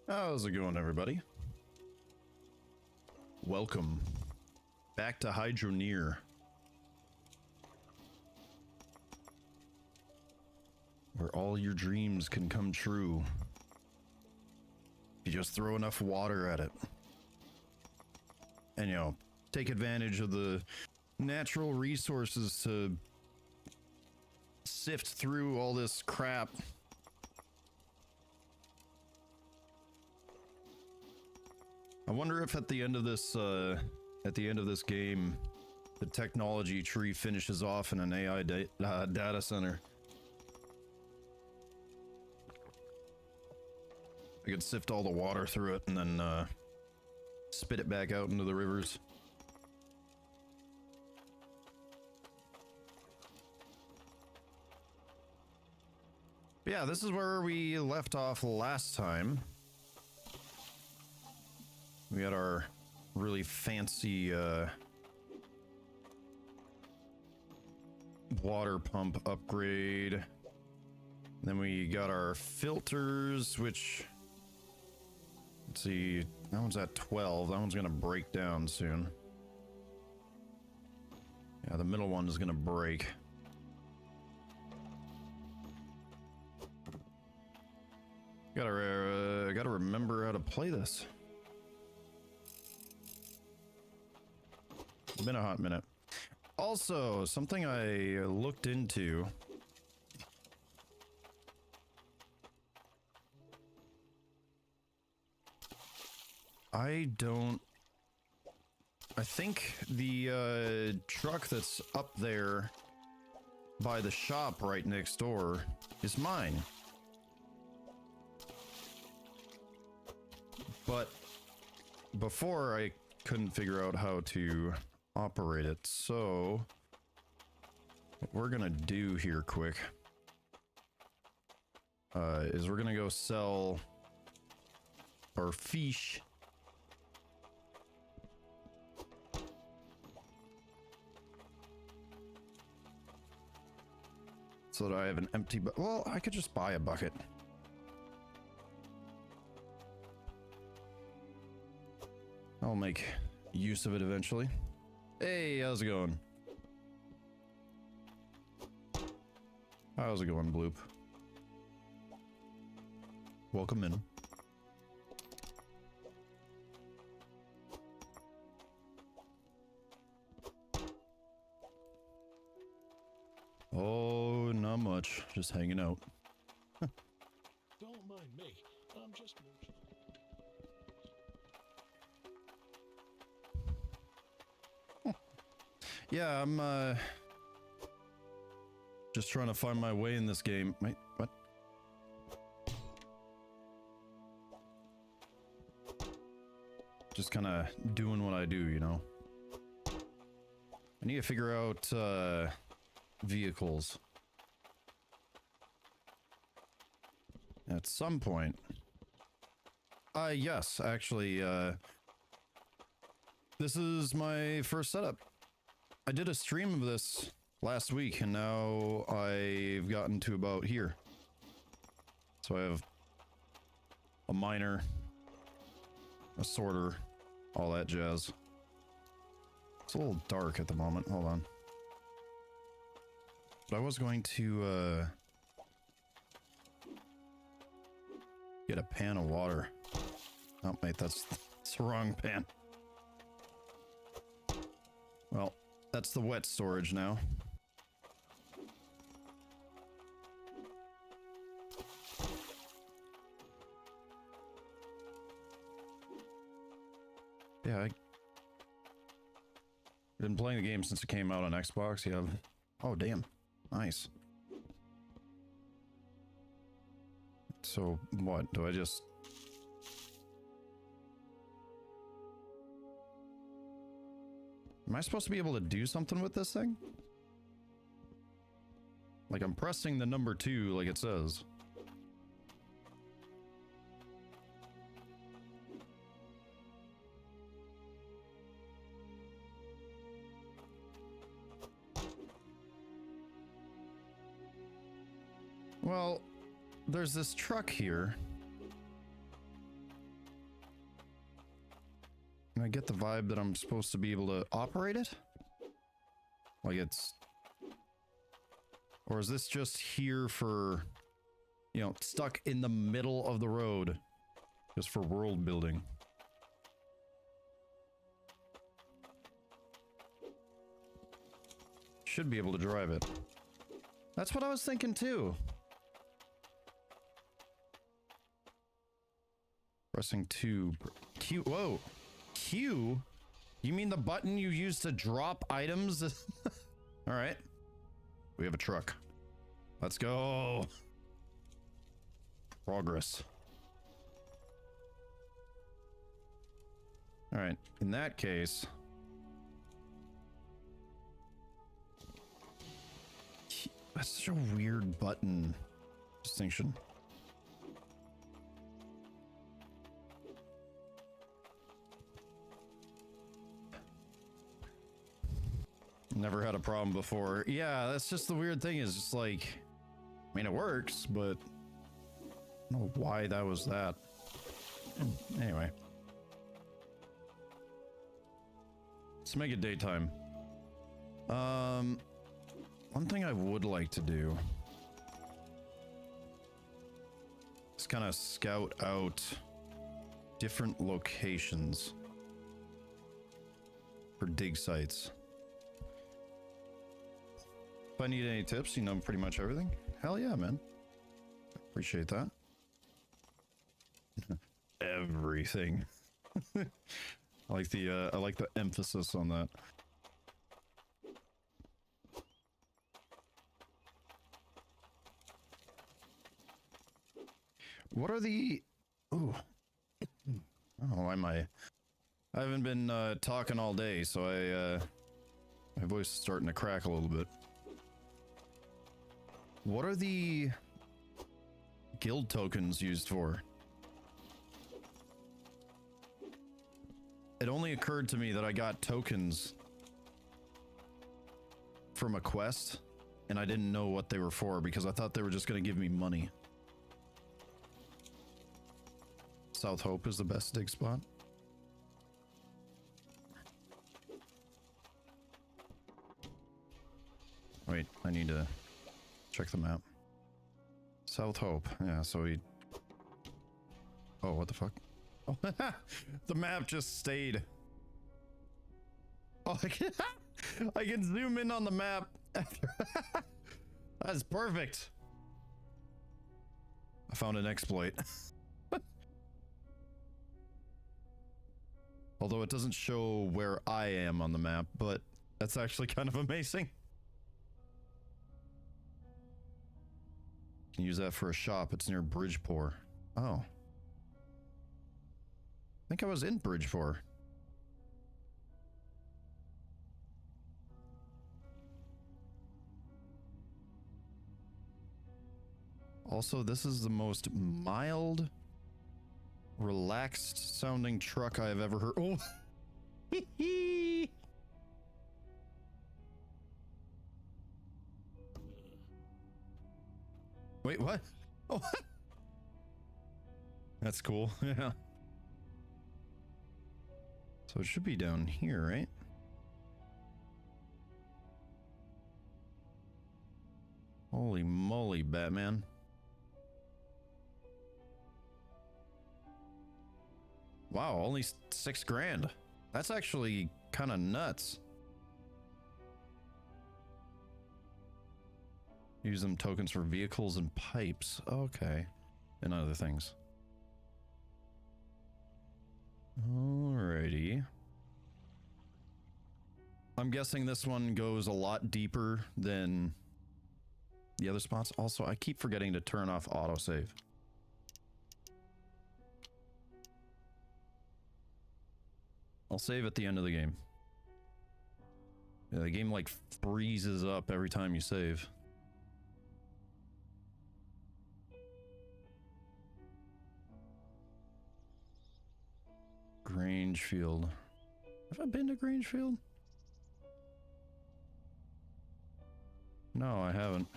How's it going, everybody? Welcome back to Hydroneer, where all your dreams can come true. You just throw enough water at it. And, you know, take advantage of the natural resources to sift through all this crap. I wonder if at the end of this game, the technology tree finishes off in an AI data center. I could sift all the water through it and then spit it back out into the rivers. But yeah, this is where we left off last time. We got our really fancy water pump upgrade. Then we got our filters, which, let's see, that one's at 12. That one's gonna break down soon. Yeah, the middle one is gonna break. Gotta remember how to play this. It's been a hot minute. Also, something I looked into. I think the truck that's up there by the shop right next door is mine. But before I couldn't figure out how to operate it, so what we're gonna do here quick is we're gonna go sell our fish so that I have an empty well, I could just buy a bucket. I'll make use of it eventually. Hey, how's it going? How's it going, Bloop? Welcome in. Oh, not much. Just hanging out. Don't mind me. I'm just mooching. Yeah, I'm just trying to find my way in this game. Wait, what? Just kind of doing what I do, you know. I need to figure out vehicles at some point. Yes, actually, this is my first setup. I did a stream of this last week, and now I've gotten to about here. So I have a miner, a sorter, all that jazz. It's a little dark at the moment. Hold on. But I was going to get a pan of water. Oh, mate, that's the wrong pan. Well, that's the wet storage now. Yeah, I've been playing the game since it came out on Xbox. Yeah. Oh, damn. Nice. So, what? Do I just... Am I supposed to be able to do something with this thing? Like, I'm pressing the number 2 like it says. Well, there's this truck here. I get the vibe that I'm supposed to be able to operate it? Like it's... Or is this just here for, you know, stuck in the middle of the road? Just for world building? Should be able to drive it. That's what I was thinking too. Pressing 2. Q. Whoa. Q? You mean the button you use to drop items? Alright. We have a truck. Let's go. Progress. Alright. In that case... That's such a weird button distinction. Never had a problem before. Yeah, that's just the weird thing is just like, I mean, it works, but I don't know why that was that. Anyway. Let's make it daytime. One thing I would like to do is kind of scout out different locations for dig sites. If I need any tips, you know pretty much everything. Hell yeah, man. Appreciate that. Everything. I like the emphasis on that. What are the... Ooh. Oh, why am I haven't been talking all day, so my voice is starting to crack a little bit. What are the guild tokens used for? It only occurred to me that I got tokens from a quest, and I didn't know what they were for because I thought they were just going to give me money. South Hope is the best dig spot. Wait, I need to check the map. South Hope. Yeah, so we... Oh, what the fuck? Oh, the map just stayed. Oh, I can zoom in on the map. That's perfect. I found an exploit. Although it doesn't show where I am on the map, but that's actually kind of amazing. Can use that for a shop. It's near Bridgeport. Oh. I think I was in Bridgeport. Also, this is the most mild, relaxed sounding truck I have ever heard. Oh. Wait, what? Oh. That's cool. Yeah. So it should be down here, right? Holy moly, Batman. Wow, only 6 grand. That's actually kind of nuts. Use them tokens for vehicles and pipes. Okay. And other things. Alrighty. I'm guessing this one goes a lot deeper than the other spots. Also, I keep forgetting to turn off autosave. I'll save at the end of the game. Yeah, the game like freezes up every time you save. Grangefield. Have I been to Grangefield? No, I haven't.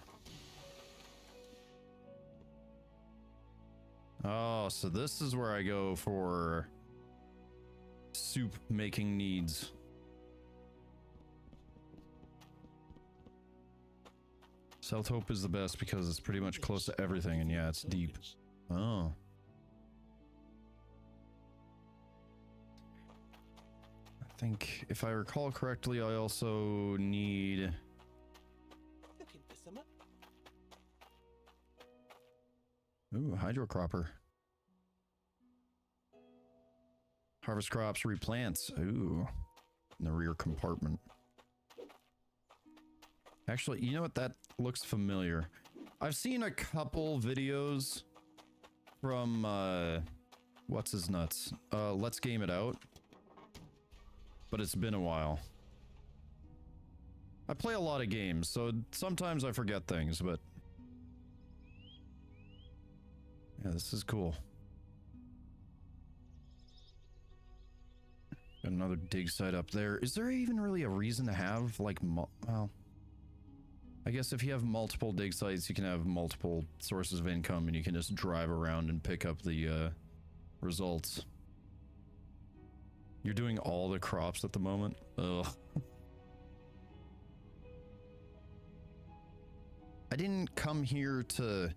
Oh, so this is where I go for soup making needs. South Hope is the best because it's pretty much close to everything, and yeah, it's deep. Oh. I think, if I recall correctly, I also need... Looking for some. Ooh, hydrocropper. Harvest crops, replants. Ooh. In the rear compartment. Actually, you know what? That looks familiar. I've seen a couple videos from, what's his nuts? Let's Game It Out. But it's been a while. I play a lot of games, so sometimes I forget things, but... yeah, this is cool. Got another dig site up there. Is there even really a reason to have, like, well... I guess if you have multiple dig sites, you can have multiple sources of income, and you can just drive around and pick up the, results. You're doing all the crops at the moment? Ugh. I didn't come here to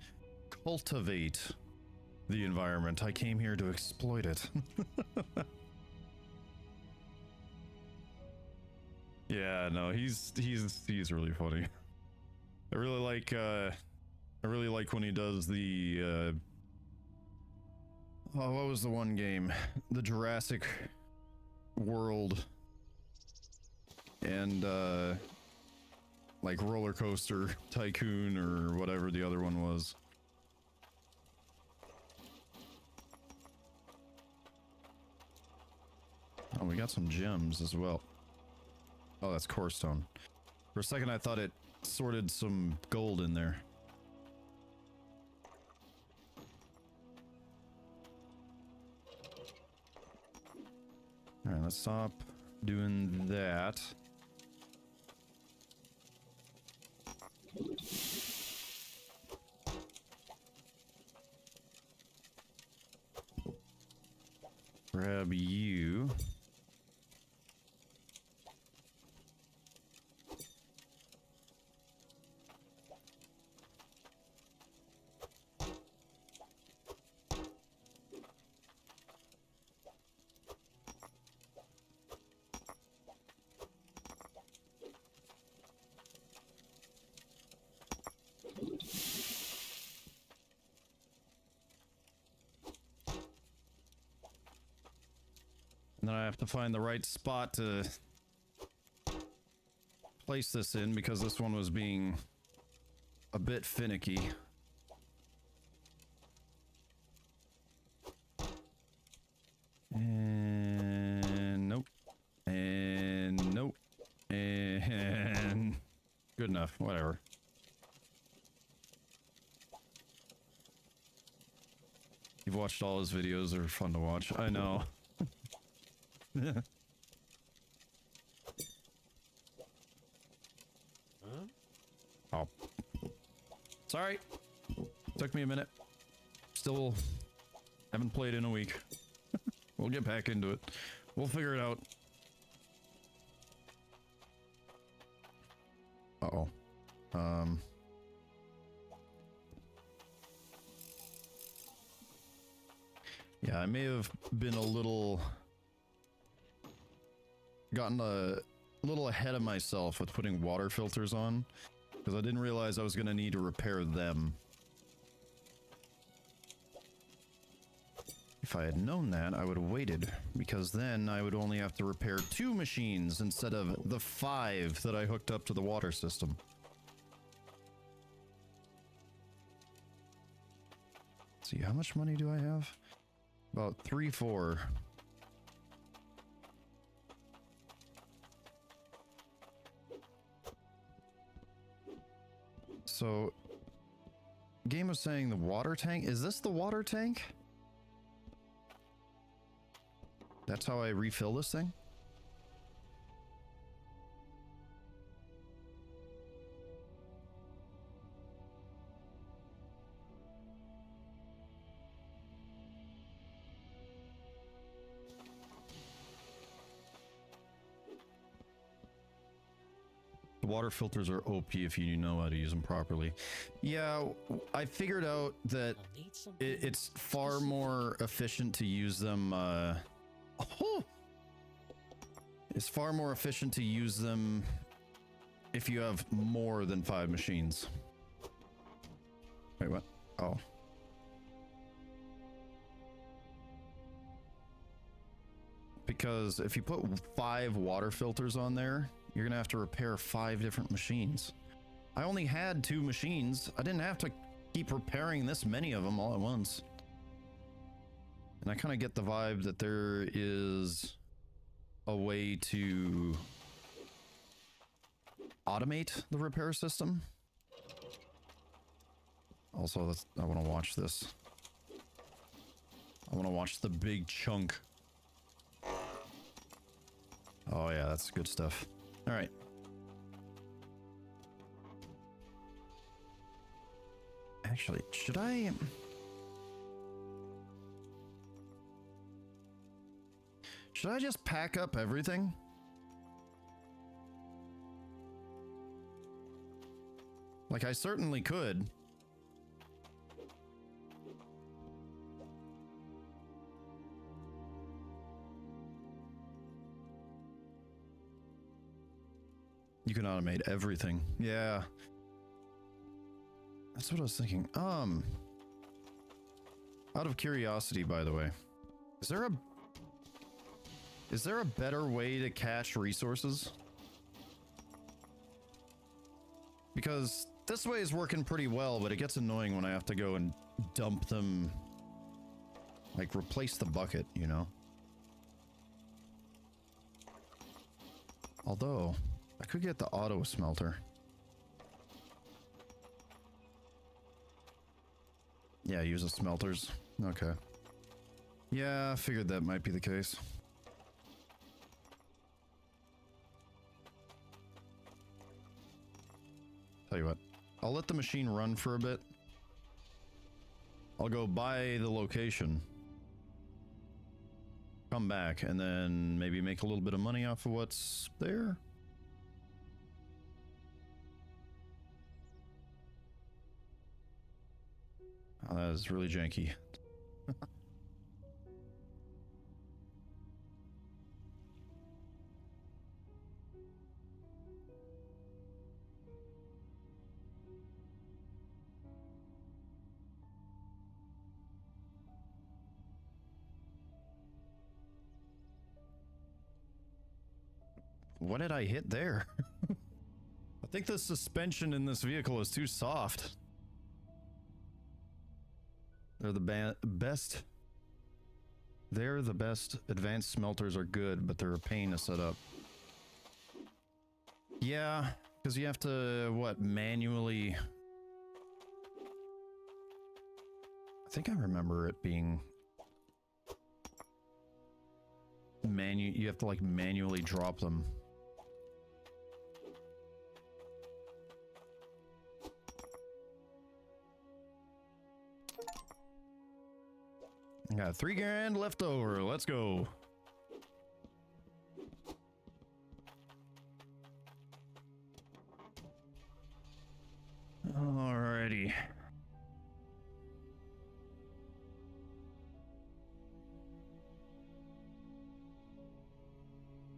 cultivate the environment. I came here to exploit it. Yeah, no, he's really funny. I really like when he does the oh, what was the one game? The Jurassic World and like Roller Coaster Tycoon or whatever the other one was. Oh, we got some gems as well. Oh, that's core stone. For a second I thought it sorted some gold in there. Alright, let's stop doing that. Grab you. And then I have to find the right spot to place this in because this one was being a bit finicky. And nope. And nope. And good enough, whatever. You've watched all his videos, they're fun to watch. I know. Oh. Sorry. Took me a minute. Still haven't played in a week. We'll get back into it. We'll figure it out. Uh-oh. Yeah, I may have been a little... gotten a little ahead of myself with putting water filters on, because I didn't realize I was going to need to repair them. If I had known that, I would have waited, because then I would only have to repair 2 machines instead of the 5 that I hooked up to the water system. Let's see, how much money do I have? About 3-4. So, game was saying the water tank. Is this the water tank? That's how I refill this thing? water filters are OP if you know how to use them properly. Yeah, I figured out that I'll need some it's far more efficient to use them. It's far more efficient to use them if you have more than 5 machines. Wait, what? Oh. Because if you put 5 water filters on there, you're gonna have to repair 5 different machines. I only had 2 machines. I didn't have to keep repairing this many of them all at once. And I kind of get the vibe that there is a way to automate the repair system. Also, I want to watch this. I want to watch the big chunk. Oh yeah, that's good stuff. All right. Actually, should I just pack up everything? Like, I certainly could. You can automate everything. Yeah. That's what I was thinking. Out of curiosity, by the way, is there a better way to cache resources? Because this way is working pretty well, but it gets annoying when I have to go and dump them, like replace the bucket, you know? Although, I could get the auto smelter. Yeah, use the smelters. Okay. Yeah, I figured that might be the case. Tell you what, I'll let the machine run for a bit. I'll go by the location, come back, and then maybe make a little bit of money off of what's there. Oh, that is really janky. What did I hit there? I think the suspension in this vehicle is too soft. They're the best. They're the best. Advanced smelters are good, but they're a pain to set up. Yeah, because you have to, what, manually... I think I remember it being... You have to, like, manually drop them. I got 3 grand left over. Let's go. Alrighty.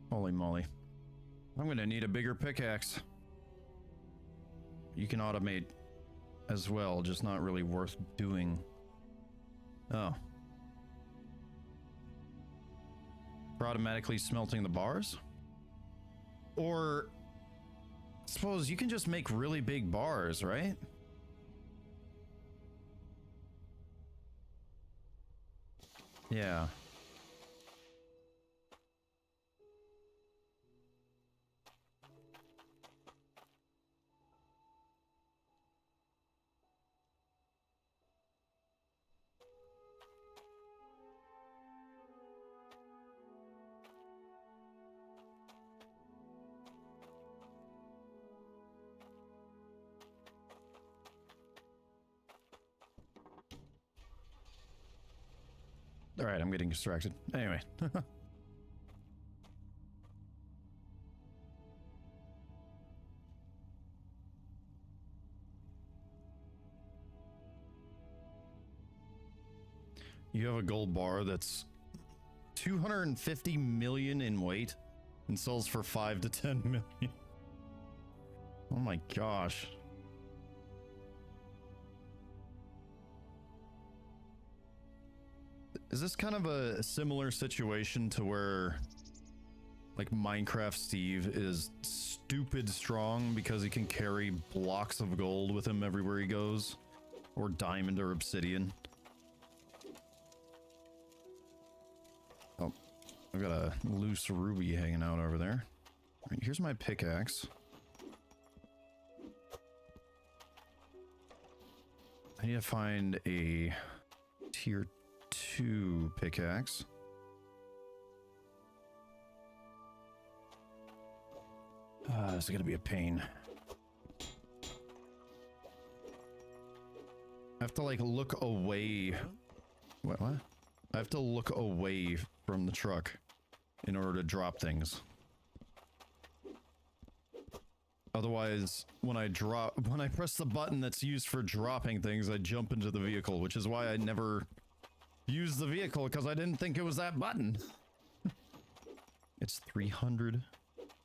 Holy moly. I'm gonna need a bigger pickaxe. You can automate as well, just not really worth doing. Oh. For automatically smelting the bars? Or I suppose you can just make really big bars, right? Yeah. All right, I'm getting distracted. Anyway. You have a gold bar that's 250 million in weight and sells for 5 to 10 million. Oh my gosh. Is this kind of a similar situation to where like Minecraft Steve is stupid strong because he can carry blocks of gold with him everywhere he goes? Or diamond or obsidian? Oh, I've got a loose ruby hanging out over there. All right, here's my pickaxe. I need to find a tier 2 pickaxe. This is gonna be a pain. I have to like look away. What? I have to look away from the truck in order to drop things. Otherwise, when I press the button that's used for dropping things, I jump into the vehicle, which is why I never use the vehicle, because I didn't think it was that button. It's 300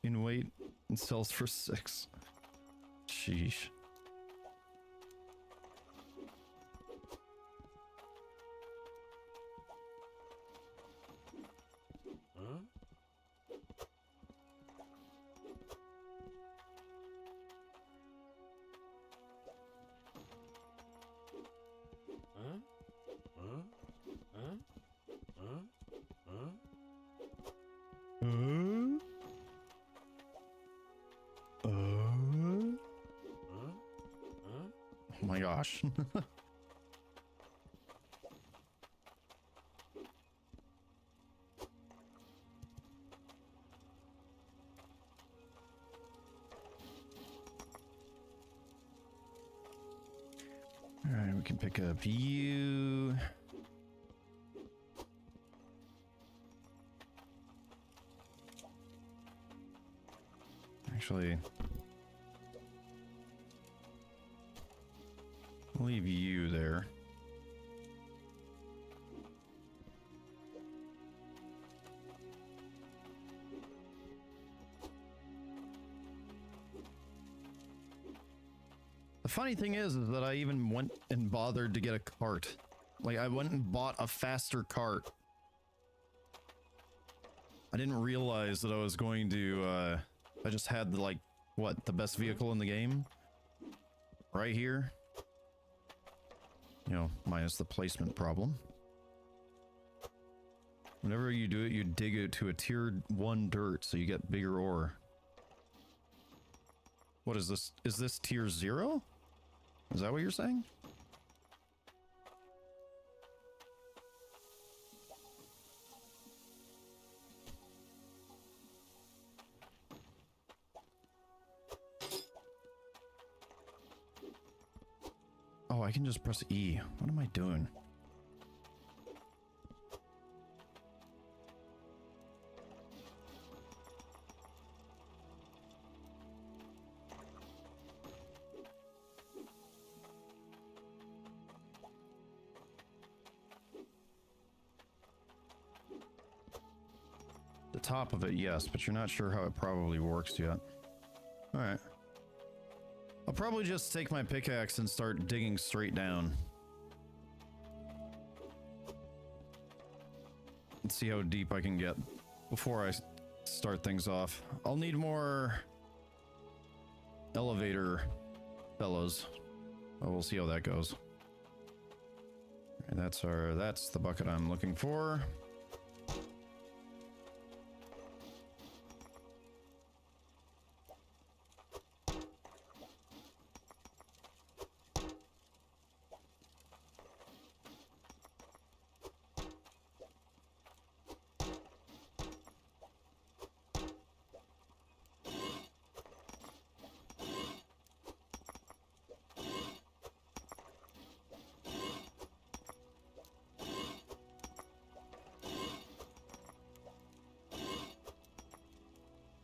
in weight and sells for 6. Sheesh. Oh my gosh. Alright, we can pick up you. Actually, I'll leave you there. The funny thing is that I even went and bothered to get a cart. Like, I went and bought a faster cart. I didn't realize that I was going to, I just had the, like, what, the best vehicle in the game? Right here. You know, minus the placement problem. Whenever you do it, you dig it to a tier 1 dirt, so you get bigger ore. What is this? Is this tier 0? Is that what you're saying? Oh, I can just press E. What am I doing? The top of it, yes, but you're not sure how it probably works yet. Alright. I'll probably just take my pickaxe and start digging straight down. And see how deep I can get before I start things off. I'll need more elevator fellows. Oh, we'll see how that goes. And that's the bucket I'm looking for.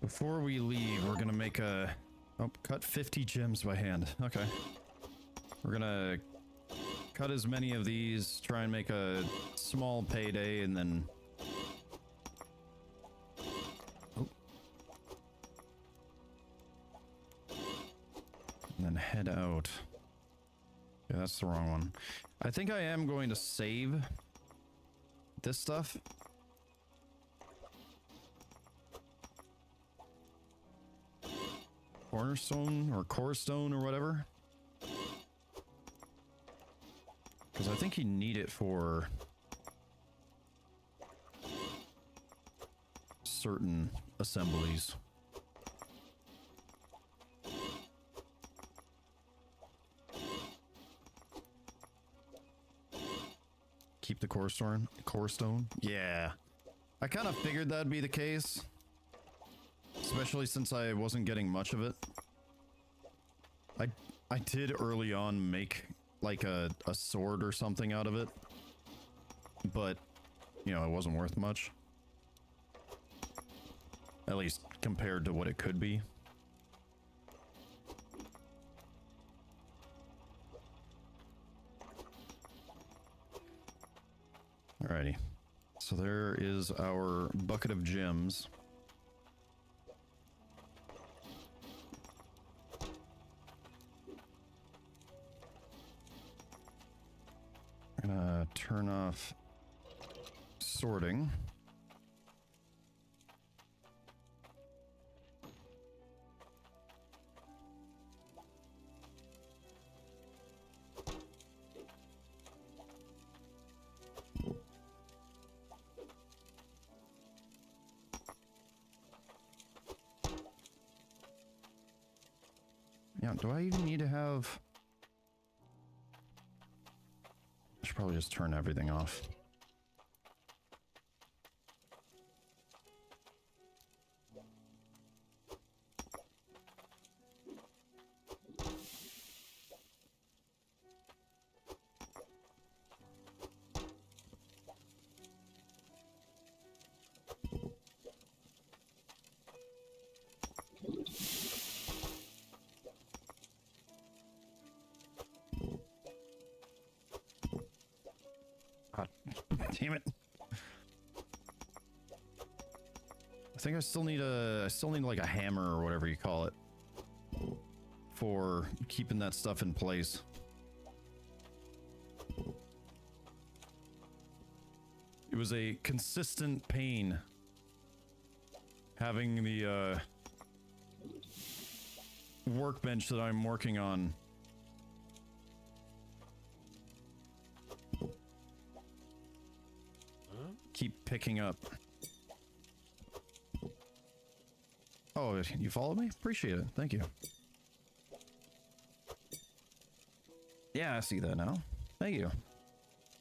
Before we leave, we're gonna make a... Oh, cut 50 gems by hand. Okay. We're gonna cut as many of these, try and make a small payday, and then... Oh. And then head out. Yeah, that's the wrong one. I think I am going to save this stuff. Cornerstone or core stone or whatever. Because I think you need it for certain assemblies. Keep the core stone? Core stone? Yeah. I kind of figured that'd be the case. Especially since I wasn't getting much of it. I did early on make like a sword or something out of it. But, you know, it wasn't worth much. At least compared to what it could be. Alrighty. So there is our bucket of gems. I'm gonna turn off sorting. Yeah, do I even need to have... I should probably just turn everything off. Damn it. I think I still need like a hammer or whatever you call it for keeping that stuff in place. It was a consistent pain having the workbench that I'm working on keep picking up. Oh, you followed me? Appreciate it. Thank you. Yeah, I see that now. Thank you.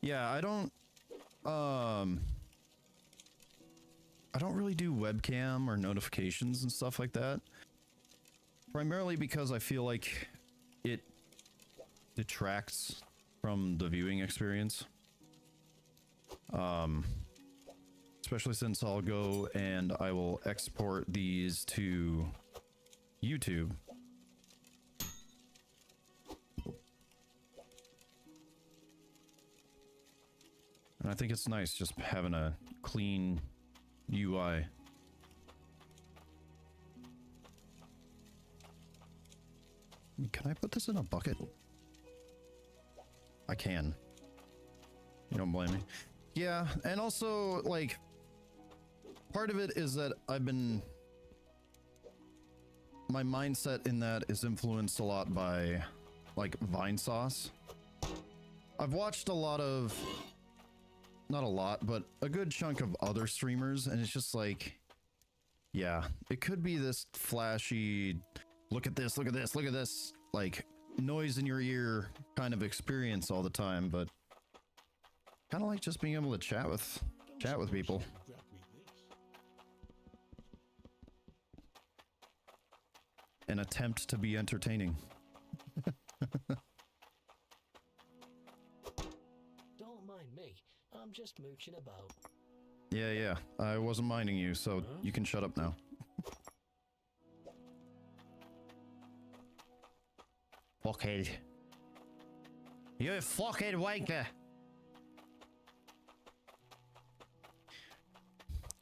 Yeah, I don't really do webcam or notifications and stuff like that. Primarily because I feel like it detracts from the viewing experience. Especially since I'll go and I will export these to YouTube. And I think it's nice just having a clean UI. Can I put this in a bucket? I can. You don't blame me. Yeah, and also, like, part of it is that my mindset in that is influenced a lot by, like, Vine Sauce. I've watched a lot of, not a lot, but a good chunk of other streamers, and it's just like, yeah, it could be this flashy, look at this, look at this, look at this, like, noise in your ear kind of experience all the time, but kind of like just being able to chat with people. An attempt to be entertaining. Don't mind me. I'm just mooching about. Yeah, I wasn't minding you, so you can shut up now. Fuckhead. You fucking wanker.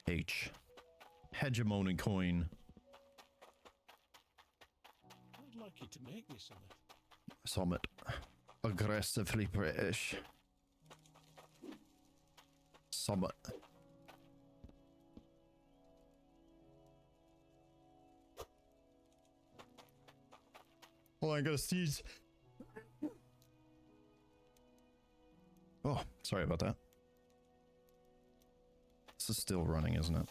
H. Hegemony coin. I'd like you to make me something. Summit. Aggressively British. Summit. Oh, I gotta sneeze. Oh, sorry about that. This is still running, isn't it?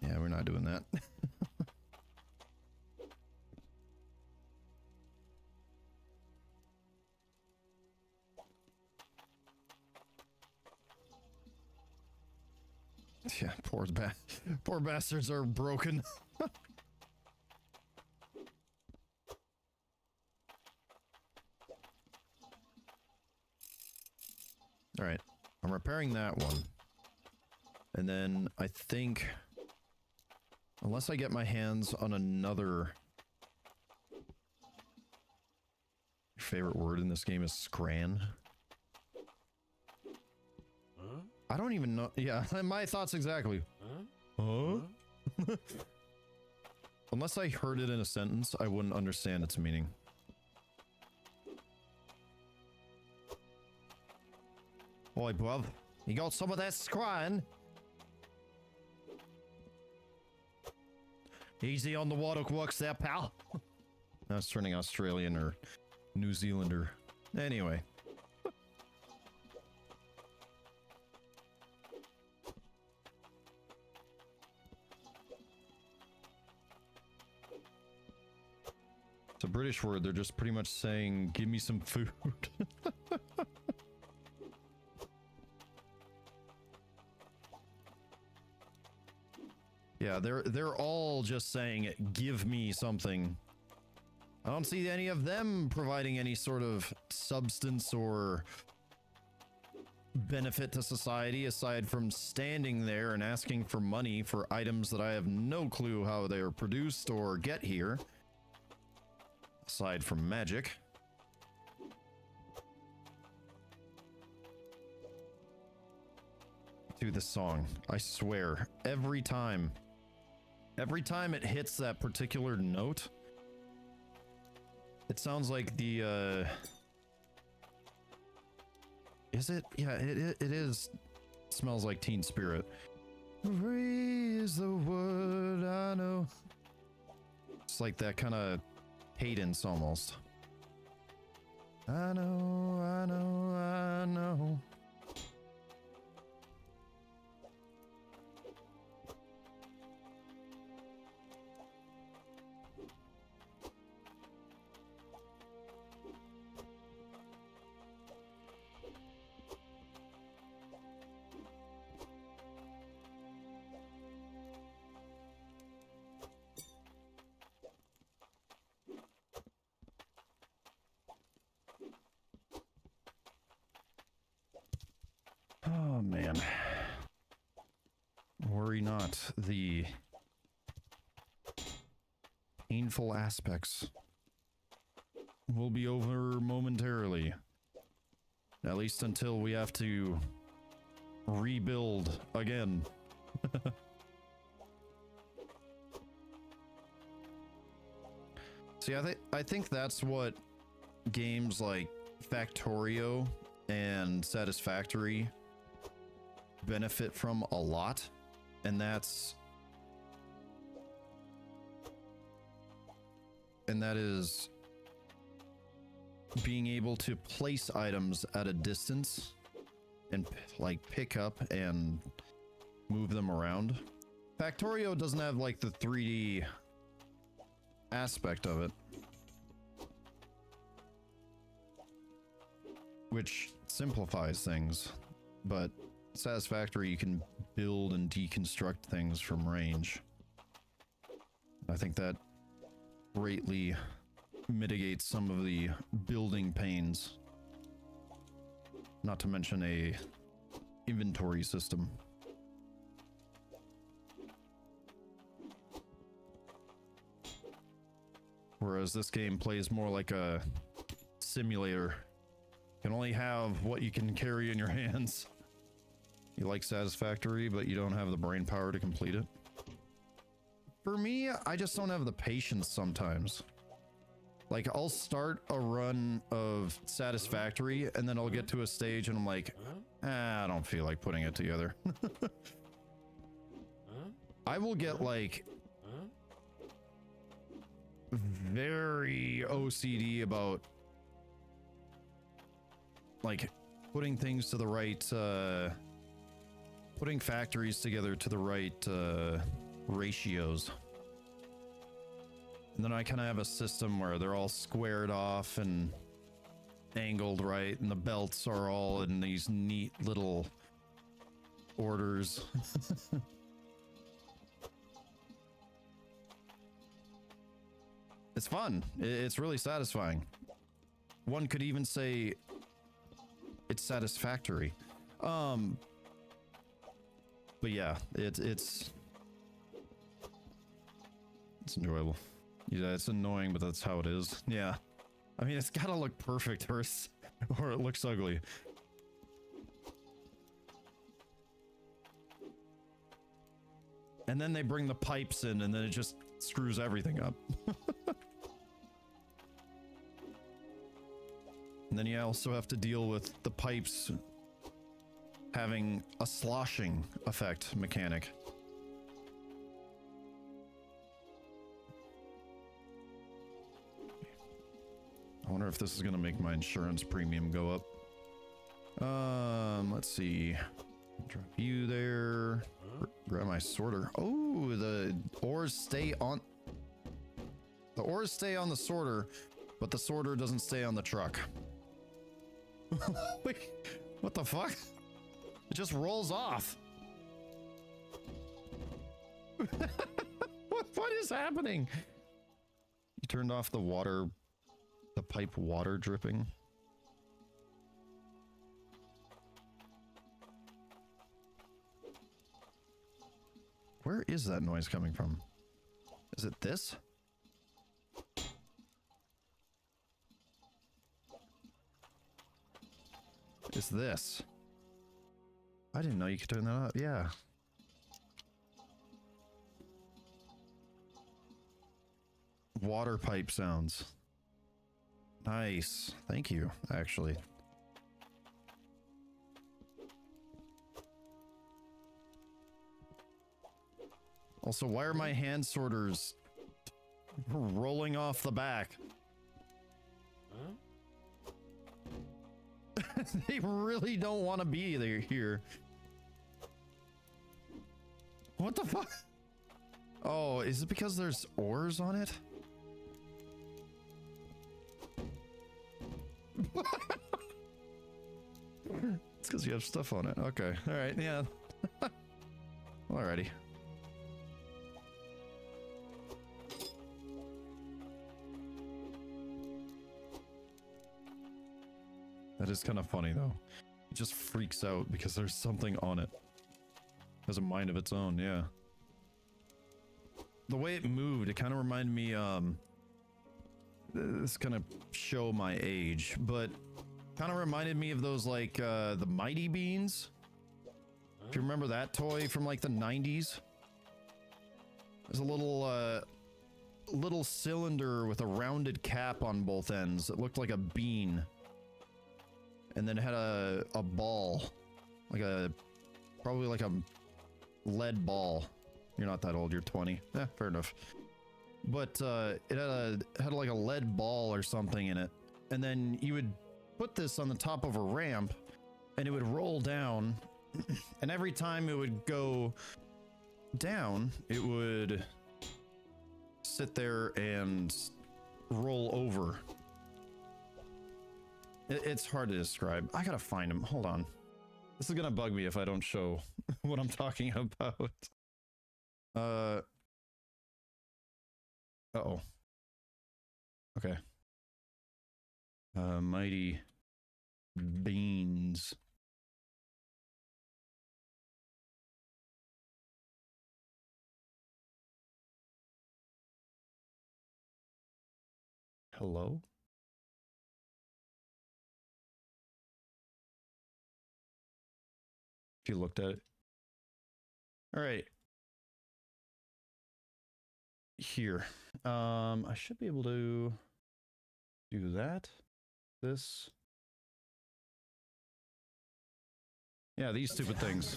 Yeah, we're not doing that. Yeah, poor bastards are broken. All right, I'm repairing that one. And then I think, unless I get my hands on another... Your favorite word in this game is scran. Huh? I don't even know. Yeah, my thoughts exactly. Huh? Huh? Unless I heard it in a sentence, I wouldn't understand its meaning. Oi, bruv. You got some of that scrying? Easy on the waterworks there, pal. Now it's turning Australian or New Zealander. Anyway. It's a British word. They're just pretty much saying, give me some food. Yeah, they're all just saying, give me something. I don't see any of them providing any sort of substance or benefit to society aside from standing there and asking for money for items that I have no clue how they are produced or get here. Aside from magic. Dude, this song, I swear, every time it hits that particular note, it sounds like the, is it? Yeah, it is. Smells like Teen Spirit. Free is the word I know. It's like that kind of cadence almost. I know, I know, I know. Oh man. Worry not, the painful aspects will be over momentarily. At least until we have to rebuild again. See, I think that's what games like Factorio and Satisfactory benefit from a lot, and that is being able to place items at a distance and like pick up and move them around. Factorio doesn't have like the 3D aspect of it, which simplifies things, but Satisfactory, you can build and deconstruct things from range. I think that greatly mitigates some of the building pains. Not to mention a inventory system. Whereas this game plays more like a simulator. You can only have what you can carry in your hands. You like Satisfactory, but you don't have the brain power to complete it. For me, I just don't have the patience sometimes. Like, I'll start a run of Satisfactory, and then I'll get to a stage and I'm like, I don't feel like putting it together. I will get like very OCD about like putting things to the right, putting factories together to the right ratios. And then I kind of have a system where they're all squared off and angled right, and the belts are all in these neat little orders. It's fun. It's really satisfying. One could even say it's satisfactory. But yeah, it's enjoyable. Yeah, it's annoying, but that's how it is. Yeah. I mean, it's gotta look perfect or it looks ugly. And then they bring the pipes in, and then it just screws everything up. And then you also have to deal with the pipes having a sloshing effect mechanic. I wonder if this is gonna make my insurance premium go up. Let's see. Drop you there. Grab my sorter. Oh, the ores stay on. The ores stay on the sorter, but the sorter doesn't stay on the truck. Wait, what the fuck? It just rolls off. What is happening? You turned off the water, the pipe water dripping. Where is that noise coming from? Is it this? Is this? I didn't know you could turn that up. Yeah. Water pipe sounds. Nice. Thank you, actually. Also, why are my hand sorters rolling off the back? They really don't want to be there here. What the fuck? Oh, is it because there's ores on it? It's because you have stuff on it. Okay. All right. Yeah. Alrighty. That is kind of funny though. It just freaks out because there's something on it. It has a mind of its own, yeah. The way it moved, it kind of reminded me, this kind of show my age, but kind of reminded me of those like the Mighty Beans. If you remember that toy from like the 90s. There's a little cylinder with a rounded cap on both ends. It looked like a bean. And then it had a ball, like probably like a lead ball. You're not that old, you're 20. Yeah, fair enough. But it had like a lead ball or something in it. And then you would put this on the top of a ramp and it would roll down. And every time it would go down, it would sit there and roll over. It's hard to describe. I gotta find him. Hold on. This is gonna bug me if I don't show what I'm talking about. Uh-oh. Okay. Mighty Beans. Hello? if you looked at it. All right. Here. I should be able to do that. This. Yeah, these stupid things.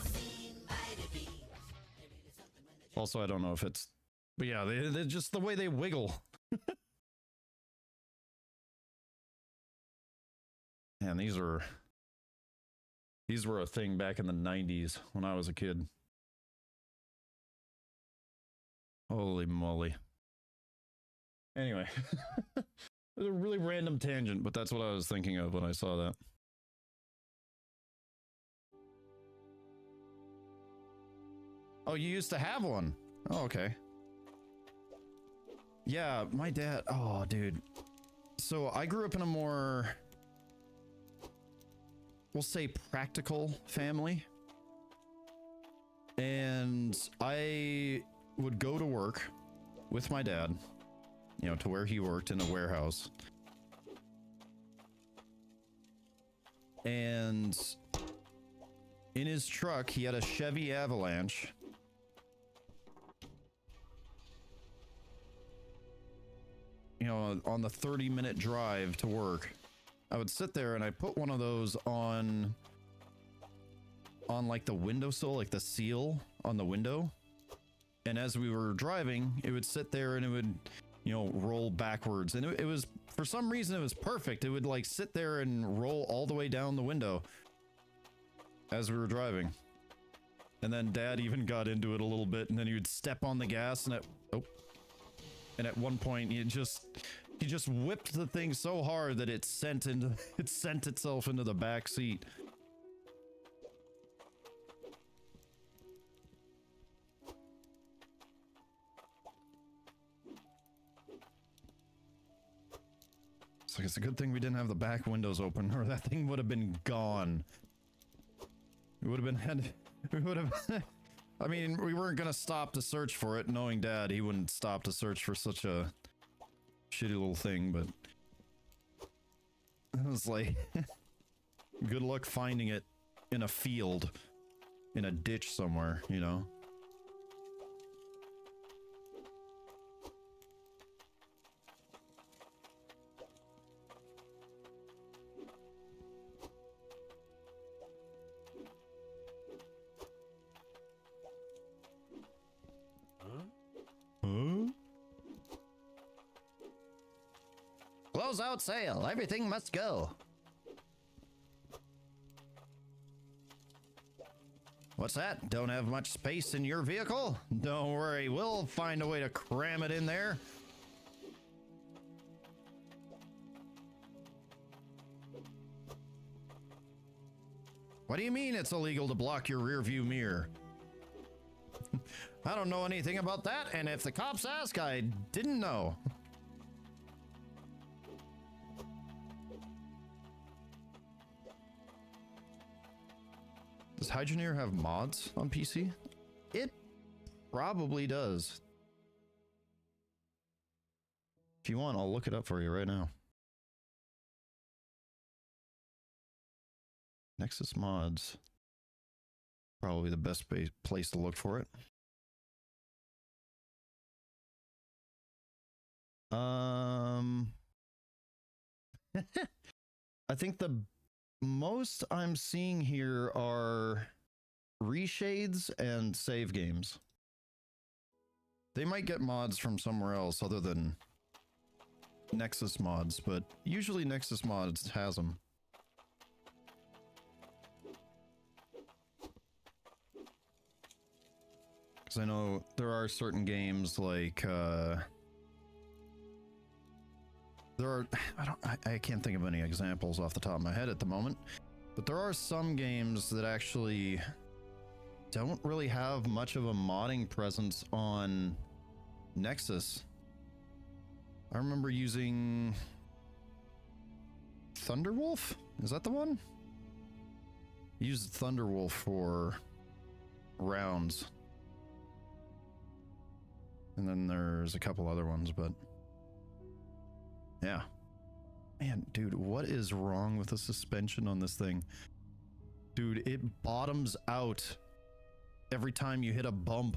Also, I don't know if it's, but yeah, they're just the way they wiggle. Man, these were a thing back in the 90s when I was a kid. Holy moly. Anyway, it was a really random tangent, but that's what I was thinking of when I saw that. Oh, you used to have one? Oh, okay. Yeah, my dad. Oh, dude. So I grew up in a more, we'll say, practical family. And I would go to work with my dad, you know, to where he worked in a warehouse. And in his truck, he had a Chevy Avalanche. You know, on the 30-minute drive to work, I would sit there and I put one of those on like the windowsill, like the seal on the window. And as we were driving, it would sit there and it would, you know, roll backwards. And it was, for some reason, it was perfect. It would like sit there and roll all the way down the window as we were driving. And then Dad even got into it a little bit, and then he would step on the gas and at one point he just whipped the thing so hard that it sent itself into the back seat. It's like, it's a good thing we didn't have the back windows open, or that thing would have been gone. We would have I mean, we weren't gonna stop to search for it. Knowing Dad, he wouldn't stop to search for such a shitty little thing, but it was like, good luck finding it in a field, in a ditch somewhere, you know? Close out sale. Everything must go. What's that? Don't have much space in your vehicle? Don't worry, we'll find a way to cram it in there. What do you mean it's illegal to block your rear view mirror? I don't know anything about that, and if the cops ask, I didn't know. Does Hydroneer have mods on PC? It probably does. If you want, I'll look it up for you right now. Nexus mods. Probably the best place to look for it. I think the most I'm seeing here are reshades and save games. They might get mods from somewhere else other than Nexus mods, but usually Nexus mods has them. Because I know there are certain games like I can't think of any examples off the top of my head at the moment, but there are some games that actually don't really have much of a modding presence on Nexus. I remember using Thunderwolf? Is that the one? Used Thunderwolf for rounds. And then there's a couple other ones, but yeah. Man, dude, what is wrong with the suspension on this thing? Dude, it bottoms out every time you hit a bump.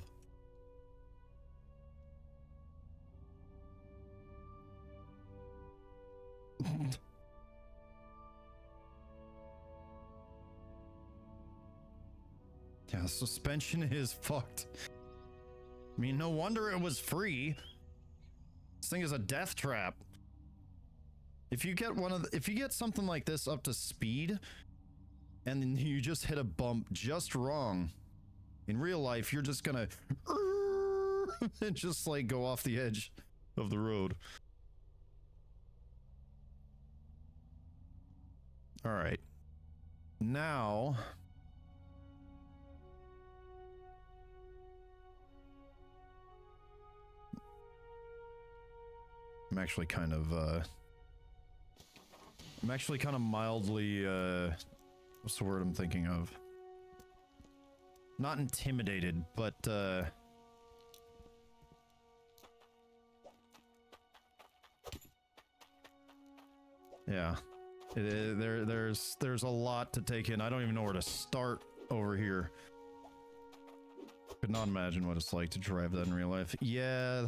Yeah, suspension is fucked. I mean, no wonder it was free. This thing is a death trap. If you get if you get something like this up to speed, and then you just hit a bump just wrong, in real life, you're just gonna and just like go off the edge of the road. All right. Now, I'm actually kind of mildly what's the word I'm thinking of? Not intimidated, but yeah. There's a lot to take in. I don't even know where to start over here. Could not imagine what it's like to drive that in real life. Yeah,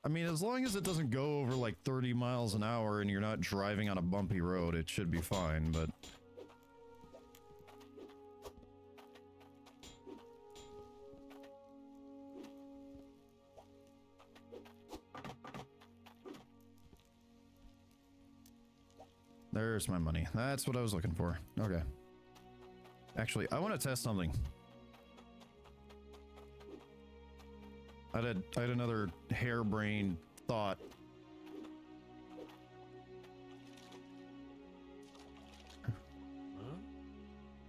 I mean, as long as it doesn't go over like 30 miles an hour and you're not driving on a bumpy road, it should be fine, but... There's my money. That's what I was looking for. Okay. Actually, I want to test something. I had another harebrained thought.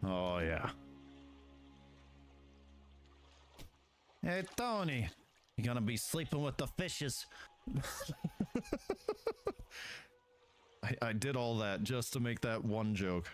Oh, yeah. Hey, Tony. You gonna be sleeping with the fishes. I did all that just to make that one joke.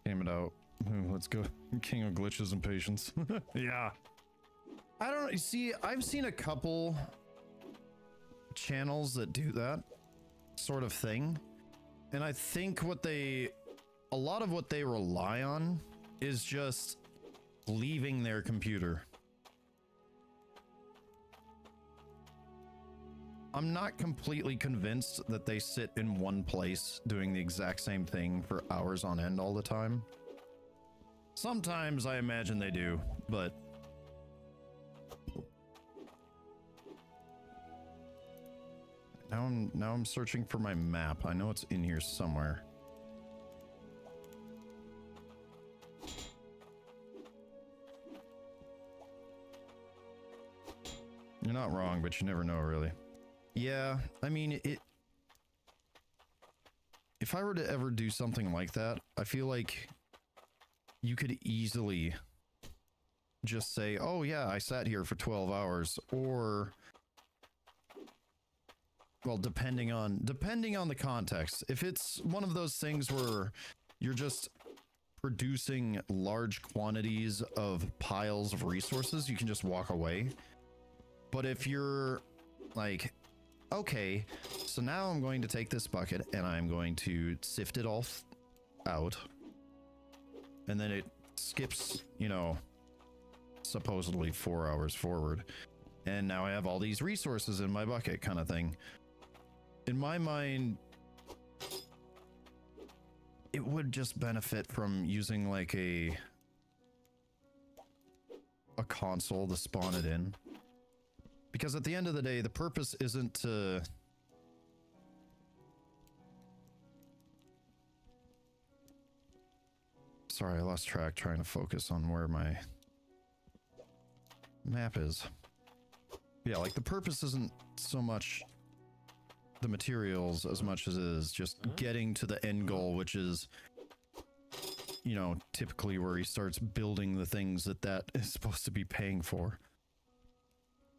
Came it out. Ooh, let's go. King of glitches and patience. Yeah. I don't know. See, I've seen a couple channels that do that sort of thing. And I think a lot of what they rely on is just leaving their computer. I'm not completely convinced that they sit in one place doing the exact same thing for hours on end all the time. Sometimes I imagine they do, but now I'm searching for my map. I know it's in here somewhere. You're not wrong, but you never know, really. Yeah, I mean, if I were to ever do something like that, I feel like you could easily just say, oh yeah, I sat here for 12 hours, or, well, depending on the context. If it's one of those things where you're just producing large quantities of piles of resources, you can just walk away. But if you're like, okay, so now I'm going to take this bucket and I'm going to sift it all out. And then it skips, you know, supposedly 4 hours forward. And now I have all these resources in my bucket kind of thing. In my mind, it would just benefit from using like a console to spawn it in. Because at the end of the day, the purpose isn't to... Sorry, I lost track trying to focus on where my map is. Yeah, like the purpose isn't so much the materials as much as it is just getting to the end goal, which is, you know, typically where he starts building the things that is supposed to be paying for.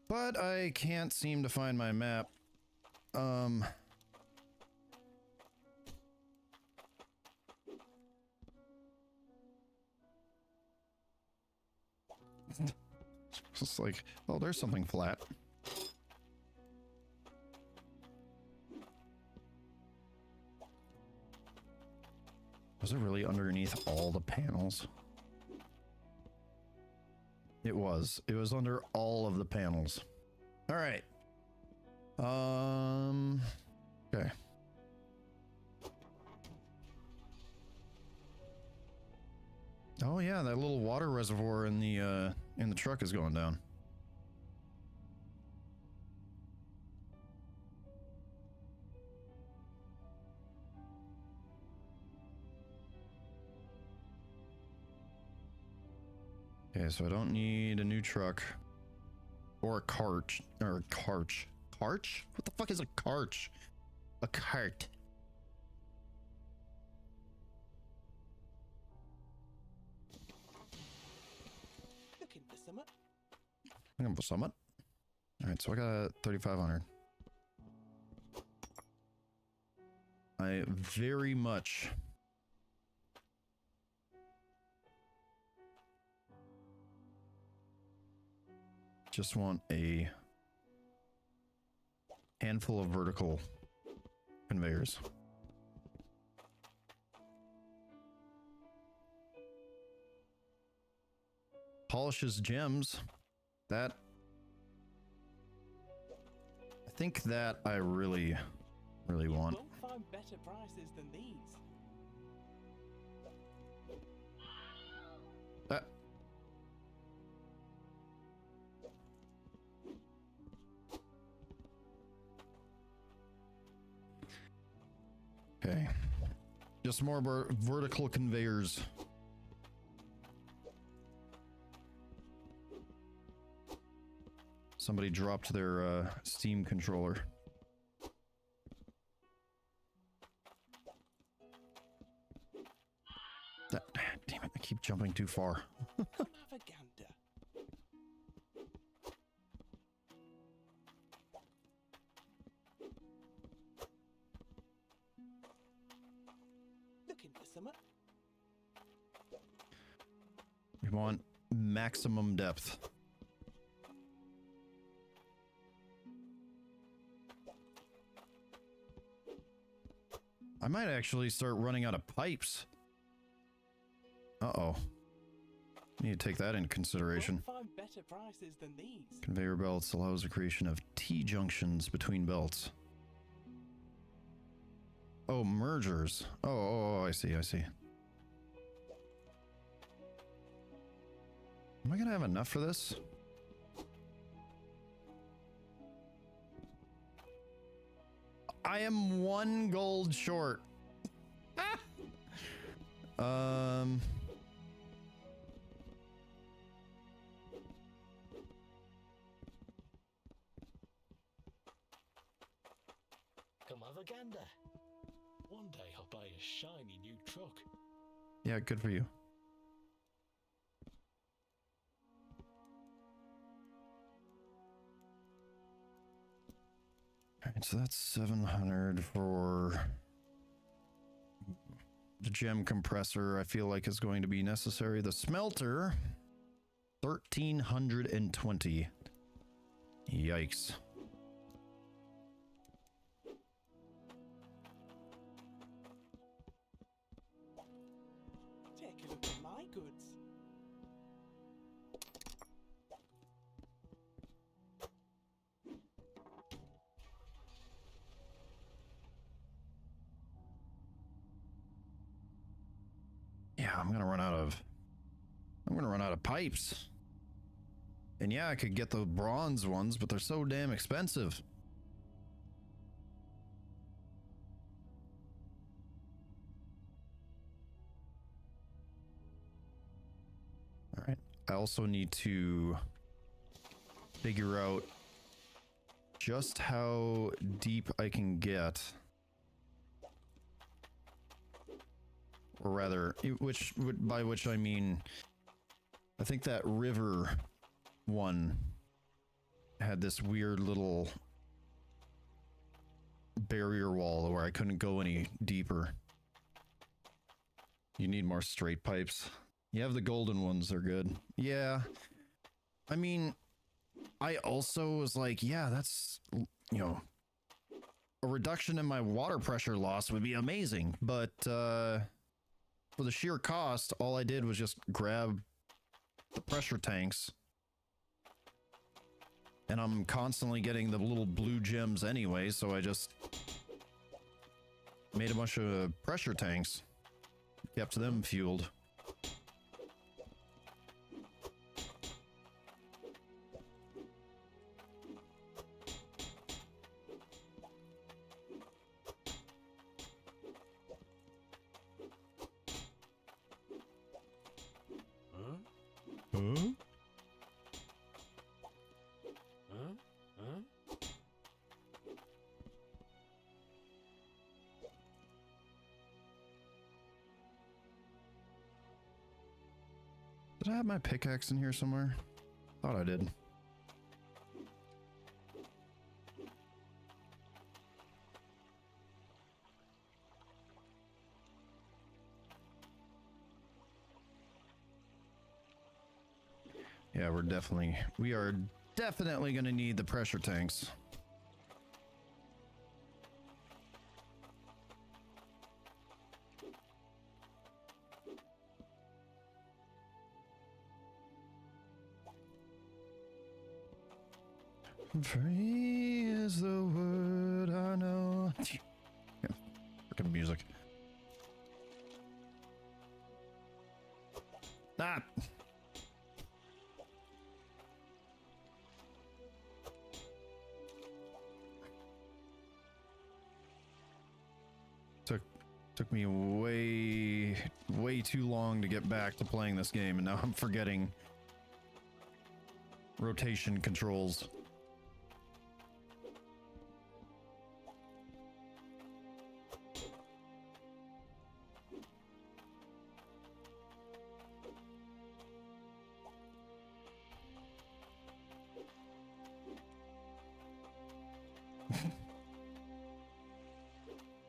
But I can't seem to find my map. Just like, oh, there's something flat. Was it really underneath all the panels? It was. It was under all of the panels. All right. Okay. Oh yeah, that little water reservoir in the truck is going down. Okay, so I don't need a new truck or a cart or a cart. Cart? What the fuck is a cart? A cart. Looking for something? Looking for something. All right, so I got 3,500. I very much just want a handful of vertical conveyors. Polishes gems. That, I think that I really want. Won't find better prices than these. Okay. Just more vertical conveyors. Somebody dropped their Steam controller. Damn it, I keep jumping too far. Naviganda. Looking for something? We want maximum depth. I might actually start running out of pipes. Uh-oh. Need to take that into consideration. Won't find better prices than these. Conveyor belts allows the creation of T-junctions between belts. Oh, mergers. Oh, I see. Am I gonna have enough for this? I am 1 gold short. Naviganda. One day I'll buy a shiny new truck. Yeah, good for you. Alright, so that's 700 for the gem compressor. I feel like is going to be necessary. The smelter, 1,320. Yikes. Take a look at my goods. Yeah, I'm gonna run out of pipes. And yeah, I could get the bronze ones, but they're so damn expensive. All right. I also need to figure out just how deep I can get. Or rather, by which I mean, I think that river one had this weird little barrier wall where I couldn't go any deeper. You need more straight pipes. You have the golden ones, they're good. Yeah. I mean, I also was like, yeah, that's, you know, a reduction in my water pressure loss would be amazing. But for the sheer cost, all I did was just grab the pressure tanks. And I'm constantly getting the little blue gems anyway, so I just made a bunch of pressure tanks. Kept them fueled. Huh? Did I have my pickaxe in here somewhere? Thought I did. Yeah, we are definitely gonna need the pressure tanks. Free is the word I know. Yeah, freaking music. Ah! Took me way too long to get back to playing this game, and now I'm forgetting rotation controls.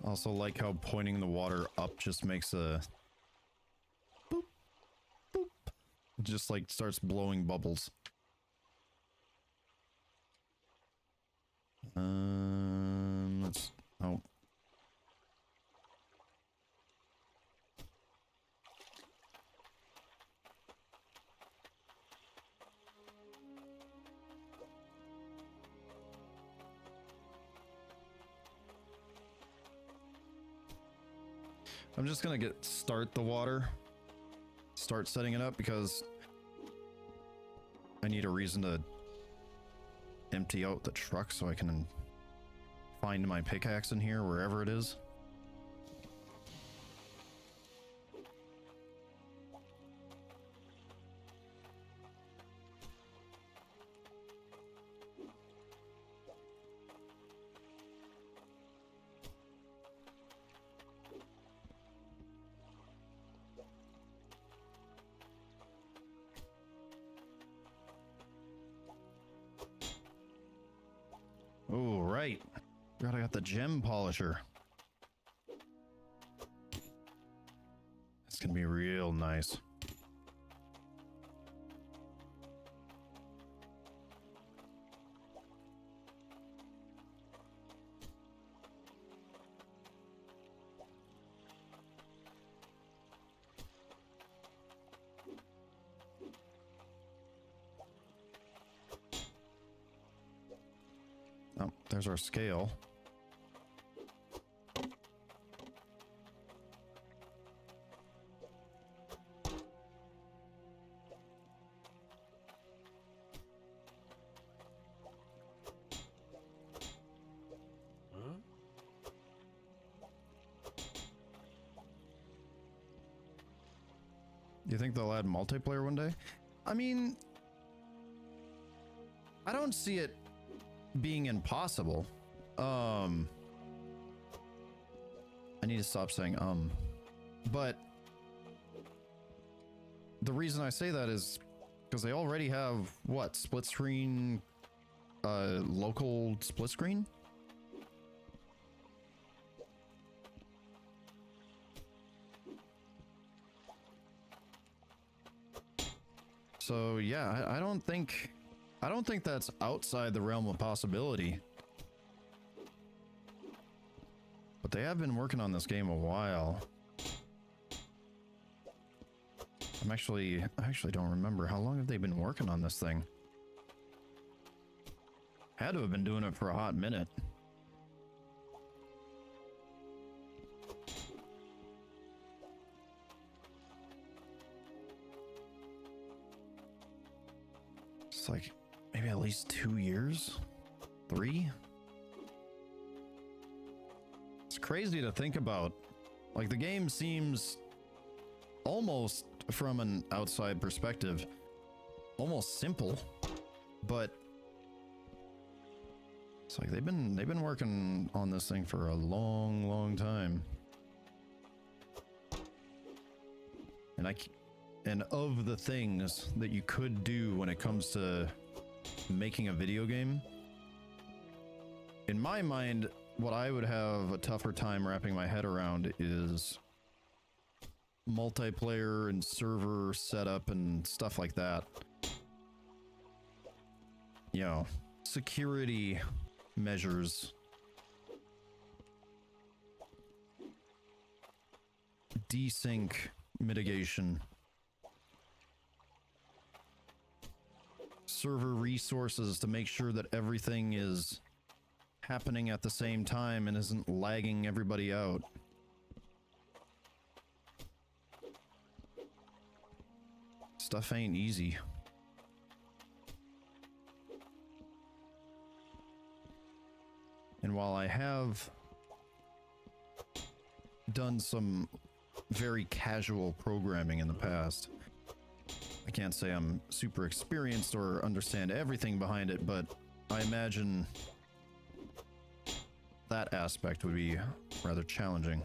Also like how pointing the water up just makes a boop, boop. It just like starts blowing bubbles. Let's, oh. I'm just gonna start the water, start setting it up, because I need a reason to empty out the truck so I can find my pickaxe in here wherever it is. Oh, right. God, I got the gem polisher. It's gonna be real nice. Oh, there's our scale. You think they'll add multiplayer one day? I mean, I don't see it being impossible. I need to stop saying but the reason I say that is because they already have what, split screen, local split screen. So yeah, I don't think that's outside the realm of possibility. But they have been working on this game a while. I actually don't remember. How long have they been working on this thing? Had to have been doing it for a hot minute. It's like maybe at least 2 years? 3? It's crazy to think about. Like, the game seems almost, from an outside perspective, almost simple, but it's like they've been working on this thing for a long time. And of the things that you could do when it comes to making a video game, in my mind, what I would have a tougher time wrapping my head around is multiplayer and server setup and stuff like that. You know, security measures, desync mitigation, server resources to make sure that everything is happening at the same time and isn't lagging everybody out. Stuff ain't easy. And while I have done some very casual programming in the past, I can't say I'm super experienced or understand everything behind it, but I imagine that aspect would be rather challenging.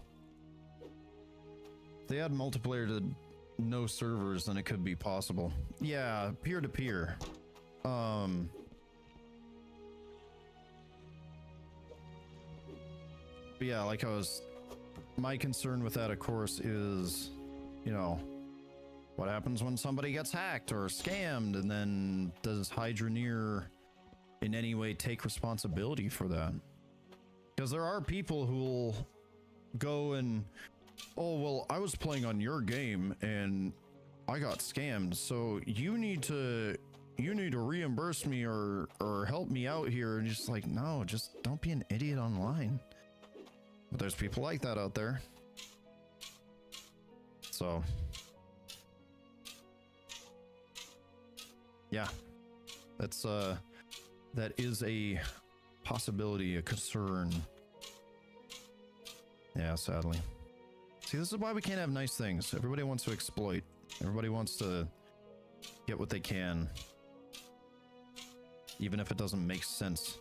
If they had multiplayer to no servers, then it could be possible. Yeah, peer-to-peer. But yeah, like my concern with that, of course, is, you know, what happens when somebody gets hacked or scammed, and then does Hydroneer in any way take responsibility for that? Because there are people who will go and, oh, well, I was playing on your game and I got scammed, so you need to reimburse me or help me out here. And just like, no, just don't be an idiot online. But there's people like that out there. So yeah, that is a possibility, a concern. Yeah, sadly. See, this is why we can't have nice things. Everybody wants to exploit. Everybody wants to get what they can, even if it doesn't make sense.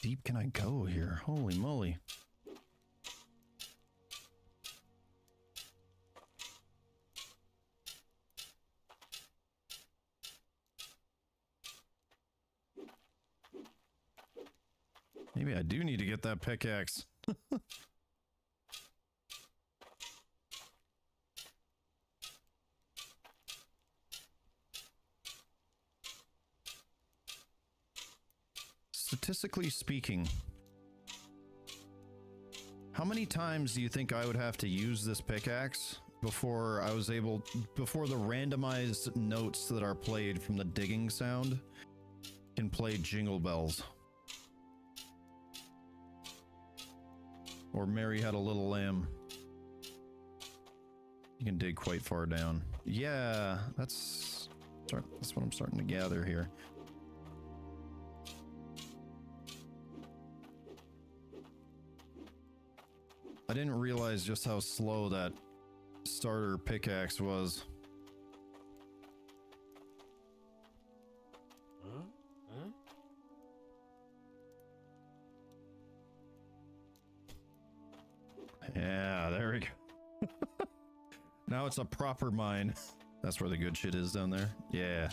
Deep can I go here? Holy moly. Maybe I do need to get that pickaxe. Statistically speaking, how many times do you think I would have to use this pickaxe before the randomized notes that are played from the digging sound can play Jingle Bells? Or Mary Had a Little Lamb. You can dig quite far down. Yeah, that's what I'm starting to gather here. I didn't realize just how slow that starter pickaxe was. Huh? Huh? Yeah, there we go. Now it's a proper mine. That's where the good shit is down there. Yeah.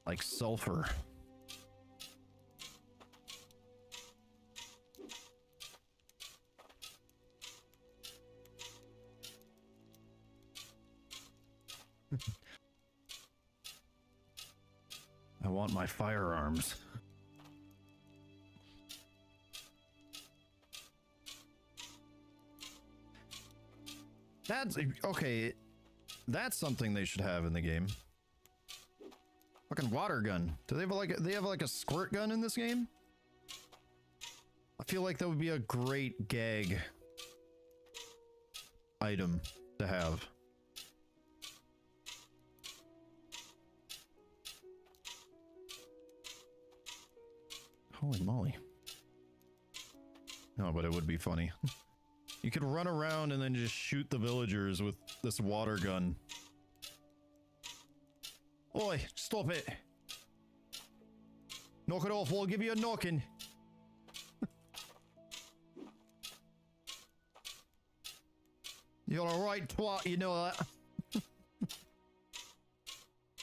Like sulfur. I want my firearms. That's okay. That's something they should have in the game. Fucking water gun. Do they have like a squirt gun in this game? I feel like that would be a great gag item to have. Holy moly. No, but it would be funny. You could run around and then just shoot the villagers with this water gun. Oi, stop it. Knock it off, I'll give you a knocking. You're a right twat, you know that.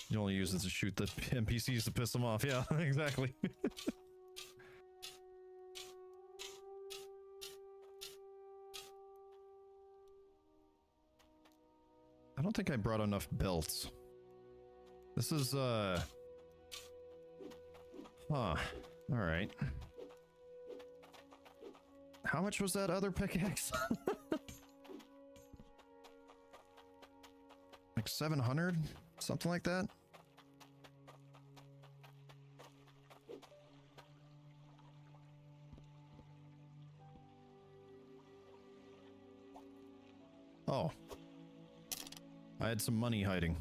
You only use it to shoot the NPCs to piss them off. Yeah, exactly. I don't think I brought enough belts. This is, huh. Alright. How much was that other pickaxe? Like 700? Something like that? Oh. I had some money hiding.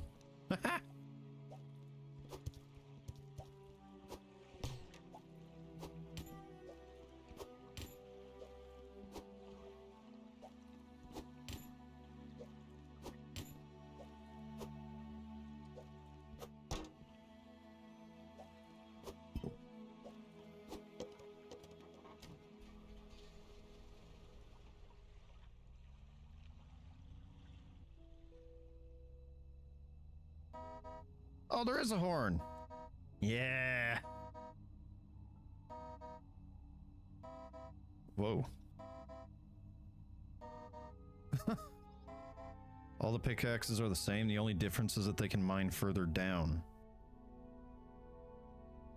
Oh, there is a horn. Yeah. Whoa. All the pickaxes are the same. The only difference is that they can mine further down.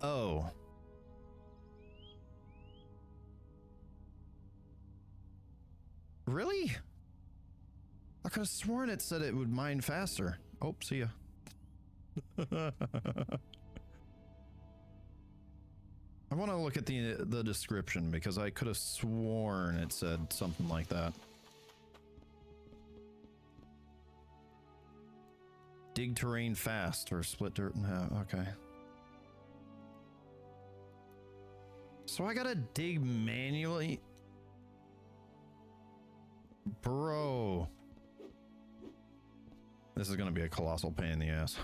Oh. Really? I could have sworn it said it would mine faster. Oh, see ya. I want to look at the description because I could have sworn it said something like that. Dig terrain fast or split dirt in half. Okay. So I gotta dig manually? Bro. This is gonna be a colossal pain in the ass.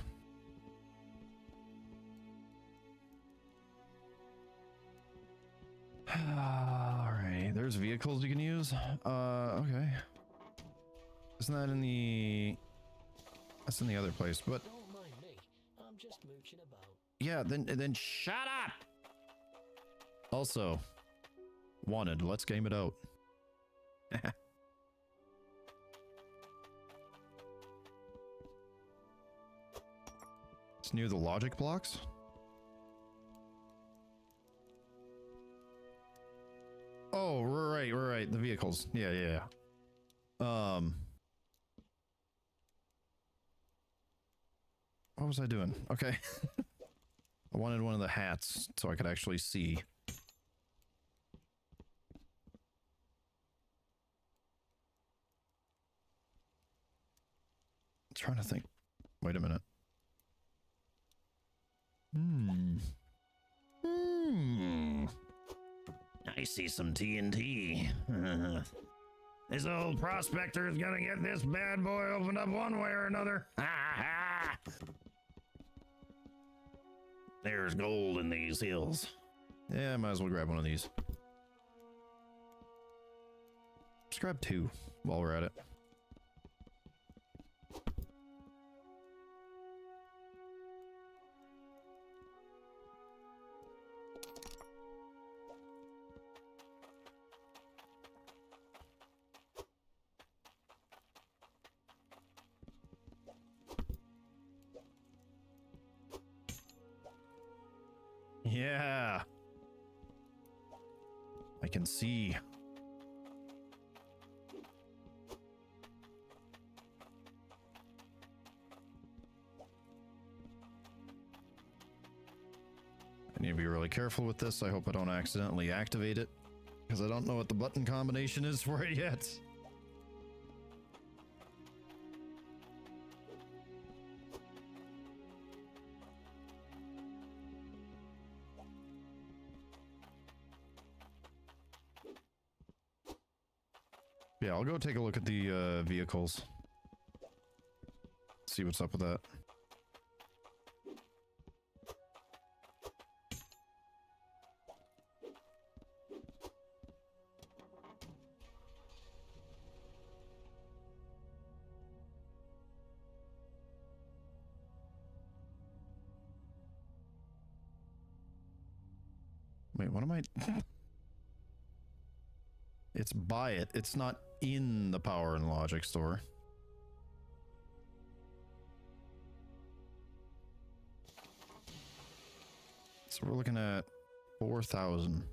Alright, there's vehicles you can use. Okay. Isn't that in the... That's in the other place, but... Don't mind me. I'm just mooching about. Yeah, then shut up! Also, wanted, let's game it out. It's near the logic blocks? Oh, right, the vehicles. Yeah. What was I doing? Okay. I wanted one of the hats so I could actually see. trying to think. Wait a minute. I see some TNT. This old prospector is gonna get this bad boy opened up one way or another. There's gold in these hills. Yeah, might as well grab one of these. Let's grab 2 while we're at it. Yeah. I can see. I need to be really careful with this. I hope I don't accidentally activate it, because I don't know what the button combination is for it yet. Yeah, I'll go take a look at the vehicles. See what's up with that. Wait, what am I? It's buy it. It's not in the Power and Logic store. So we're looking at 4,000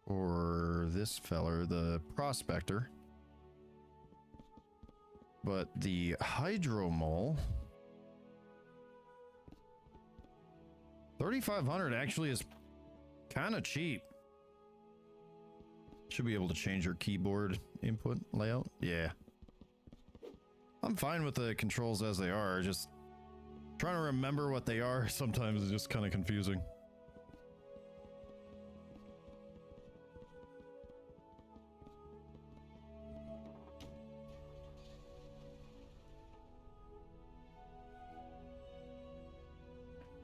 for this feller, the Prospector. But the Hydroneer, 3,500 actually is kind of cheap. Should be able to change your keyboard input layout. Yeah. I'm fine with the controls as they are. Just trying to remember what they are sometimes is just kind of confusing.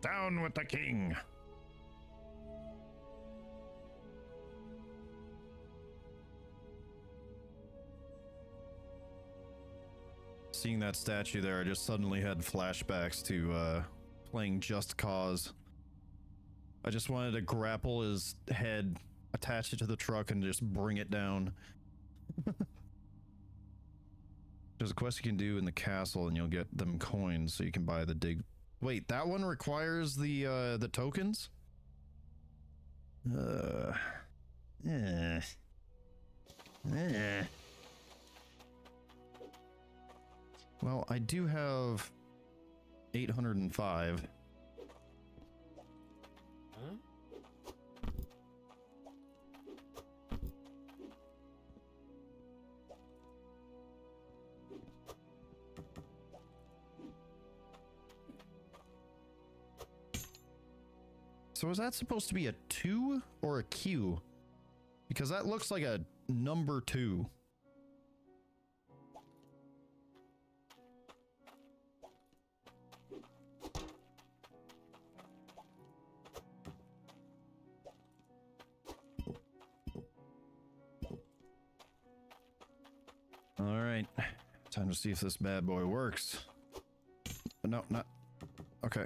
Down with the king. Seeing that statue there, I just suddenly had flashbacks to playing Just Cause. I just wanted to grapple his head, attach it to the truck, and just bring it down. There's a quest you can do in the castle, and you'll get them coins so you can buy the dig. Wait, that one requires the tokens? Well, I do have 805. Huh? So is that supposed to be a 2 or a Q? Because that looks like a number 2. All right, time to see if this bad boy works. No, not. Okay.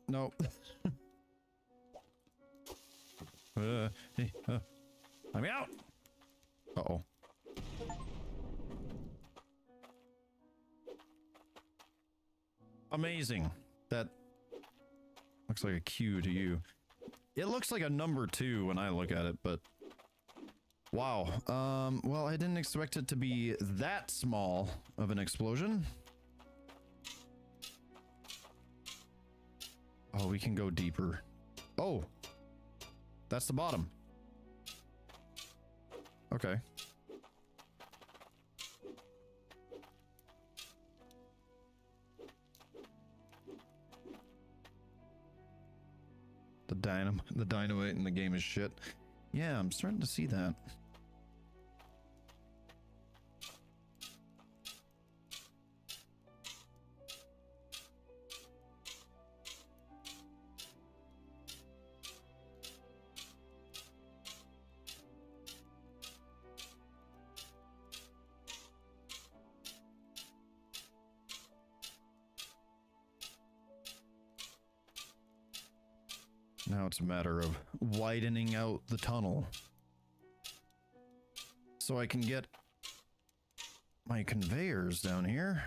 No. Hey, let me out. Uh-oh. Amazing. That looks like a Q to you. It looks like a number 2 when I look at it, but wow. Well, I didn't expect it to be that small of an explosion. Oh, we can go deeper. Oh, that's the bottom. the dynamite in the game is shit. Yeah, I'm starting to see that. Now it's a matter of widening out the tunnel so I can get my conveyors down here.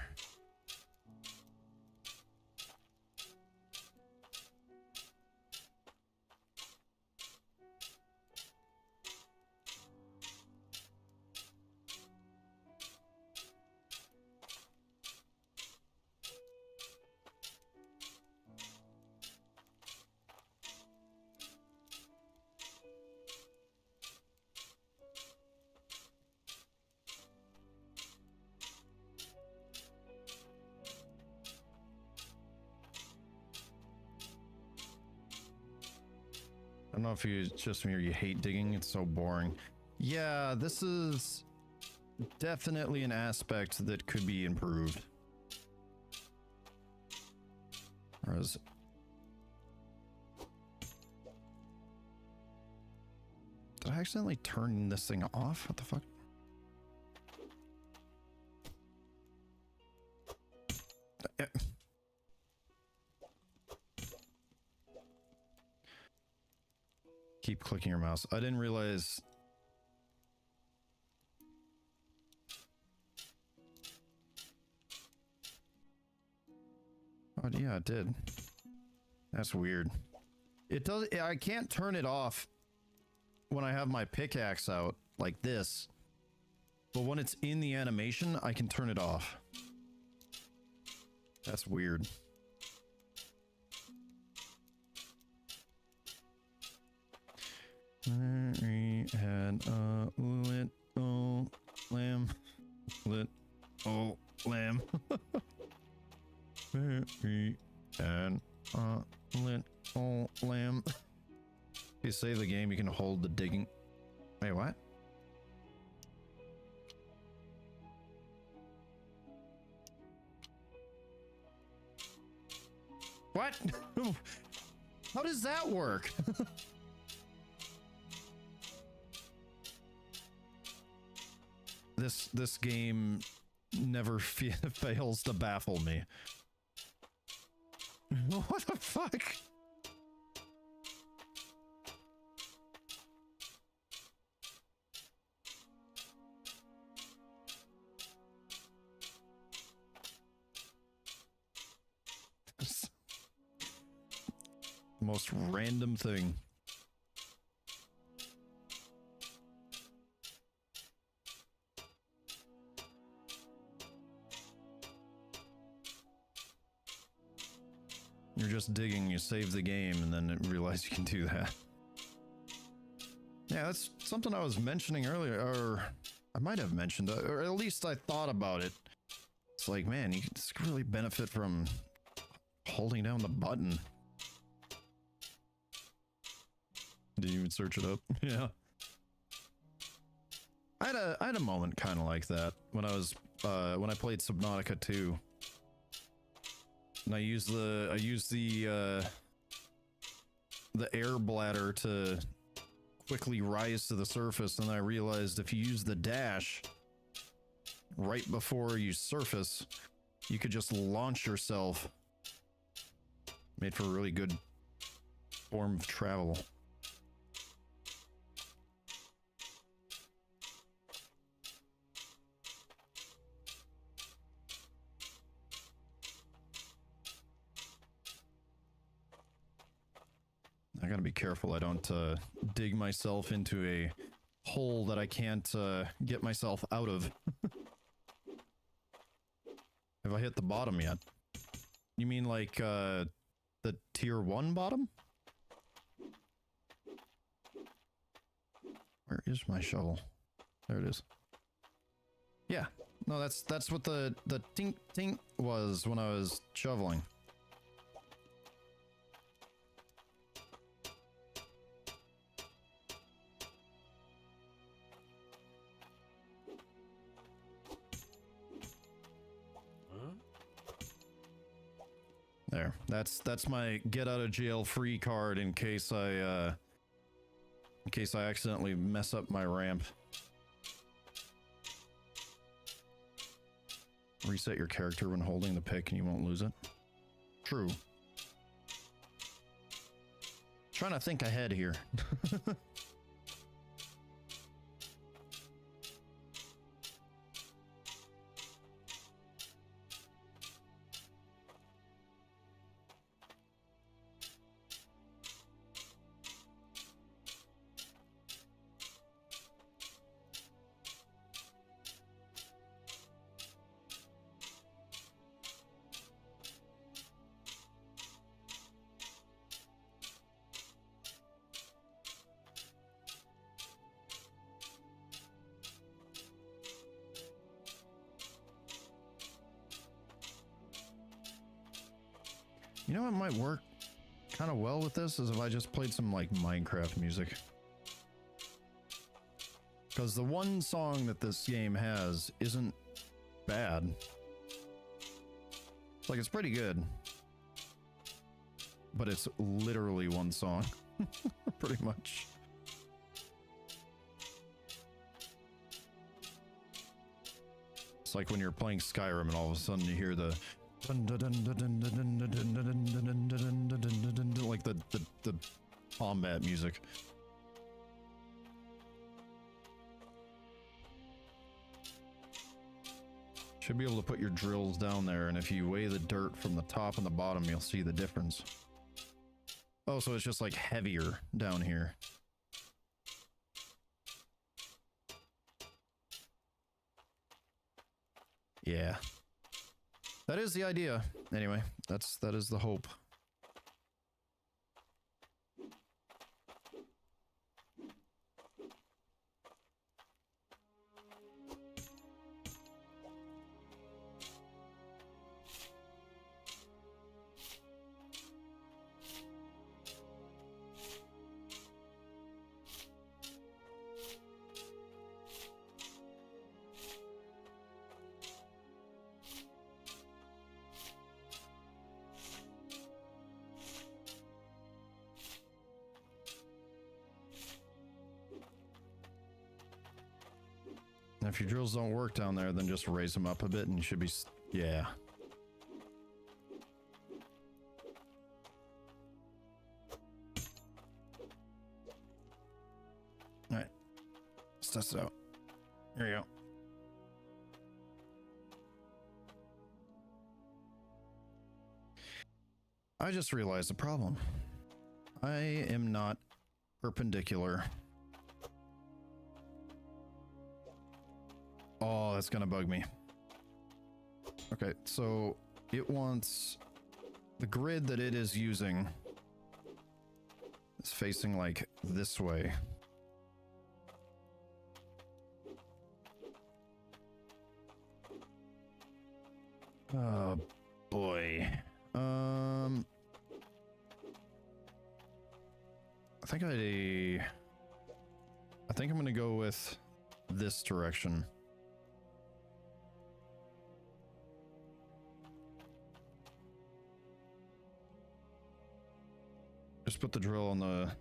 I don't know if it's just me or you hate digging. It's so boring. Yeah, this is definitely an aspect that could be improved. Whereas... Did I accidentally turn this thing off? What the fuck? Keep clicking your mouse. I didn't realize. Oh yeah, it did. That's weird. It does. I can't turn it off when I have my pickaxe out like this, but when it's in the animation, I can turn it off. That's weird. Mary had a little lamb. Little lamb. Mary had a little lamb. If you save the game, you can hold the digging. Wait, what? What? How does that work? This game never fails to baffle me. What the fuck? Most random thing. You're just digging, you save the game, and then realize you can do that. Yeah, that's something I was mentioning earlier, or I might have mentioned, or at least I thought about it. It's like, man, you could really benefit from holding down the button. Did you even search it up? Yeah. I had a moment kind of like that when I was when I played Subnautica 2. And I used the air bladder to quickly rise to the surface, and I realized if you use the dash right before you surface, you could just launch yourself. Made for a really good form of travel. I gotta be careful I don't dig myself into a hole that I can't get myself out of. Have I hit the bottom yet? You mean like the tier 1 bottom? Where is my shovel? There it is. Yeah. No, that's what the tink tink was when I was shoveling. There. That's my get out of jail free card in case I accidentally mess up my ramp. Reset your character when holding the pick and you won't lose it. True. Trying to think ahead here. You know what might work kind of well with this is if I just played some like Minecraft music. Because the one song that this game has isn't bad. Like, it's pretty good. But it's literally one song. Pretty much. It's like when you're playing Skyrim and all of a sudden you hear the like the combat music. Should be able to put your drills down there, and if you weigh the dirt from the top and the bottom, you'll see the difference. Oh, so it's just like heavier down here. Yeah. That is the idea. Anyway, that is the hope. If your drills don't work down there, then just raise them up a bit and you should be... yeah. Alright. Let's test it out. Here you go. I just realized the problem. I am not perpendicular. Oh, that's gonna bug me. Okay, so it wants the grid that it is using is facing like this way. Oh boy. I think I'm gonna go with this direction. Just put the drill on the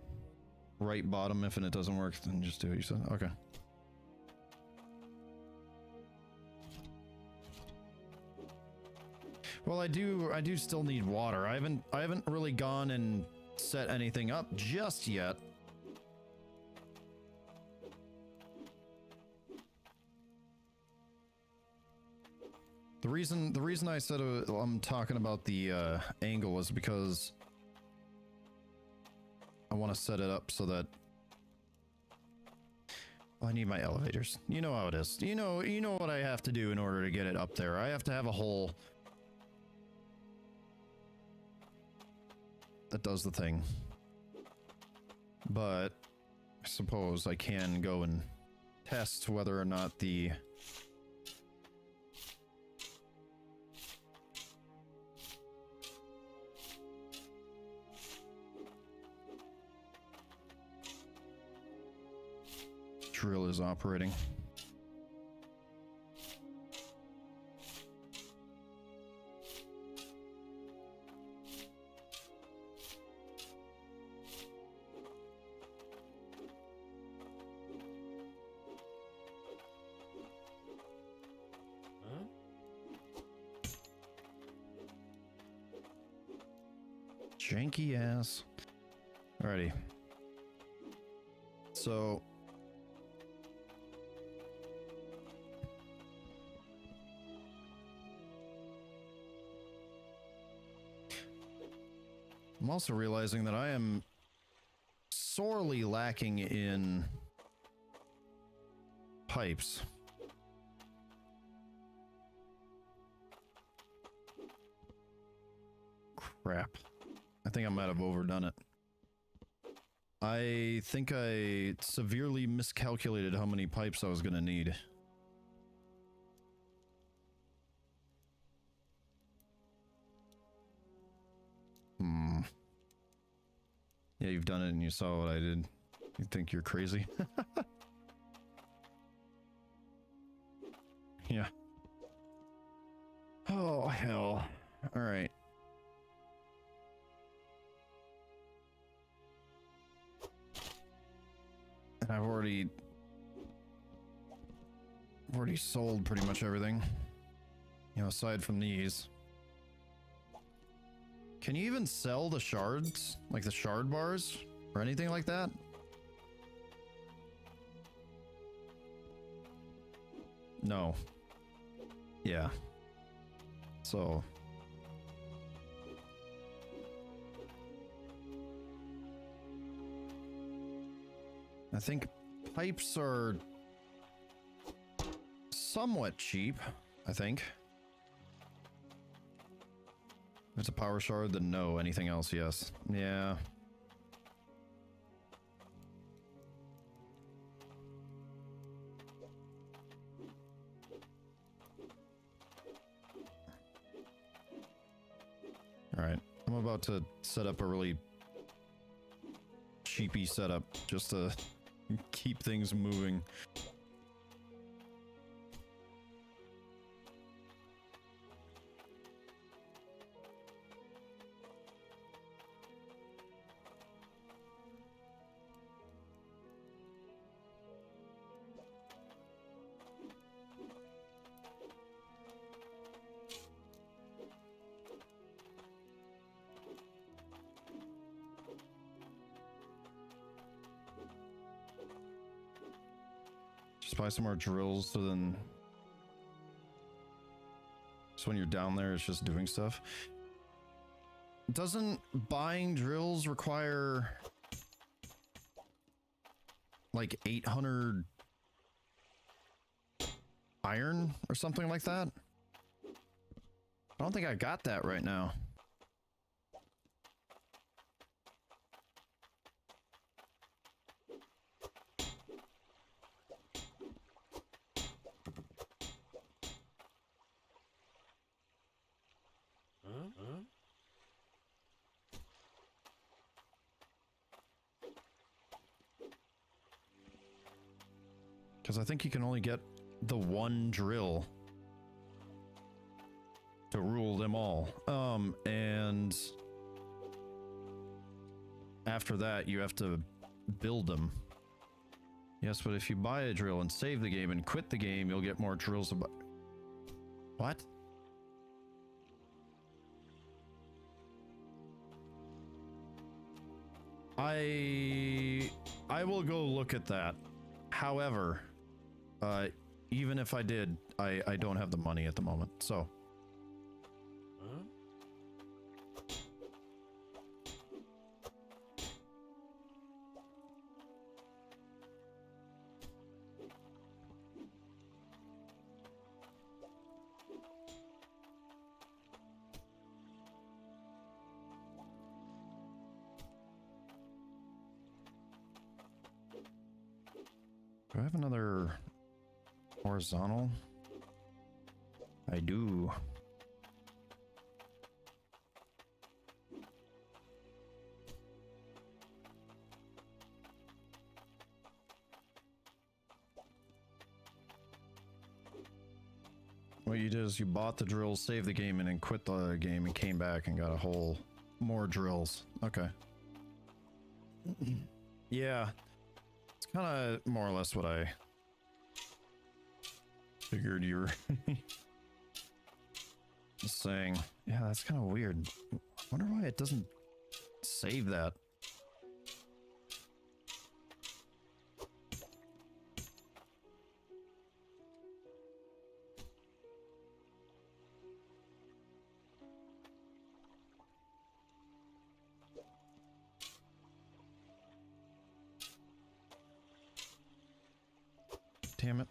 right bottom. If it doesn't work, then just do what you said. Okay. Well, I do still need water. I haven't really gone and set anything up just yet. The reason I said I'm talking about the angle is because I want to set it up so that I need my elevators. You know how it is. You know what I have to do in order to get it up there. I have to have a hole that does the thing. But I suppose I can go and test whether or not the drill is operating. Janky ass. Alrighty. So I'm also realizing that I am sorely lacking in pipes. Crap. I think I might have overdone it. I think I severely miscalculated how many pipes I was going to need. Yeah, you've done it and you saw what I did. You think you're crazy? Yeah. Oh, hell. All right. And I've already sold pretty much everything. You know, aside from these. Can you even sell the shards? Like the shard bars? Or anything like that? No. Yeah. So... I think pipes are somewhat cheap, I think. If it's a power shard, then no. Anything else, yes. Yeah. Alright. I'm about to set up a really cheapy setup just to keep things moving. Just buy some more drills so then... So when you're down there, it's just doing stuff. Doesn't buying drills require... like 800 iron or something like that? I don't think I got that right now. Because I think you can only get the one drill to rule them all. And after that, you have to build them. Yes, but if you buy a drill and save the game and quit the game, you'll get more drills. What? I will go look at that. However, even if I did, I don't have the money at the moment, so. Do I have another horizontal? I do. What you did is you bought the drills, saved the game, and then quit the game and came back and got a whole more drills. Okay. Yeah. It's kind of more or less what I figured you were saying. Yeah, that's kind of weird. I wonder why it doesn't save that. Damn it.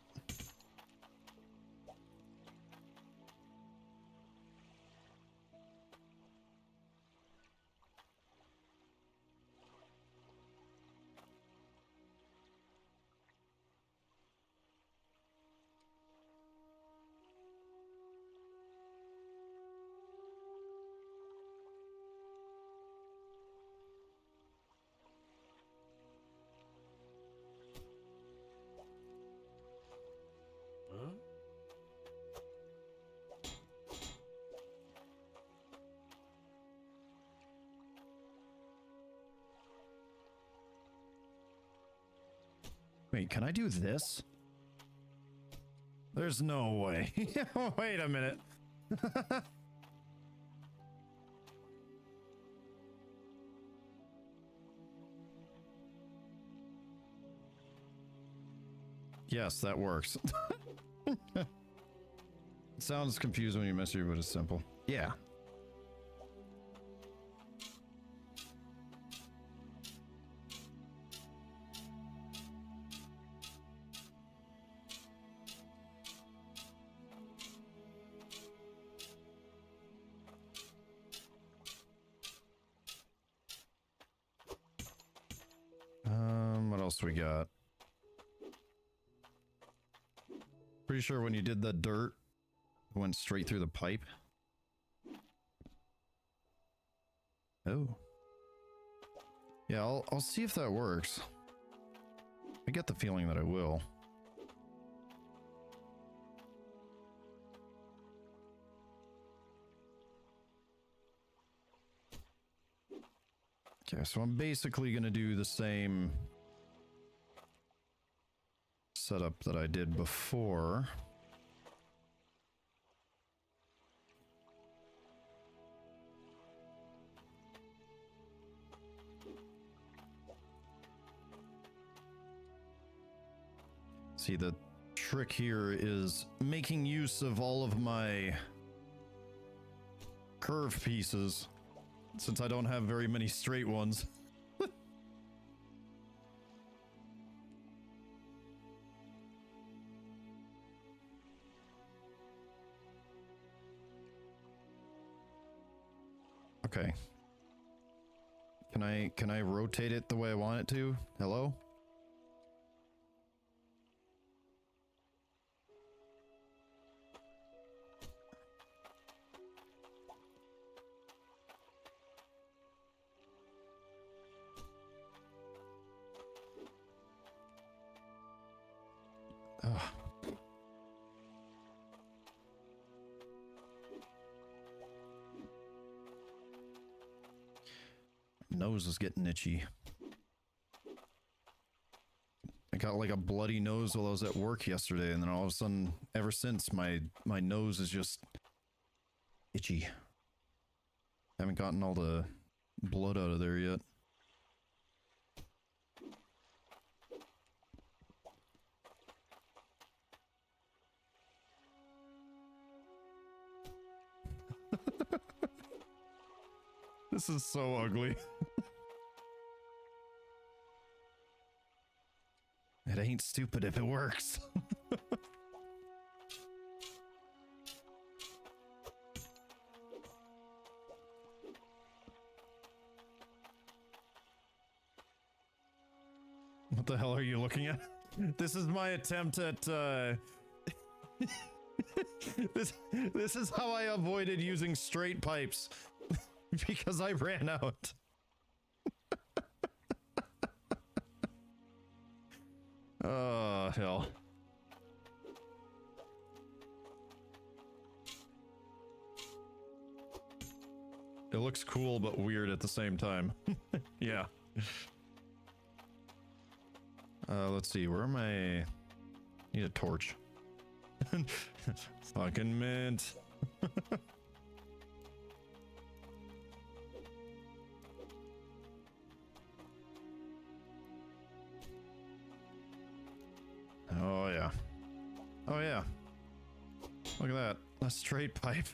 Huh? Wait, can I do this? There's no way. Wait a minute. Yes, that works. It sounds confusing when you mess with it, but it's simple. Yeah. What else we got? Pretty sure when you did the dirt, it went straight through the pipe. Oh. Yeah, I'll see if that works. I get the feeling that it will. Okay, so I'm basically gonna do the same setup that I did before. See, the trick here is making use of all of my curved pieces, since I don't have very many straight ones. Okay. Can I rotate it the way I want it to? Hello? Ugh. Nose is getting itchy. I got like a bloody nose while I was at work yesterday, and then all of a sudden, ever since, my nose is just itchy. Haven't gotten all the blood out of there yet. This is so ugly. It ain't stupid if it works. What the hell are you looking at? This is my attempt at this is how I avoided using straight pipes. Because I ran out. Oh, hell. It looks cool, but weird at the same time. Yeah. Let's see. Where am I? Need a torch. Fucking mint. Look at that. A straight pipe.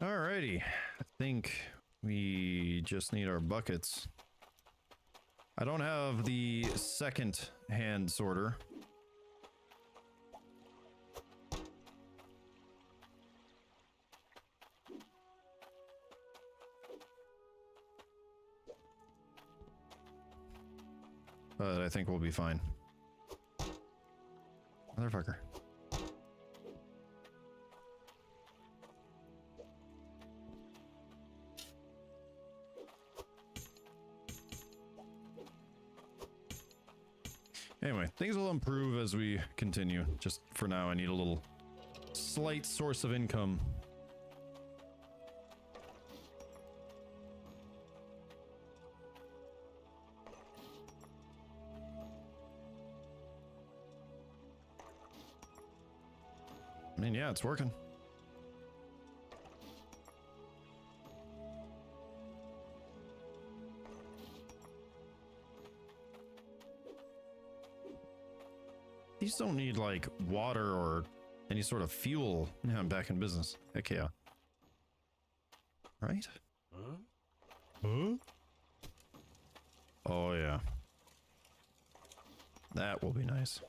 Alrighty, I think we just need our buckets. I don't have the second hand sorter. But I think we'll be fine. Motherfucker. Anyway, things will improve as we continue. Just for now, I need a little slight source of income. I mean, yeah, it's working. These don't need like water or any sort of fuel. Yeah, I'm back in business. Heck yeah. Right? Huh? Oh yeah. That will be nice.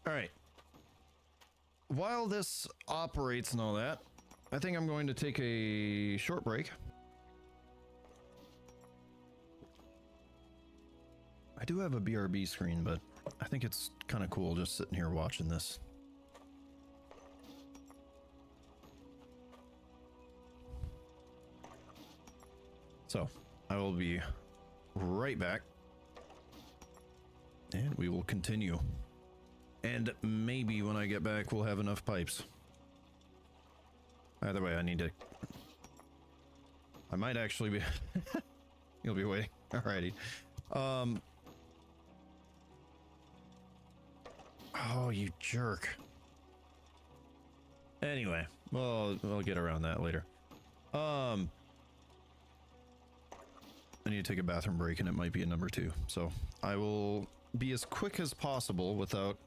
All right. While this operates and all that, I think I'm going to take a short break. I do have a BRB screen, but I think it's kind of cool just sitting here watching this. So, I will be right back. And we will continue. And maybe when I get back, we'll have enough pipes. Either way, I need to... I might actually be... You'll be waiting. Alrighty. Oh, you jerk. Anyway, well, we'll get around that later. I need to take a bathroom break, and it might be a number 2. So I will be as quick as possible without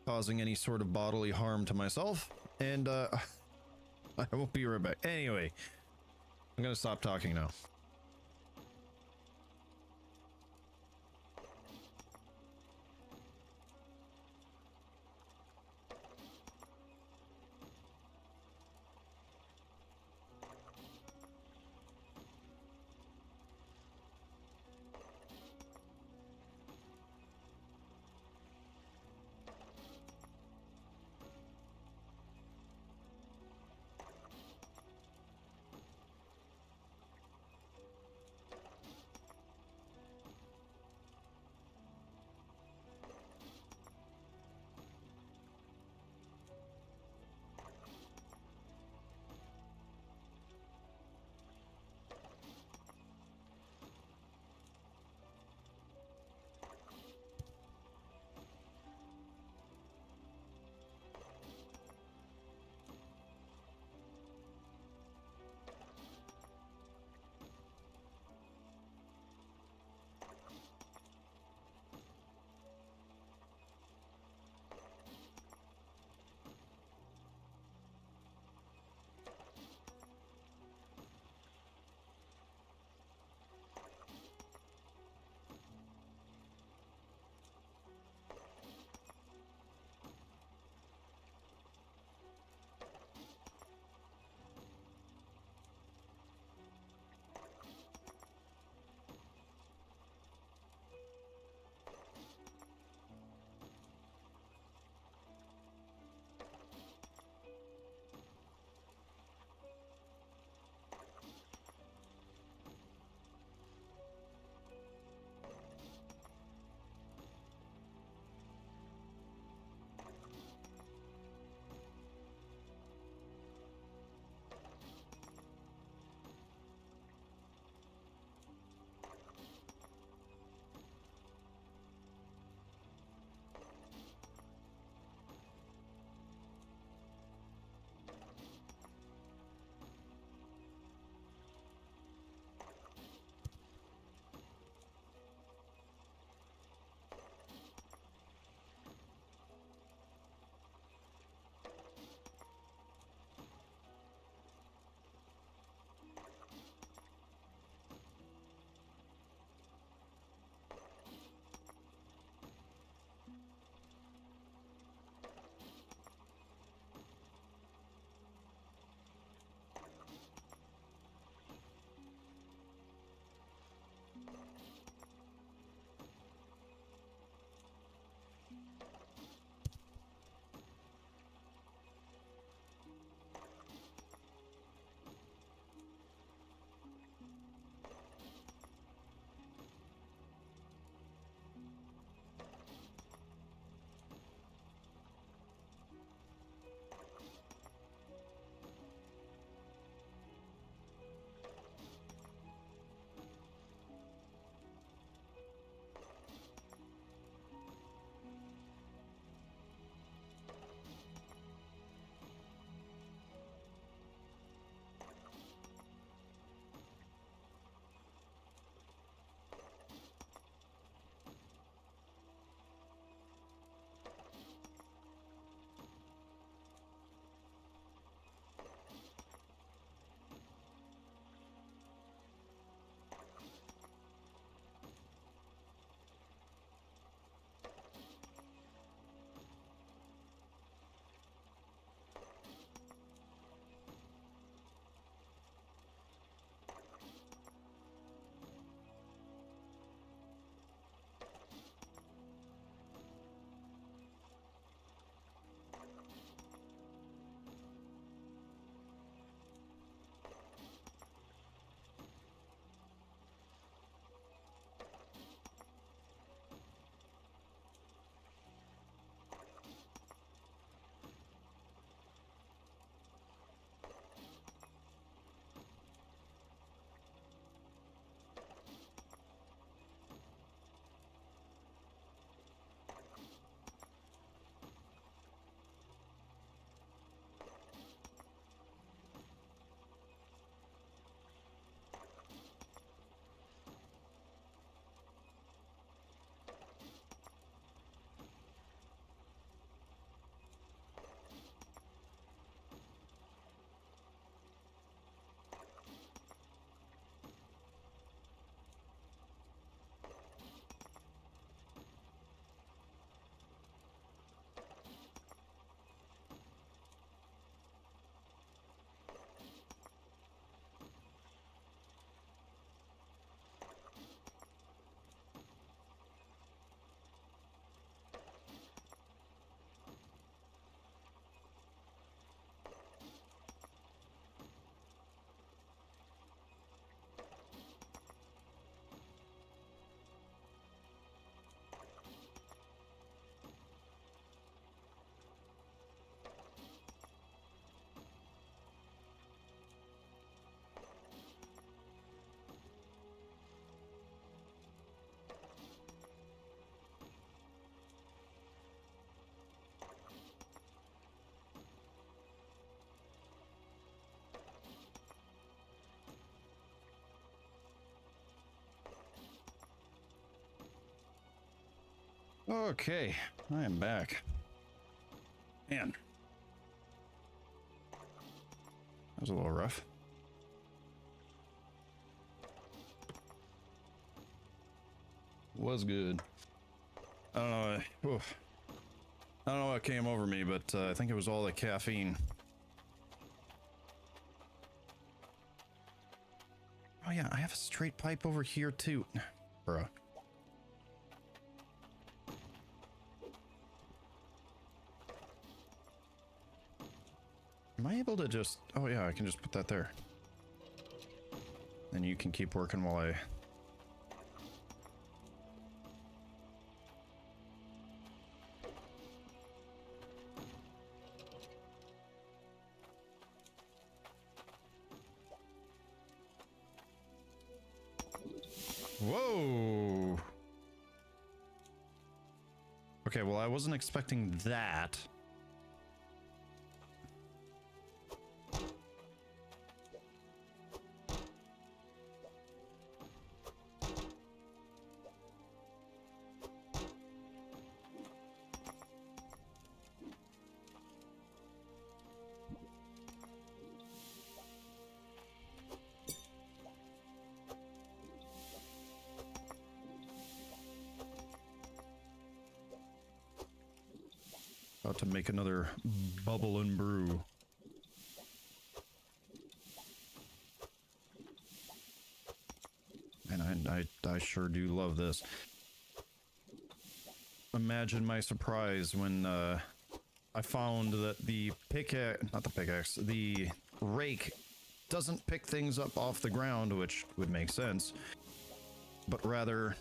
causing any sort of bodily harm to myself, and I won't be right back. Anyway, I'm gonna stop talking now. Okay, I am back. Man. That was a little rough. Was good. I don't know. Oof. I don't know what came over me, but I think it was all the caffeine. Oh yeah, I have a straight pipe over here too. Bruh. Am I able to just... Oh yeah, I can just put that there. Then you can keep working while I... Whoa! Okay, well, I wasn't expecting that. About to make another bubble and brew. And I sure do love this. Imagine my surprise when I found that the pickaxe, not the pickaxe, the rake doesn't pick things up off the ground, which would make sense, but rather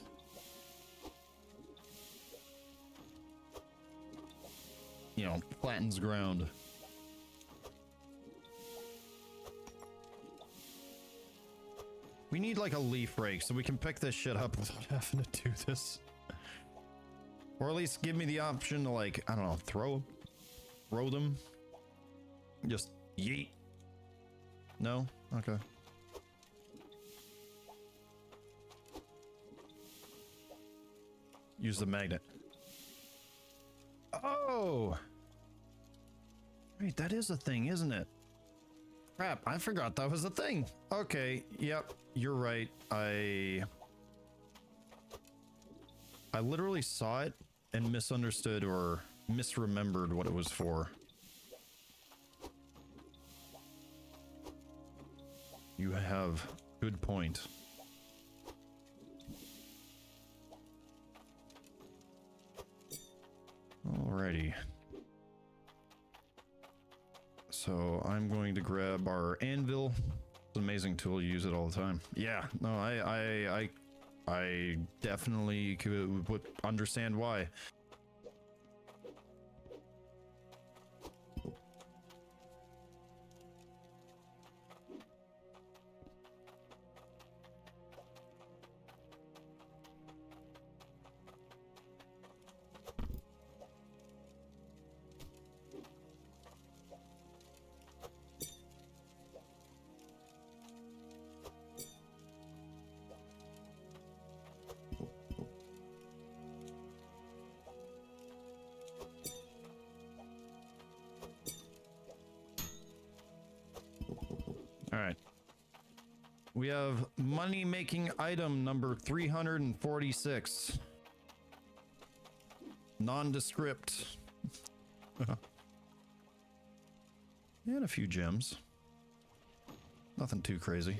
you know, flattens ground. We need like a leaf rake so we can pick this shit up without having to do this. Or at least give me the option to, like, I don't know, throw them. Just yeet. No? Okay. Use the magnet. Oh! Wait, that is a thing, isn't it? Crap, I forgot that was a thing. Okay, yep, you're right. I literally saw it and misunderstood or misremembered what it was for. You have good point. Alrighty. So I'm going to grab our anvil. It's an amazing tool. You use it all the time. Yeah, no, I definitely would understand why. All right. We have money-making item number 346. Nondescript. And a few gems. Nothing too crazy.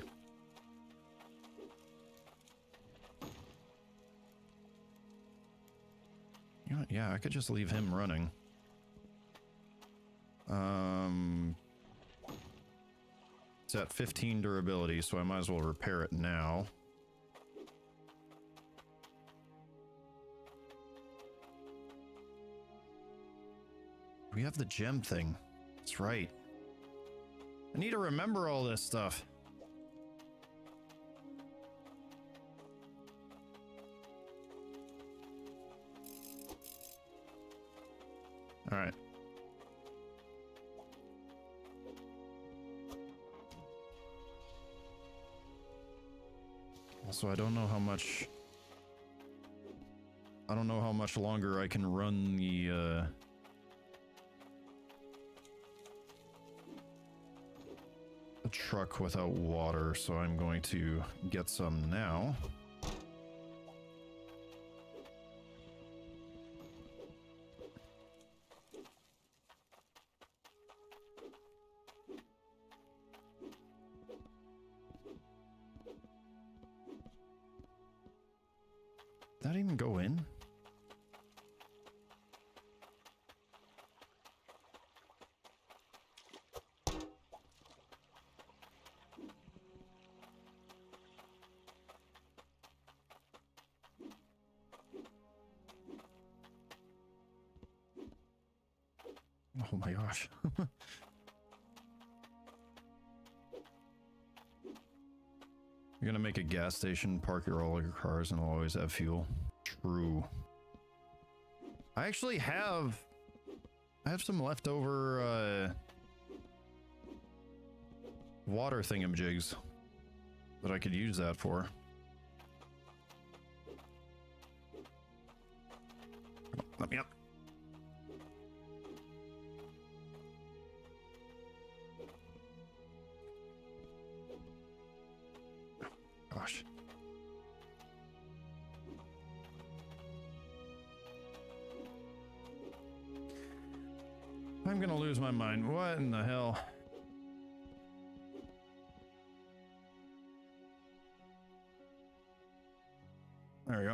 You know what? Yeah, I could just leave him running. It's at 15 durability, so I might as well repair it now. We have the gem thing. That's right. I need to remember all this stuff. All right. Also, I don't know how much I don't know how much longer I can run the truck without water, so I'm going to get some now. Did that even go in? Oh my gosh. You're gonna make a gas station, park all your cars, and it'll always have fuel. True. I actually have some leftover water thingamajigs that I could use that for. Let me up. Gosh. I'm gonna lose my mind. What in the hell? There we go.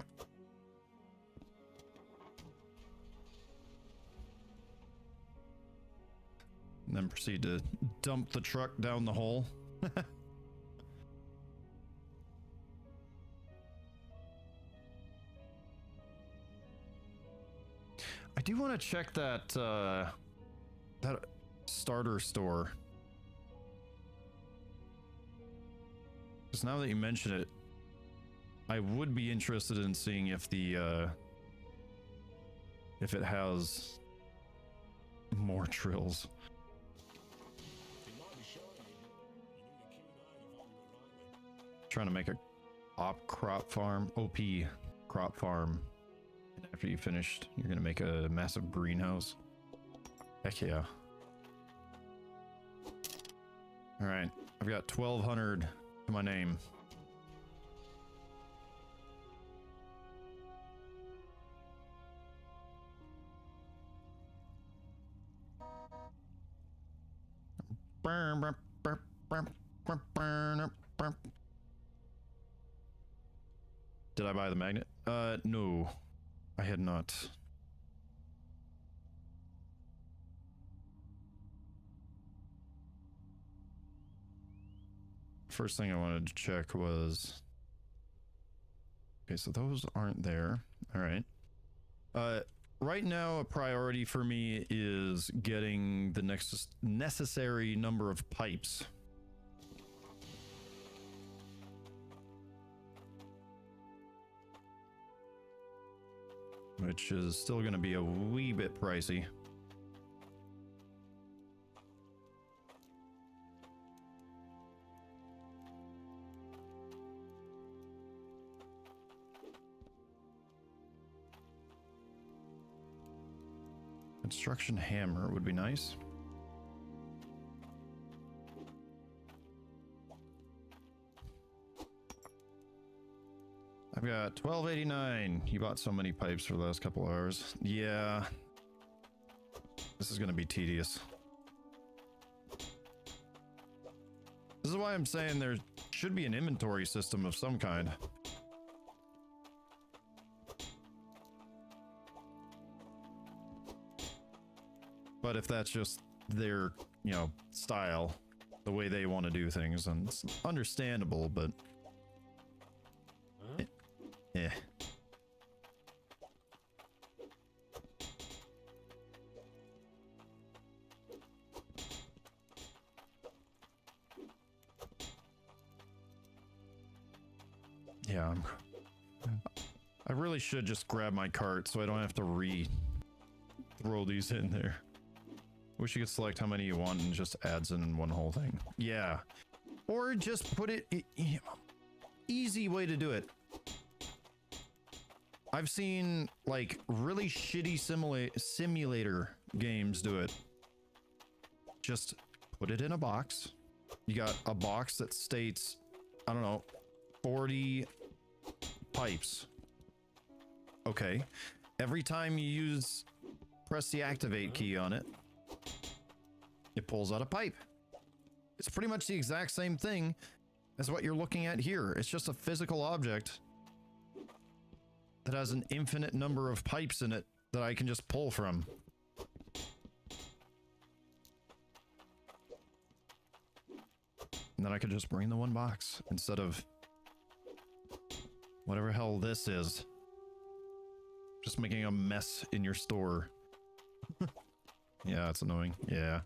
And then proceed to dump the truck down the hole. I do want to check that that starter store. Because now that you mention it, I would be interested in seeing if the if it has more trills. Trying to make a OP crop farm, and after you finished, you're gonna make a massive greenhouse. Heck yeah. All right, I've got 1,200 to my name. Did I buy the magnet? No, I had not. First thing I wanted to check was, okay, so those aren't there. All right. Right now, a priority for me is getting the next necessary number of pipes. Which is still going to be a wee bit pricey. Construction hammer would be nice. I've got 1289. You bought so many pipes for the last couple hours. Yeah. This is going to be tedious. This is why I'm saying there should be an inventory system of some kind. But if that's just their, you know, style, the way they want to do things, and it's understandable, but yeah. Yeah, I really should just grab my cart so I don't have to throw these in there. Wish you could select how many you want and just adds in one whole thing. Yeah. Or just put it... Easy way to do it. I've seen like really shitty simulator games do it. Just put it in a box. You got a box that states, I don't know, 40 pipes. Okay. Every time you press the activate key on it, it pulls out a pipe. It's pretty much the exact same thing as what you're looking at here. It's just a physical object that has an infinite number of pipes in it that I can just pull from. And then I could just bring the one box instead of whatever hell this is. Just making a mess in your store. Yeah, it's annoying. Yeah.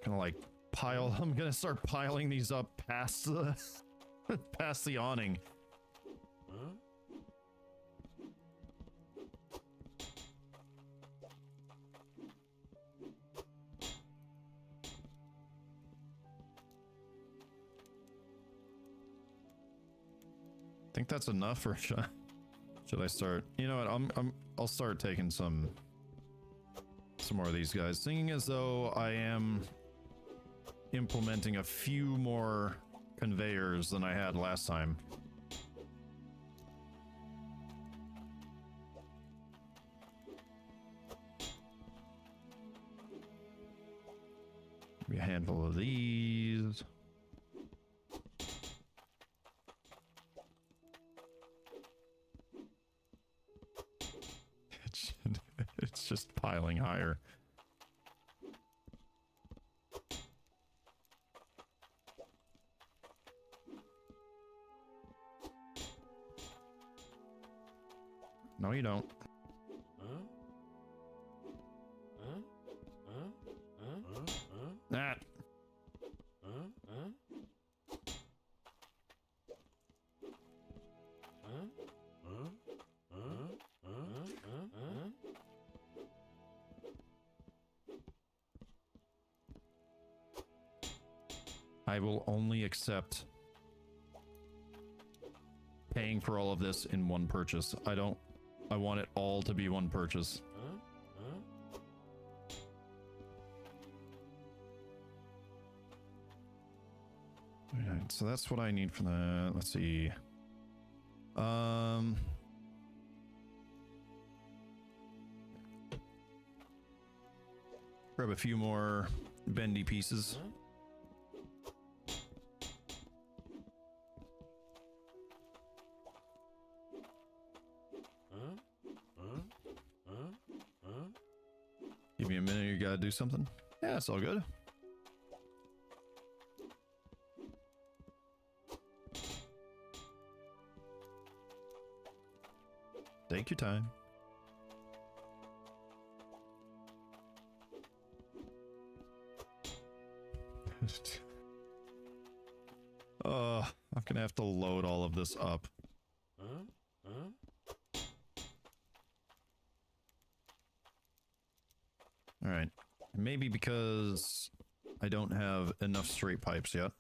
Gonna like pile. I'm gonna start piling these up past the past the awning. I think that's enough, or should I start? You know what? I'll start taking some more of these guys, seeing as though I am implementing a few more conveyors than I had last time. Maybe a handful of these. It's just piling higher. No, you don't. That. I will only accept paying for all of this in one purchase. I want it all to be one purchase. Alright, so that's what I need for that. Let's see. Grab a few more bendy pieces. Give me a minute, you gotta do something? Yeah, it's all good. Take your time. I'm gonna have to load all of this up. All right, maybe because I don't have enough straight pipes yet.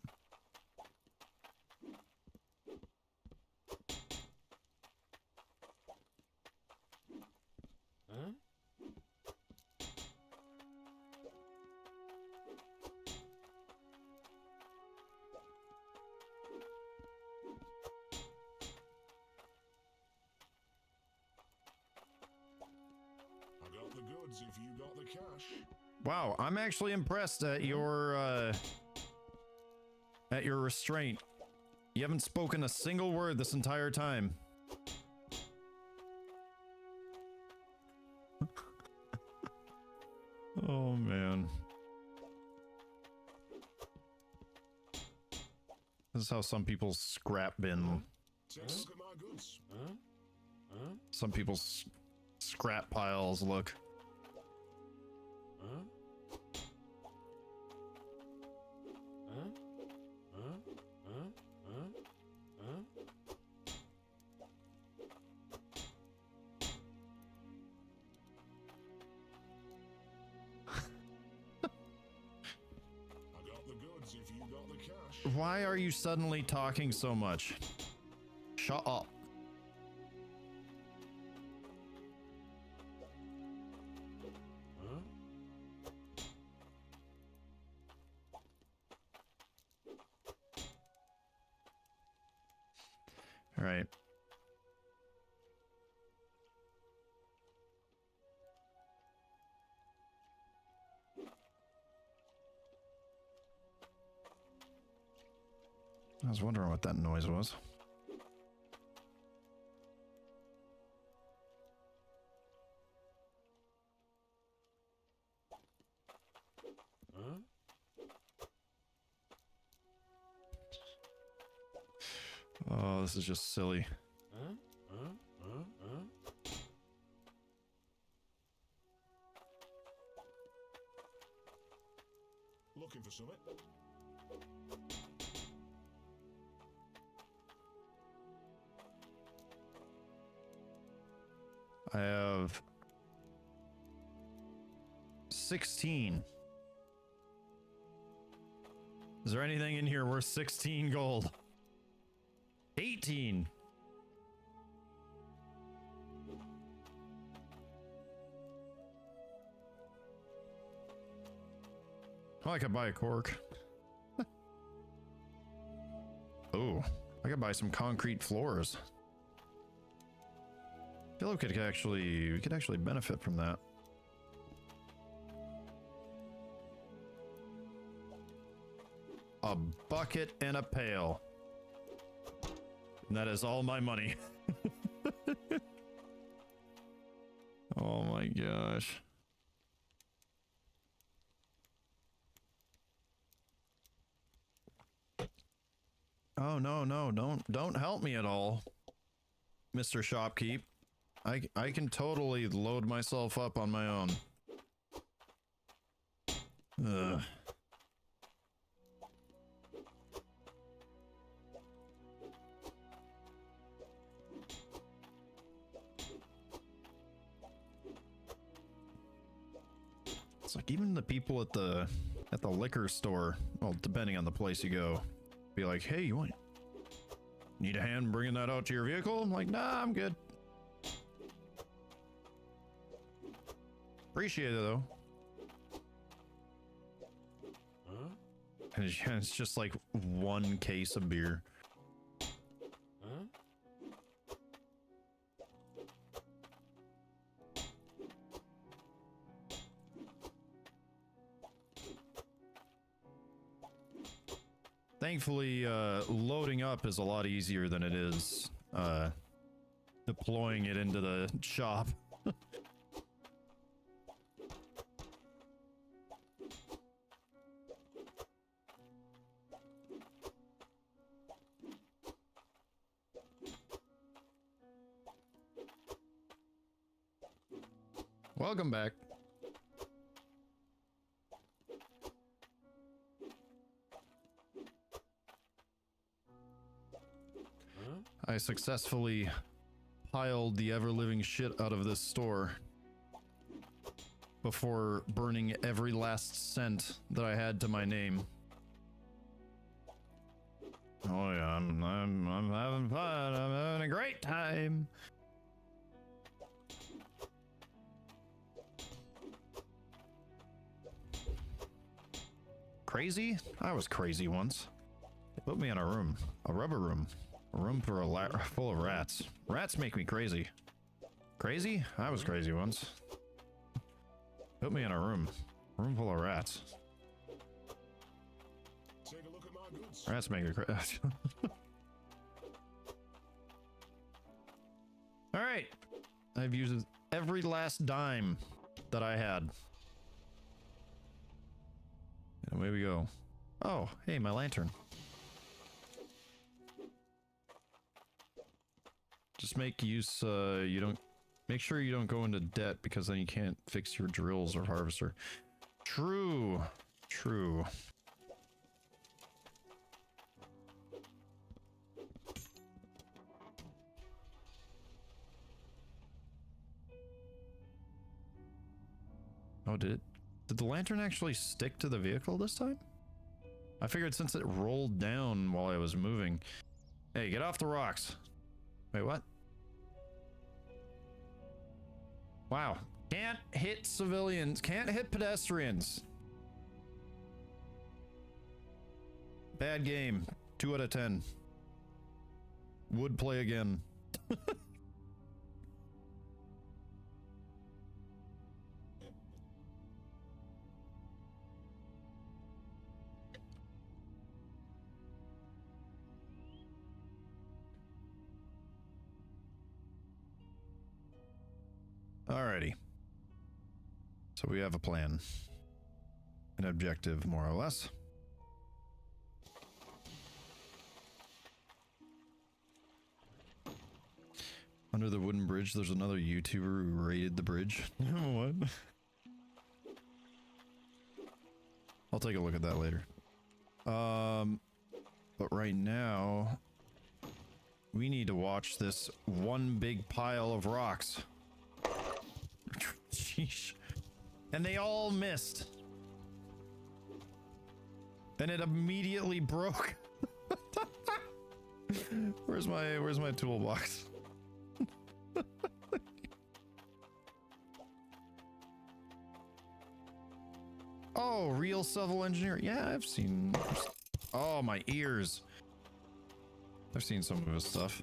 If you got the cash. Wow, I'm actually impressed at your restraint. You haven't spoken a single word this entire time. Oh man. This is how some people's scrap bin. Take a look at my goods. Some people's scrap piles look. Why are you suddenly talking so much? Shut up. All right. I was wondering what that noise was. Oh, this is just silly. Looking for something? I have 16. Is there anything in here worth 16 gold? 18. Oh, I could buy a cork. Oh, I could buy some concrete floors. I feel like we could actually benefit from that. A bucket and a pail. And that is all my money. Oh my gosh. Oh no, don't help me at all, Mr. Shopkeep. I can totally load myself up on my own. Ugh. It's like even the people at the liquor store, well, depending on the place you go, be like, hey, you need a hand bringing that out to your vehicle? I'm like, nah, I'm good. Appreciate it though. And it's just like one case of beer. Thankfully, loading up is a lot easier than it is deploying it into the shop. Welcome back. I successfully piled the ever-living shit out of this store before burning every last cent that I had to my name. Oh yeah, I'm having fun. I'm having a great time. Crazy? I was crazy once. They put me in a room, a rubber room. A room full of rats. Rats make me crazy. Crazy? I was crazy once. Put me in a room full of rats. Take a look at my goods. Rats make me crazy. All right, I've used every last dime that I had. And away we go. Oh, hey, my lantern. Just make use, make sure you don't go into debt because then you can't fix your drills or harvester. True. True. Oh, did the lantern actually stick to the vehicle this time? I figured since it rolled down while I was moving. Hey, get off the rocks. Wait, what? Wow. Can't hit civilians. Can't hit pedestrians. Bad game. 2 out of 10. Would play again. Alrighty. So we have a plan. An objective, more or less. Under the wooden bridge, there's another YouTuber who raided the bridge. What? I'll take a look at that later. But right now, we need to watch this one big pile of rocks. Sheesh. And they all missed. And it immediately broke. Where's my toolbox? Oh, real civil engineer. Yeah, I've seen. Oh, my ears. I've seen some of his stuff.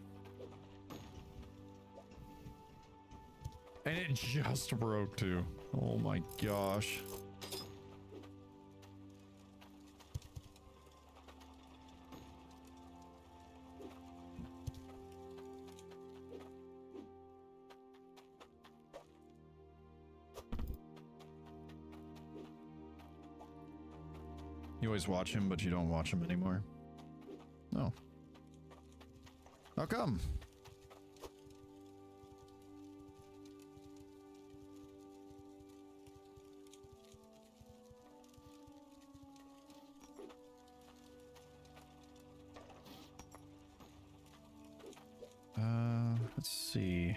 And it just broke too. Oh my gosh. You always watch him, but you don't watch him anymore. No. How come? Let's see.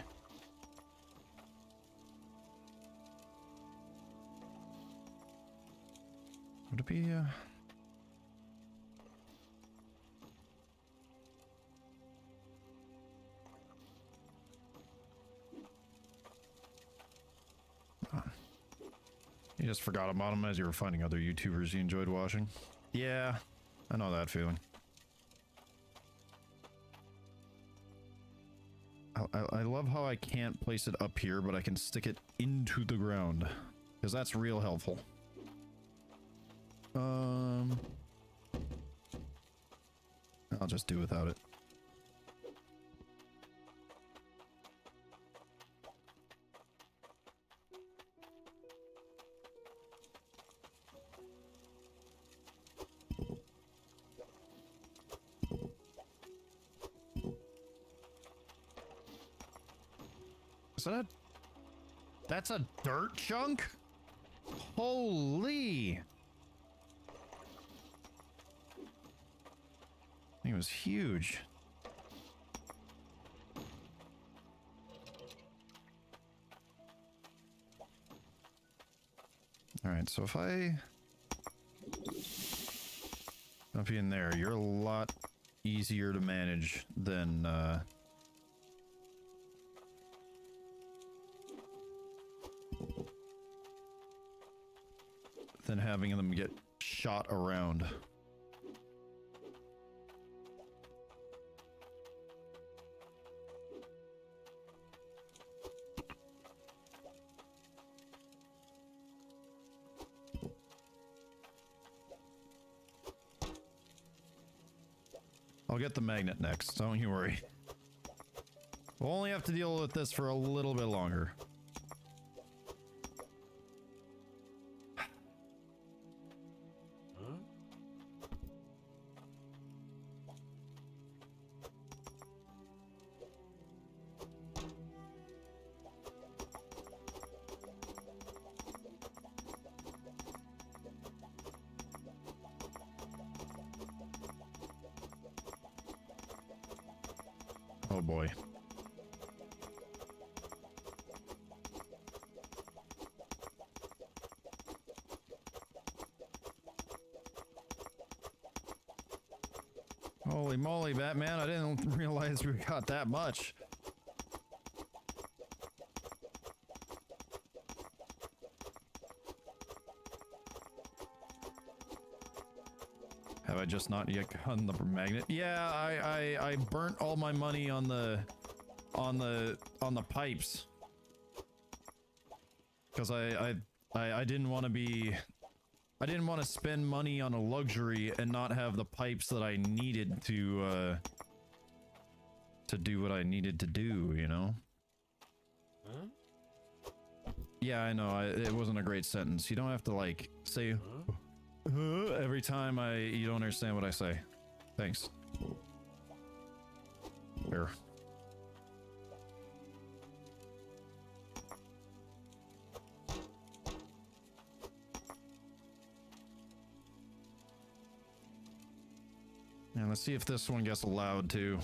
Would it be, You just forgot about him as you were finding other YouTubers you enjoyed watching? Yeah, I know that feeling. I love how I can't place it up here, but I can stick it into the ground. Because that's real helpful. I'll just do without it. Is that a... That's a dirt chunk? Holy! It was huge. Alright, so if I dump you in there, you're a lot easier to manage than having them get shot around. I'll get the magnet next, don't you worry. We'll only have to deal with this for a little bit longer. Oh boy. Holy moly, Batman, I didn't realize we got that much. Have I just not yet gotten the magnet? Yeah, I burnt all my money on the pipes. Because I didn't want to be, I didn't want to spend money on a luxury and not have the pipes that I needed to do what I needed to do, you know? Huh? Yeah, I know, it wasn't a great sentence. You don't have to, like, say every time you don't understand what I say. Thanks. There. And let's see if this one gets allowed too.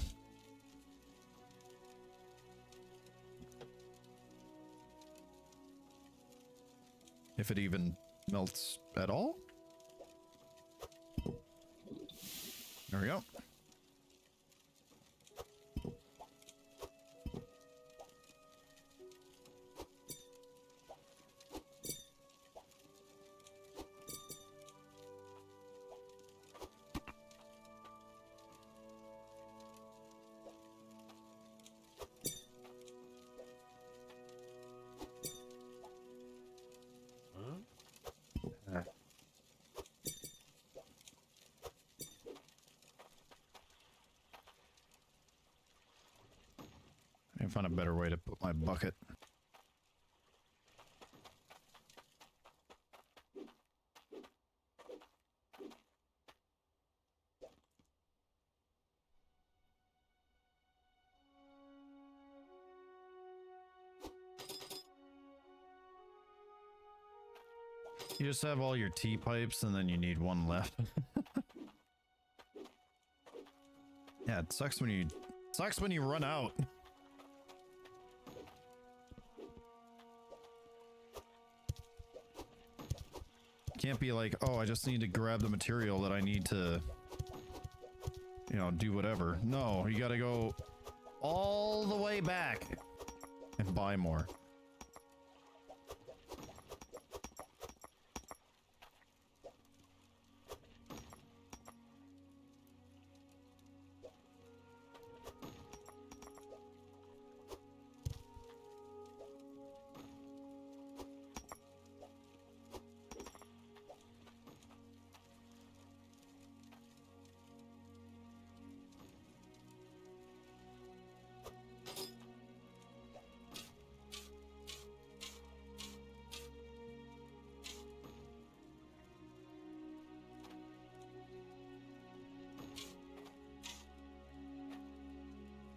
If it even melts at all. There we go. I find a better way to put my bucket. You just have all your tea pipes and then you need one left. Yeah, it sucks when you run out. Can't be like, oh, I just need to grab the material that I need to, you know, do whatever. No, you gotta go all the way back and buy more.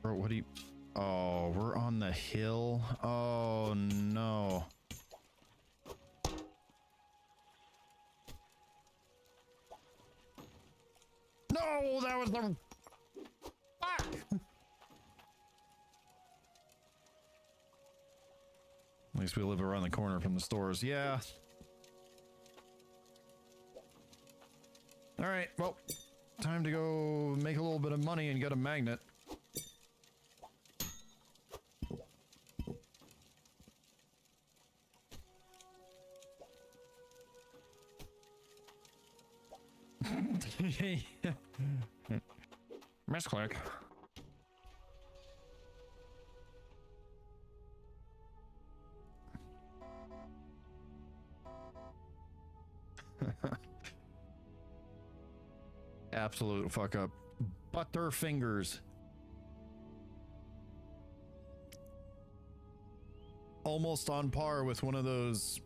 Bro, what do you... Oh, we're on the hill? Oh, no. No, that was the... Fuck! At least we live around the corner from the stores. Yeah. Alright, well, time to go make a little bit of money and get a magnet. Misclick. Absolute fuck up. Butterfingers. Almost on par with one of those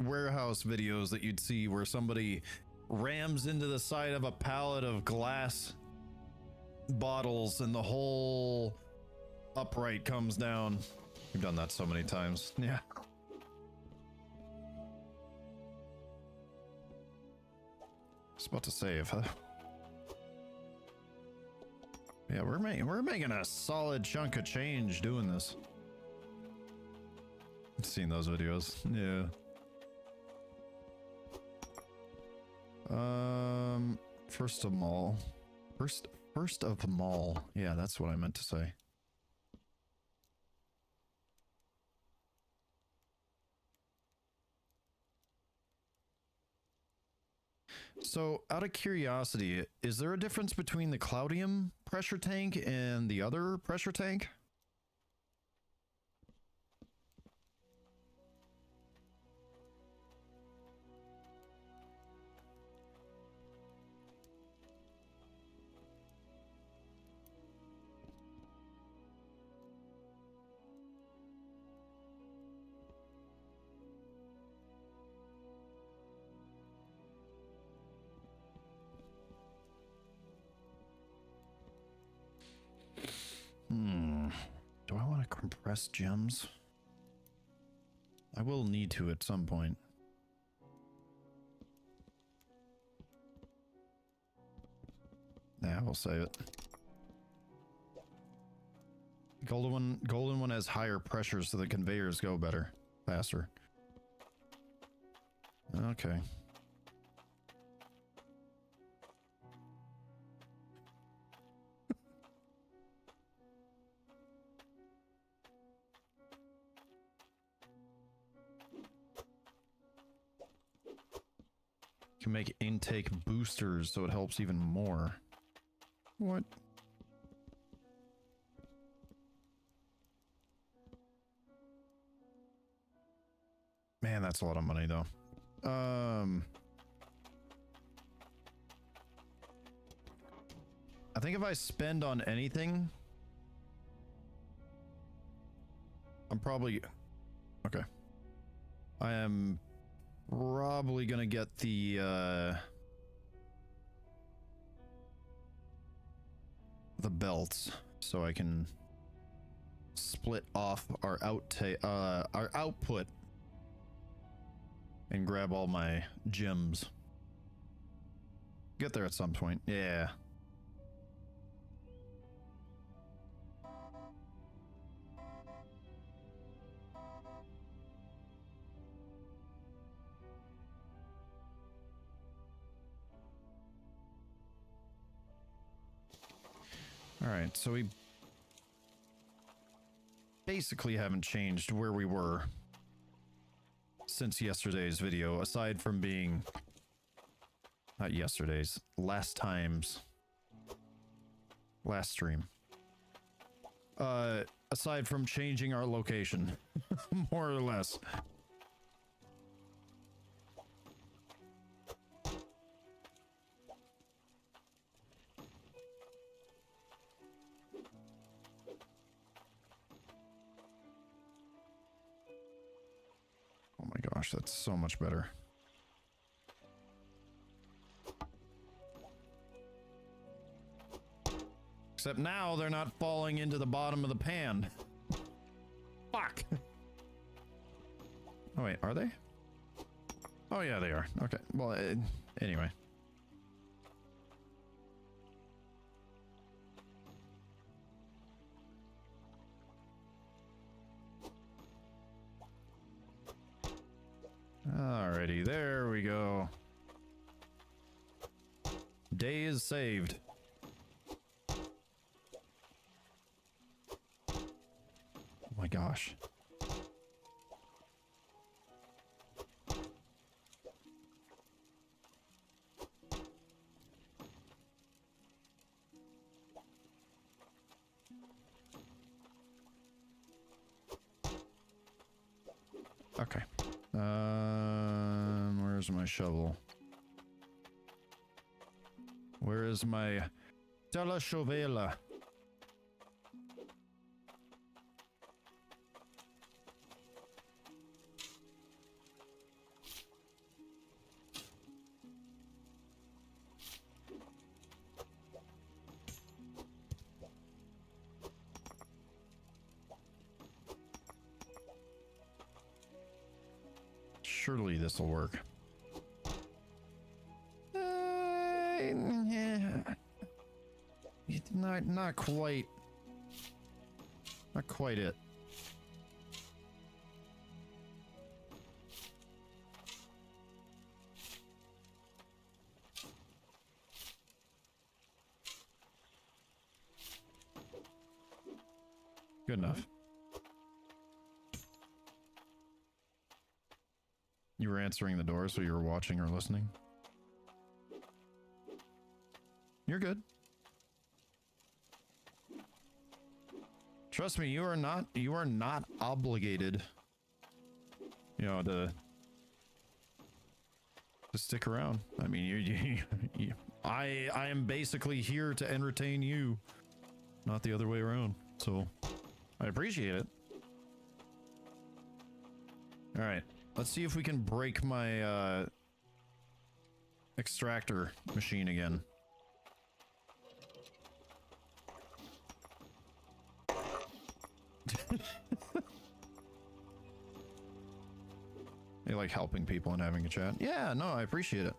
warehouse videos that you'd see where somebody rams into the side of a pallet of glass bottles and the whole upright comes down. We've done that so many times. Yeah. I was about to save, huh? Yeah, we're making a solid chunk of change doing this. I've seen those videos. Yeah. First First of Mall. Yeah, that's what I meant to say. So, out of curiosity, is there a difference between the Cloudium pressure tank and the other pressure tank? Do I want to compress gems? I will need to at some point. Yeah, we'll save it. Golden one has higher pressure, so the conveyors go better, faster. Okay. Can make intake boosters so it helps even more. What? Man, that's a lot of money though. I think if I spend on anything, I'm probably okay. I am probably gonna get the belts so I can split off our output and grab all my gems. Get there at some point. Yeah. All right, so we basically haven't changed where we were since yesterday's video, aside from being, not yesterday's, last stream. Aside from changing our location, more or less. Oh my gosh, that's so much better. Except now they're not falling into the bottom of the pan. Fuck. Oh wait, are they? Oh yeah, they are. Okay, well, anyway. Alrighty, there we go. Day is saved. Oh my gosh. Okay. Where's my shovel? Where is my telechovela? Surely this will work. Yeah. Not quite. Not quite it. Good enough. You were answering the door, so you were watching or listening? You're good. Trust me, you are not obligated, you know, to stick around. I mean, I am basically here to entertain you, not the other way around. So I appreciate it. All right, let's see if we can break my extractor machine again. You like helping people and having a chat? Yeah, no, I appreciate it.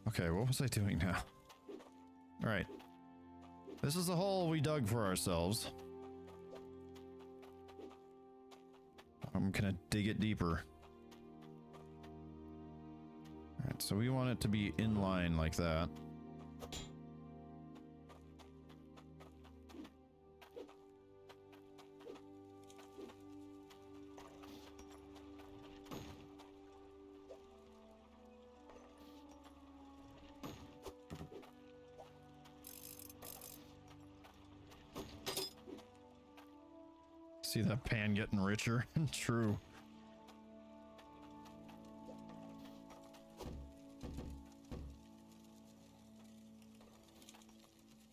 Okay, what was I doing now? All right. This is the hole we dug for ourselves. I'm gonna dig it deeper. All right, so we want it to be in line like that. See that pan getting richer? True.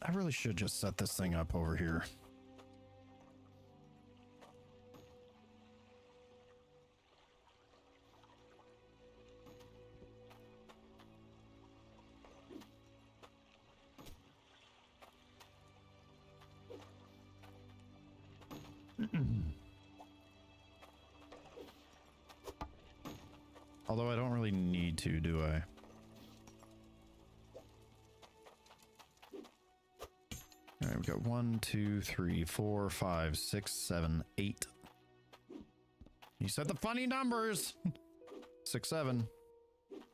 I really should just set this thing up over here. Although I don't really need to, do I? All right, we've got 1, 2, 3, 4, 5, 6, 7, 8. You said the funny numbers. 6, 7,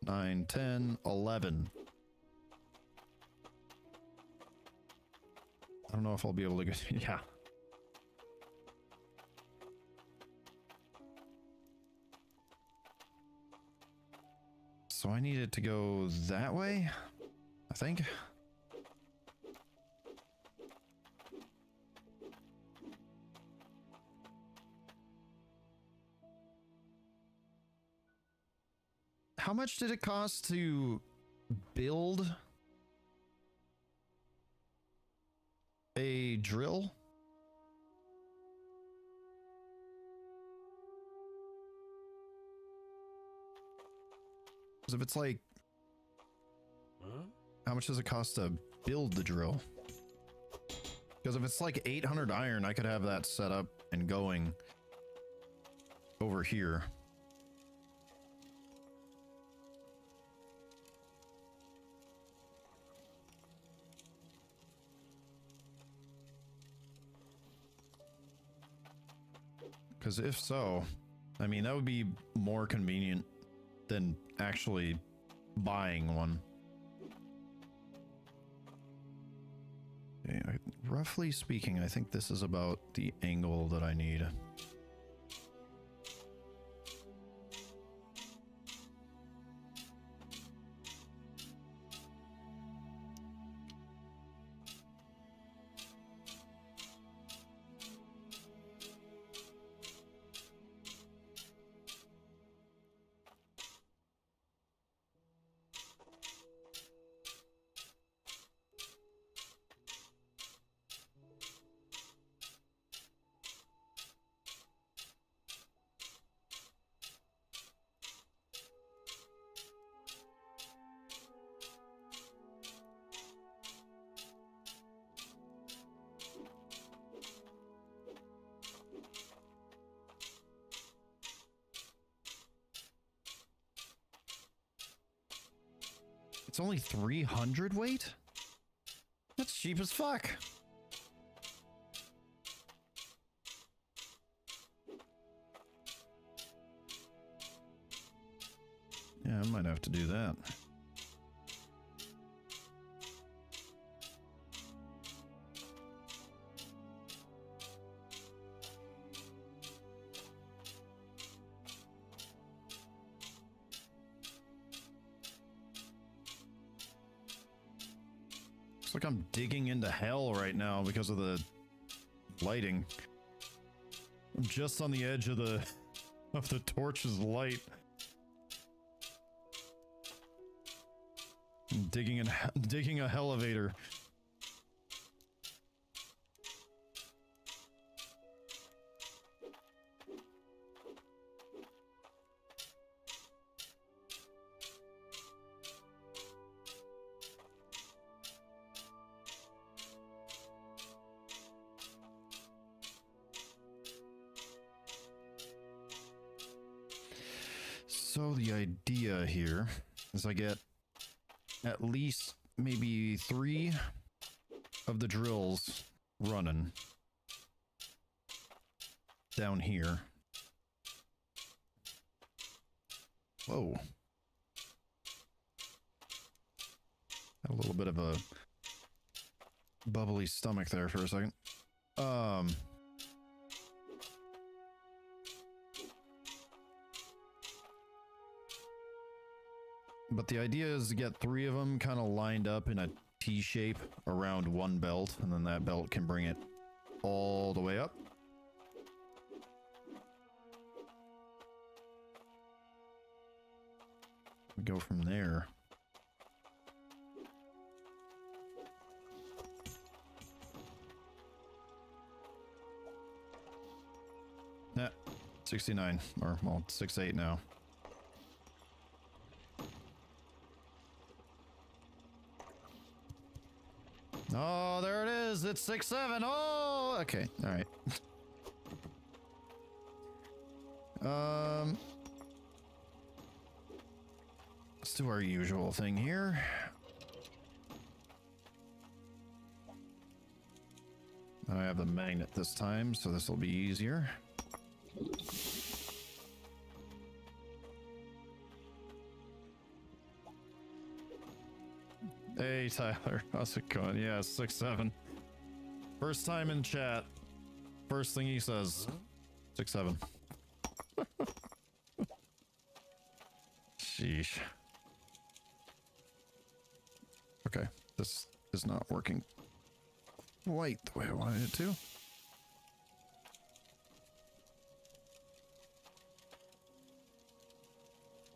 9, 10, 11. I don't know if I'll be able to get, yeah. So I need it to go that way, I think. How much did it cost to build a drill? Because if it's like, how much does it cost to build the drill? Because if it's like 800 iron, I could have that set up and going over here. Because if so, I mean, that would be more convenient than actually buying one. Okay, roughly speaking, I think this is about the angle that I need. It's only 300 weight? That's cheap as fuck. Yeah, I might have to do that. Looks like I'm digging into hell right now because of the lighting. I'm just on the edge of the torch's light. I'm digging a elevator. So the idea here is I get at least maybe 3 of the drills running down here. Whoa. Had a little bit of a bubbly stomach there for a second. But the idea is to get 3 of them kind of lined up in a T shape around one belt, and then that belt can bring it all the way up. We go from there. Nah, 69, or well, 68 now. Oh, there it is. It's 6-7. Oh, okay. All right. Let's do our usual thing here. I have the magnet this time, so this will be easier. Hey Tyler, how's it going? Yeah, 6-7. First time in chat. First thing he says, 6-7. Sheesh. Okay, this is not working quite the way I wanted it to.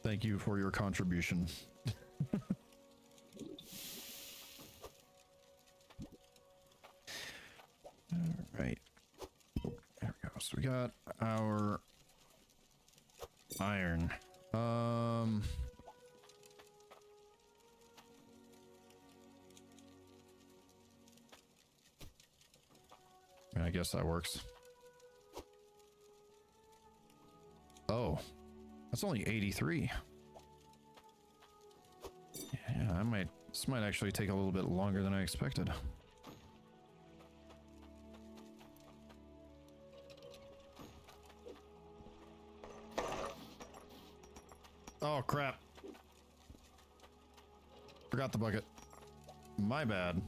Thank you for your contribution. Alright. There we go. So we got our iron. I guess that works. Oh, that's only 83. Yeah, this might actually take a little bit longer than I expected. Oh, crap. Forgot the bucket. My bad.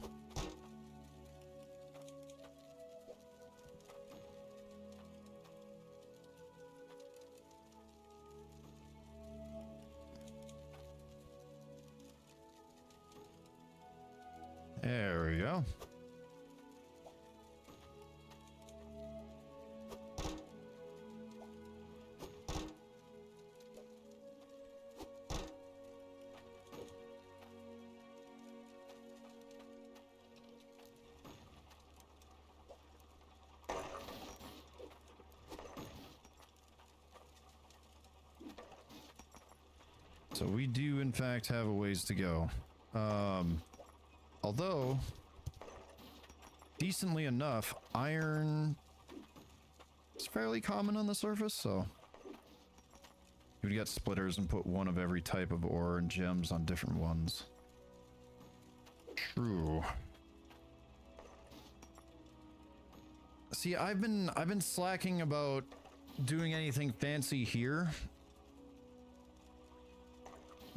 There we go. So we do in fact have a ways to go. Although, decently enough, iron is fairly common on the surface, so you would get splitters and put one of every type of ore and gems on different ones. True. See, I've been slacking about doing anything fancy here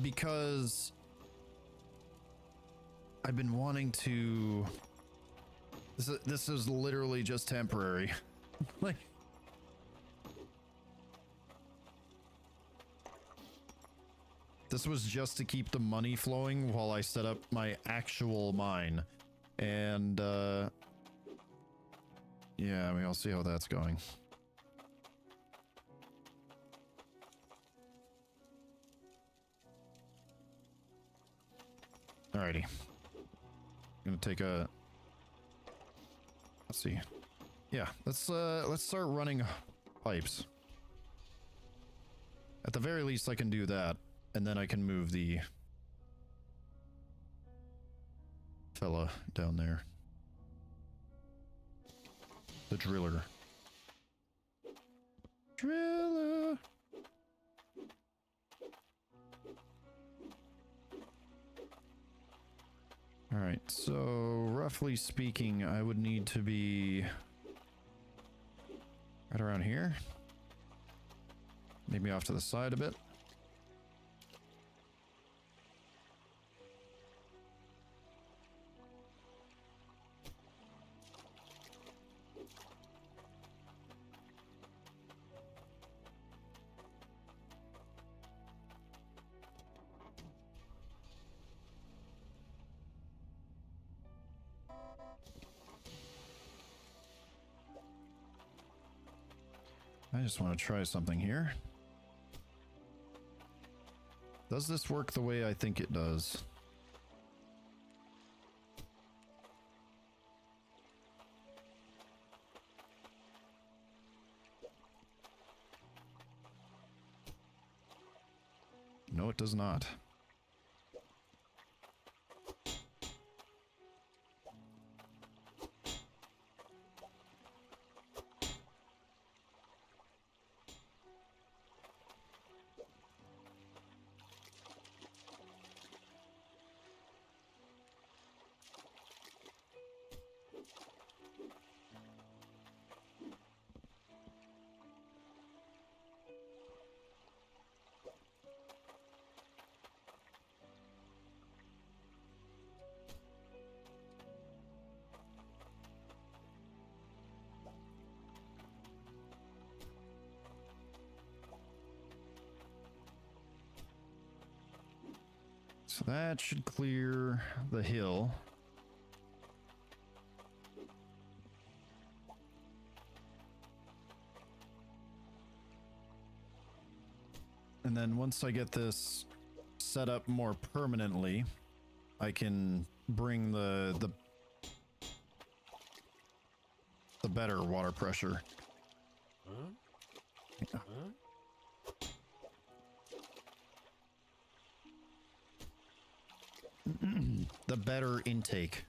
because I've been wanting to. This is literally just temporary. Like, this was just to keep the money flowing while I set up my actual mine. And yeah, we'll see how that's going. Alrighty. I'm gonna take a, let's see. Yeah, let's start running pipes. At the very least I can do that, and then I can move the fella down there. The driller. Driller. All right, so roughly speaking, I would need to be right around here. Maybe off to the side a bit. I just want to try something here. Does this work the way I think it does? No, it does not. So that should clear the hill. And then once I get this set up more permanently, I can bring the better water pressure. Yeah. The better intake.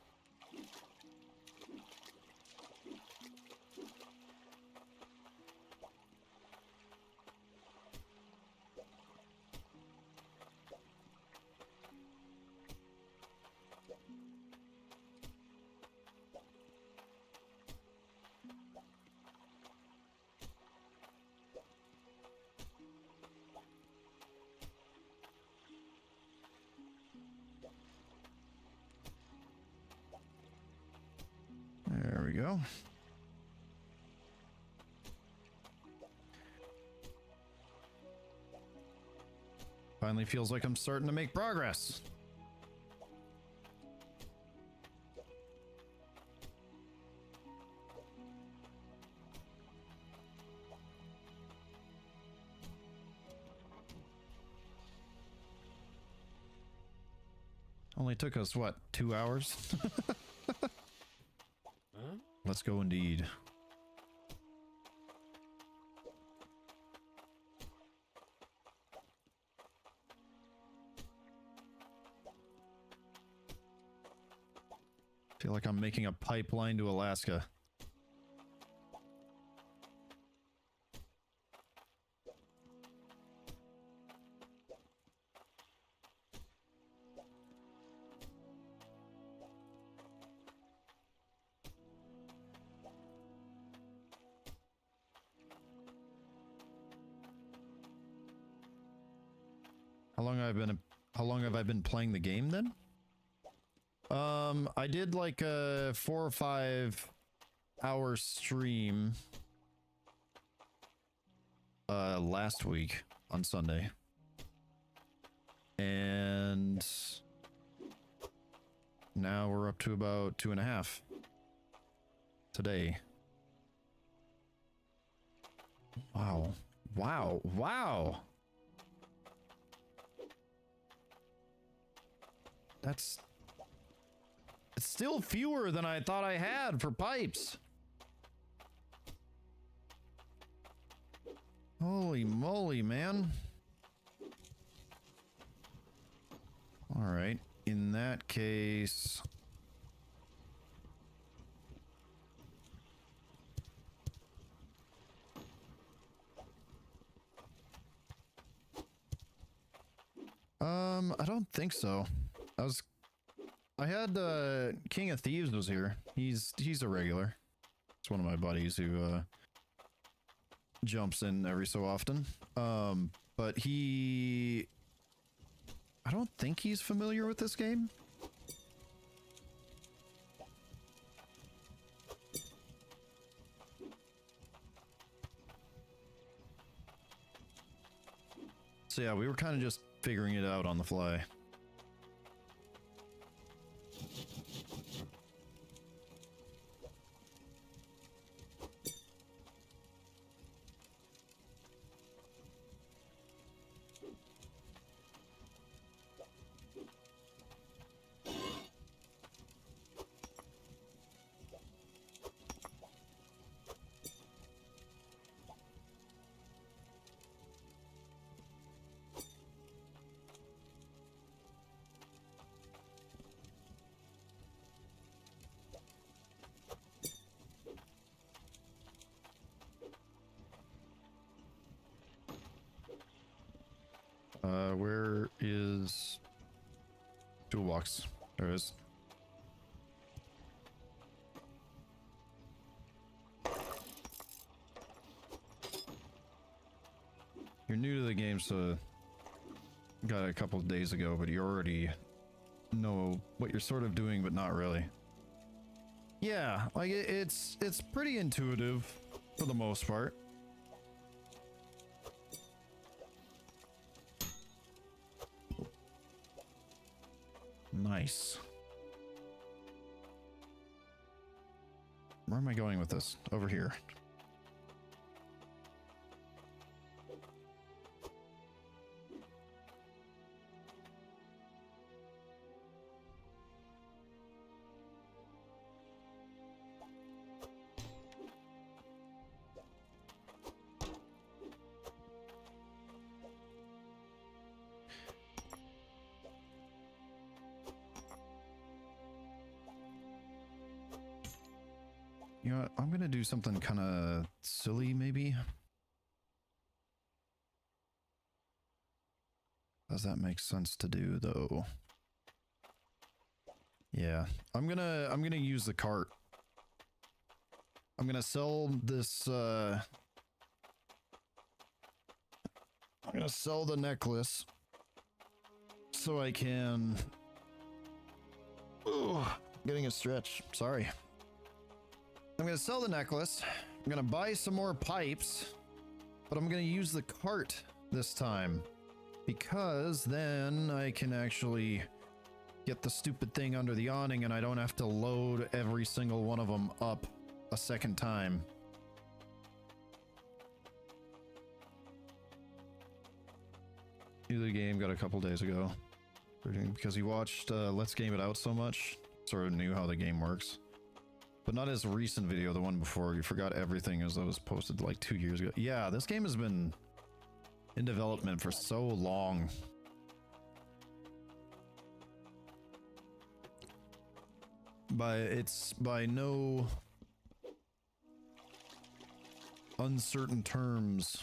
There we go. Finally feels like I'm starting to make progress. Only took us, what, 2 hours? Let's go indeed. Feel like I'm making a pipeline to Alaska. How long have I been playing the game then? I did like a 4 or 5 hour stream last week on Sunday. And Now we're up to about 2.5 today. Wow. Wow. Wow. It's still fewer than I thought I had for pipes. Holy moly, man. All right. In that case, I don't think so. I had King of Thieves was here. He's a regular. It's one of my buddies who jumps in every so often. But I don't think he's familiar with this game. So yeah, we were kind of just figuring it out on the fly. Where is toolbox? There it is. You're new to the game, so got it a couple of days ago, but you already know what you're sort of doing, but not really. Yeah, like it's pretty intuitive for the most part. Nice. Where am I going with this? Over here. You know what? I'm gonna do something kind of silly, maybe. Does that make sense to do, though? Yeah, I'm gonna use the cart. I'm gonna sell this. I'm gonna sell the necklace so I can. Ooh, getting a stretch. Sorry. I'm gonna sell the necklace. I'm gonna buy some more pipes, but I'm gonna use the cart this time because then I can actually get the stupid thing under the awning and I don't have to load every single one of them up a second time. New to the game, got a couple days ago. Because he watched Let's Game It Out so much, sort of knew how the game works. But not his recent video, the one before. You forgot everything as I was posted like 2 years ago. Yeah, this game has been in development for so long. But it's by no uncertain terms.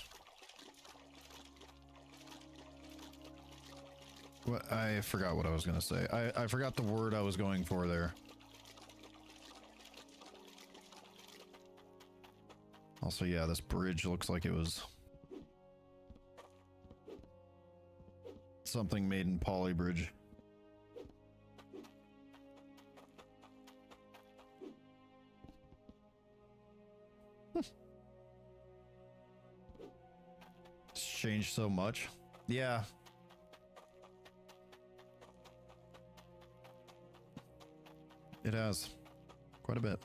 What I forgot what I was gonna say. I forgot the word I was going for there. Also, yeah, this bridge looks like it was something made in Polybridge. It's changed so much. Yeah. It has. Quite a bit.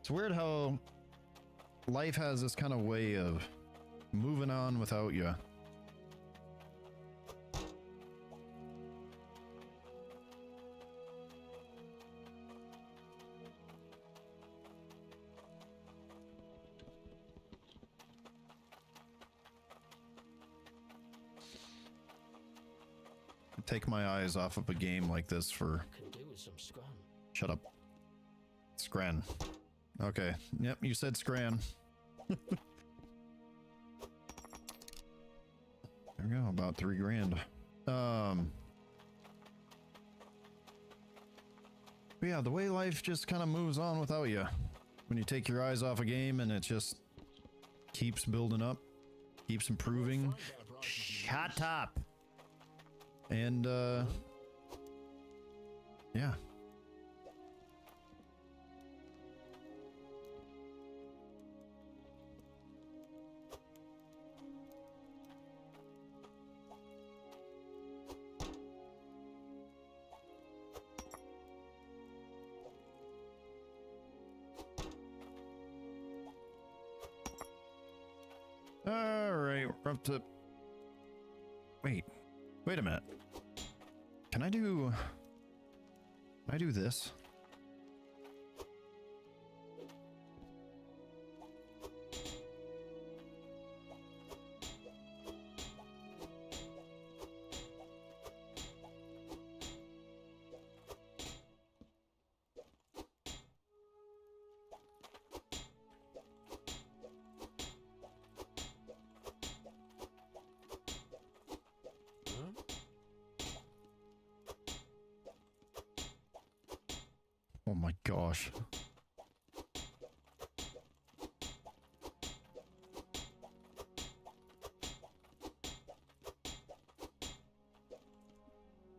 It's weird how life has this kind of way of moving on without you. Take my eyes off of a game like this for... Can do with some scran. Shut up. Scran. Okay. Yep, you said scran. There we go, about 3 grand. Yeah, the way life just kind of moves on without you. When you take your eyes off a game and it just keeps building up, keeps improving. Shut up. And yeah. All right, we're up to... Wait a minute. Can I do this? Oh my gosh.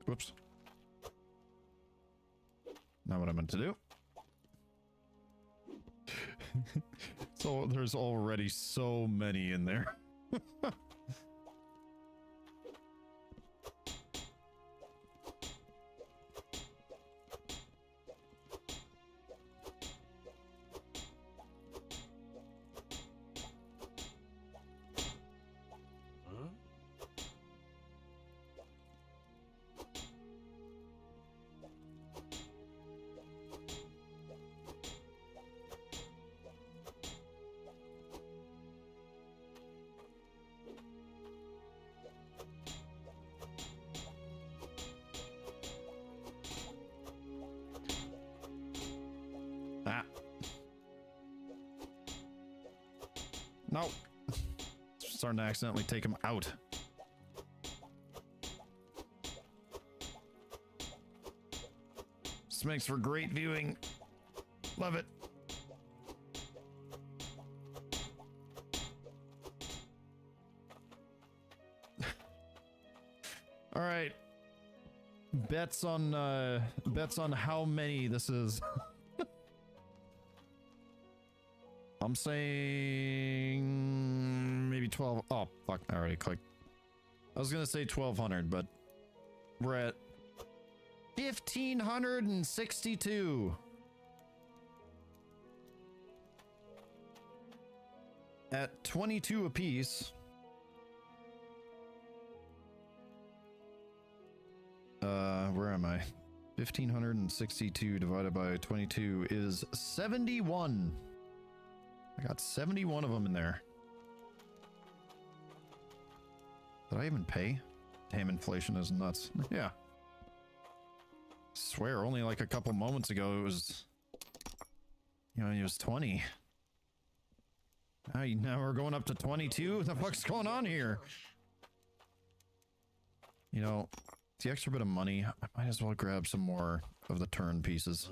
Whoops. Not what I meant to do. So there's already so many in there. No. Starting to accidentally take him out. This makes for great viewing. Love it. All right. Bets on how many this is. I'm saying maybe 12. Oh, fuck. I already clicked. I was going to say 1,200, but we're at 1,562. At 22 apiece. Where am I? 1,562 divided by 22 is 71. I got 71 of them in there. Did I even pay? Damn, inflation is nuts. Yeah. Swear, only like a couple moments ago it was... You know, it was 20. Now we're going up to 22? What the fuck's going on here? You know, the extra bit of money, I might as well grab some more of the turn pieces.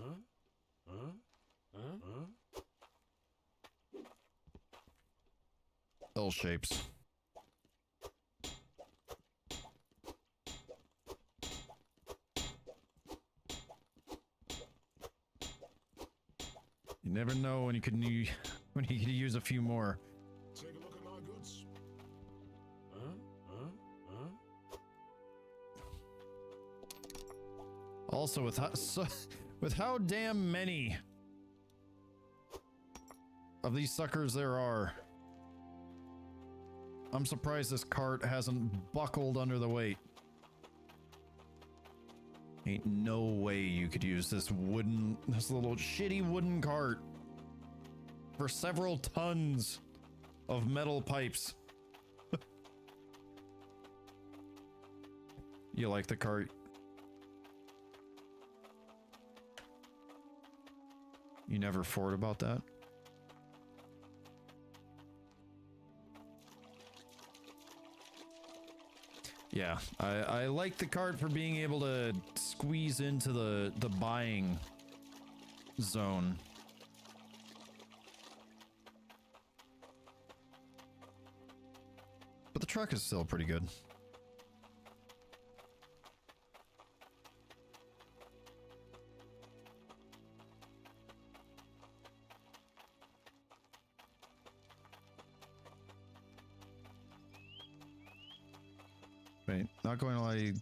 L shapes. You never know when you could use a few more. Take a look at my goods. Also, with how damn many of these suckers there are, I'm surprised this cart hasn't buckled under the weight. Ain't no way you could use this little shitty wooden cart for several tons of metal pipes. You like the cart? You never thought about that? Yeah, I like the cart for being able to squeeze into the buying zone. But the truck is still pretty good. Wait, not going to lie,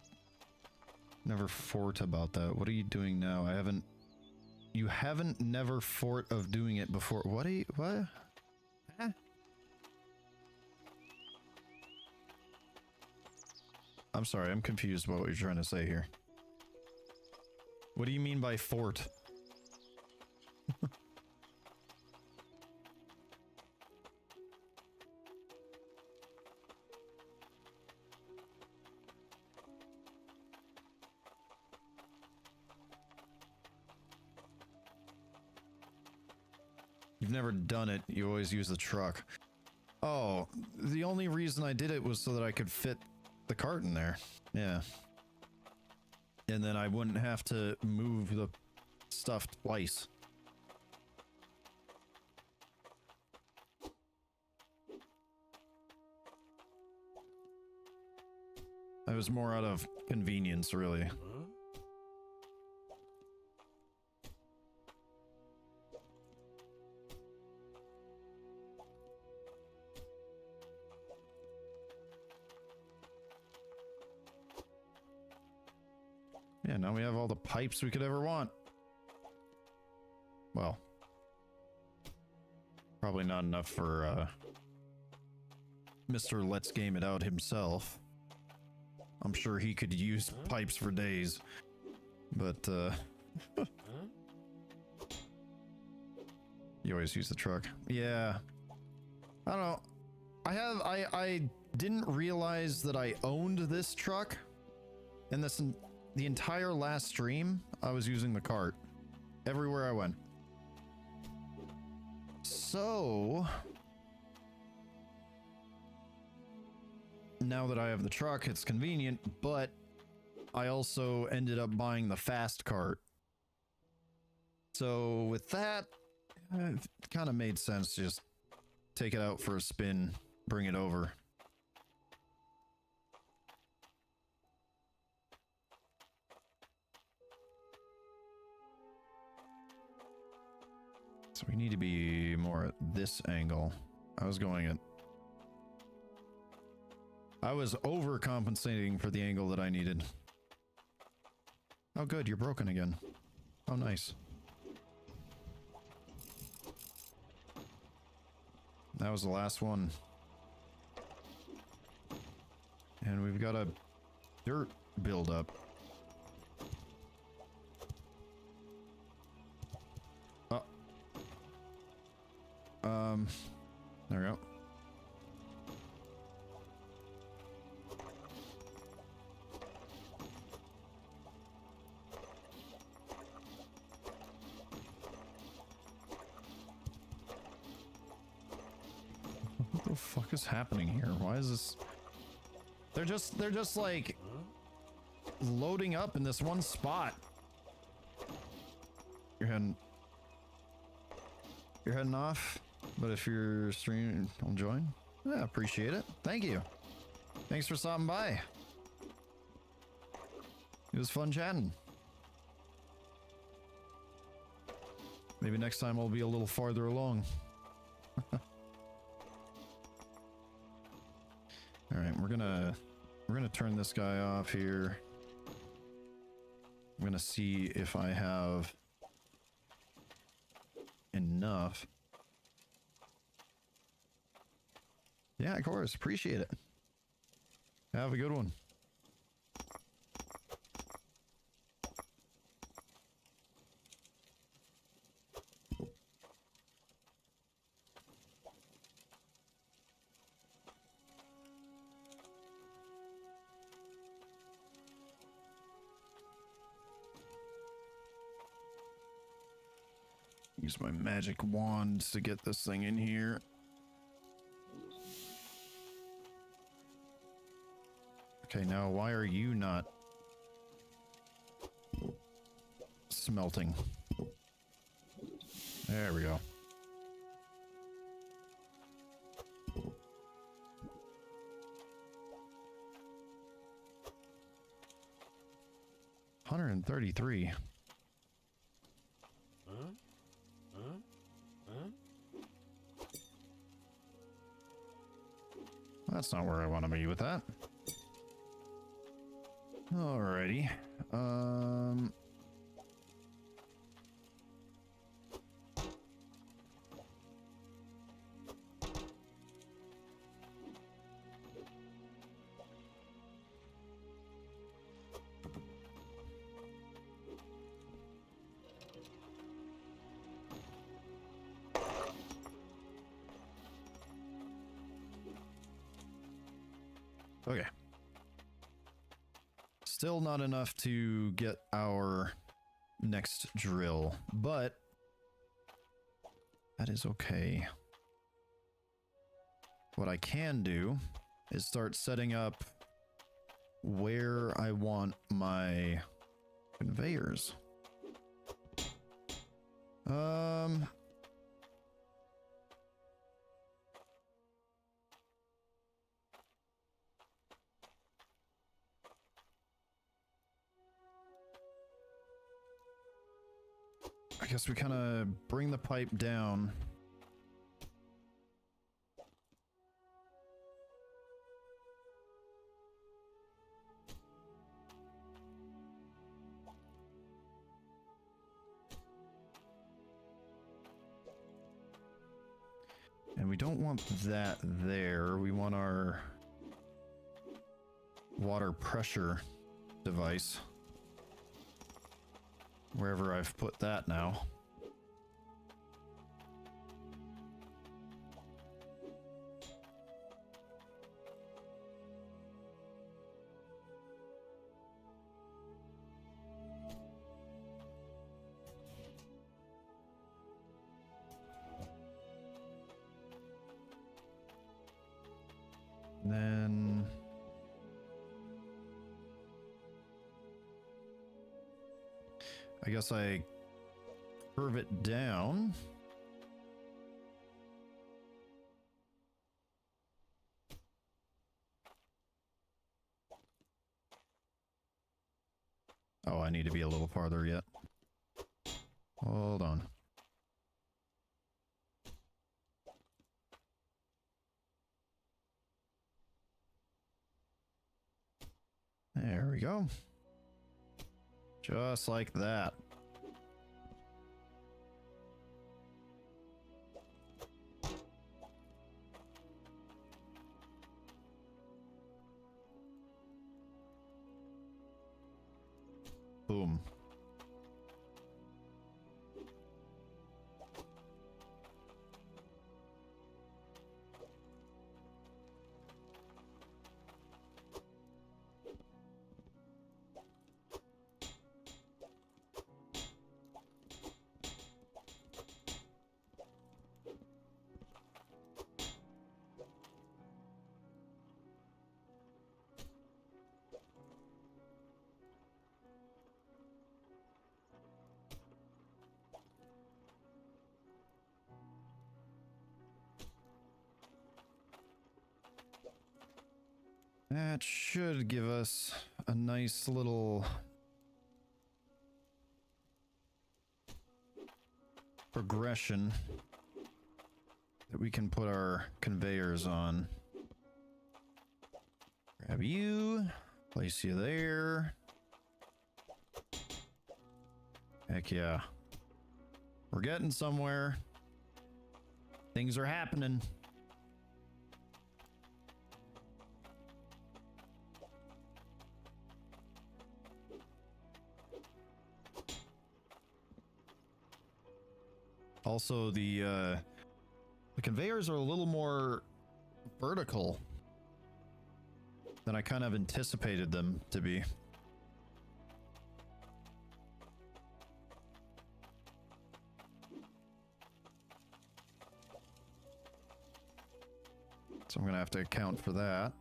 never fort about that. What are you doing now? You haven't never fort of doing it before. What? Huh? I'm sorry, I'm confused about what you're trying to say here. What do you mean by fort? You've never done it, you always use the truck. Oh, the only reason I did it was so that I could fit the cart in there. Yeah. And then I wouldn't have to move the stuff twice. I was more out of convenience, really. Yeah, now we have all the pipes we could ever want. Well, probably not enough for Mr. Let's Game It Out himself. I'm sure he could use pipes for days, but you always use the truck. Yeah, I don't know. I didn't realize that I owned this truck, and the entire last stream I was using the cart everywhere I went. So now that I have the truck, it's convenient, but I also ended up buying the fast cart. So with that, it kind of made sense to just take it out for a spin, bring it over. So we need to be more at this angle. I was overcompensating for the angle that I needed. Oh good, you're broken again. Oh nice. That was the last one. And we've got a dirt buildup. There we go. What the fuck is happening here? Why is this? They're just like loading up in this one spot. You're heading off, but if you're streaming, I'll join. Yeah, appreciate it. Thank you. Thanks for stopping by. It was fun chatting. Maybe next time I'll be a little farther along. All right, we're gonna turn this guy off here. I'm gonna see if I have enough. Yeah, of course. Appreciate it. Have a good one. Use my magic wand to get this thing in here. Okay, now why are you not smelting? There we go. $133. That's not where I want to be with that. Alrighty. Okay. Still not enough to get our next drill, but that is okay. What I can do is start setting up where I want my conveyors. I guess we kind of bring the pipe down. And we don't want that there. We want our water pressure device wherever I've put that now. Then I guess I curve it down. Oh, I need to be a little farther yet. Hold on. There we go. Just like that. Boom. That should give us a nice little progression that we can put our conveyors on. Grab you, place you there. Heck yeah. We're getting somewhere. Things are happening. Also, the conveyors are a little more vertical than I kind of anticipated them to be. So I'm gonna have to account for that.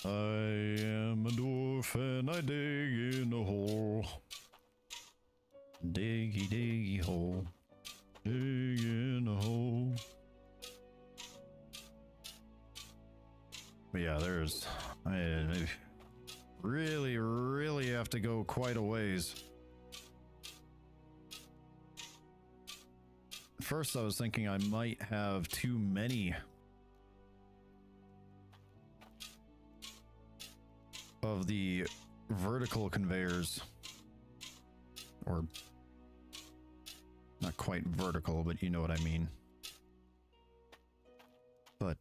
I am a dwarf and I dig in a hole. Diggy diggy hole. Dig in a hole. But yeah, there's... I really have to go quite a ways. First I was thinking I might have too many of the vertical conveyors, or not quite vertical, but you know what I mean. But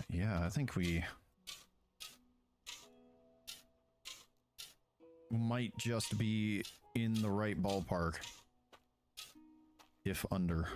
yeah, I think we might just be in the right ballpark, if under.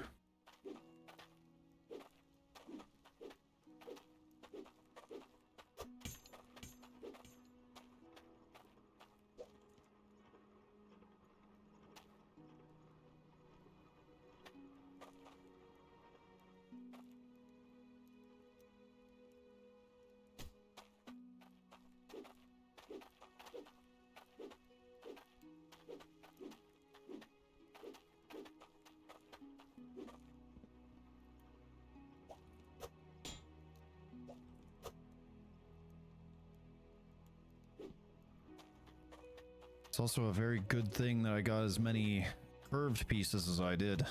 It's also a very good thing that I got as many curved pieces as I did.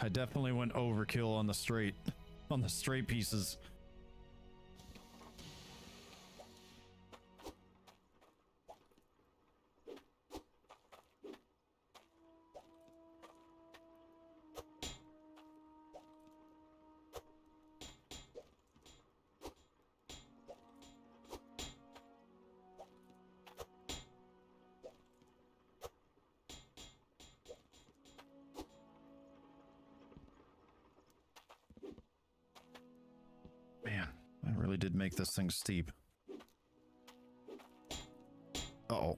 I definitely went overkill on the straight pieces. Man, I really did make this thing steep. Uh-oh.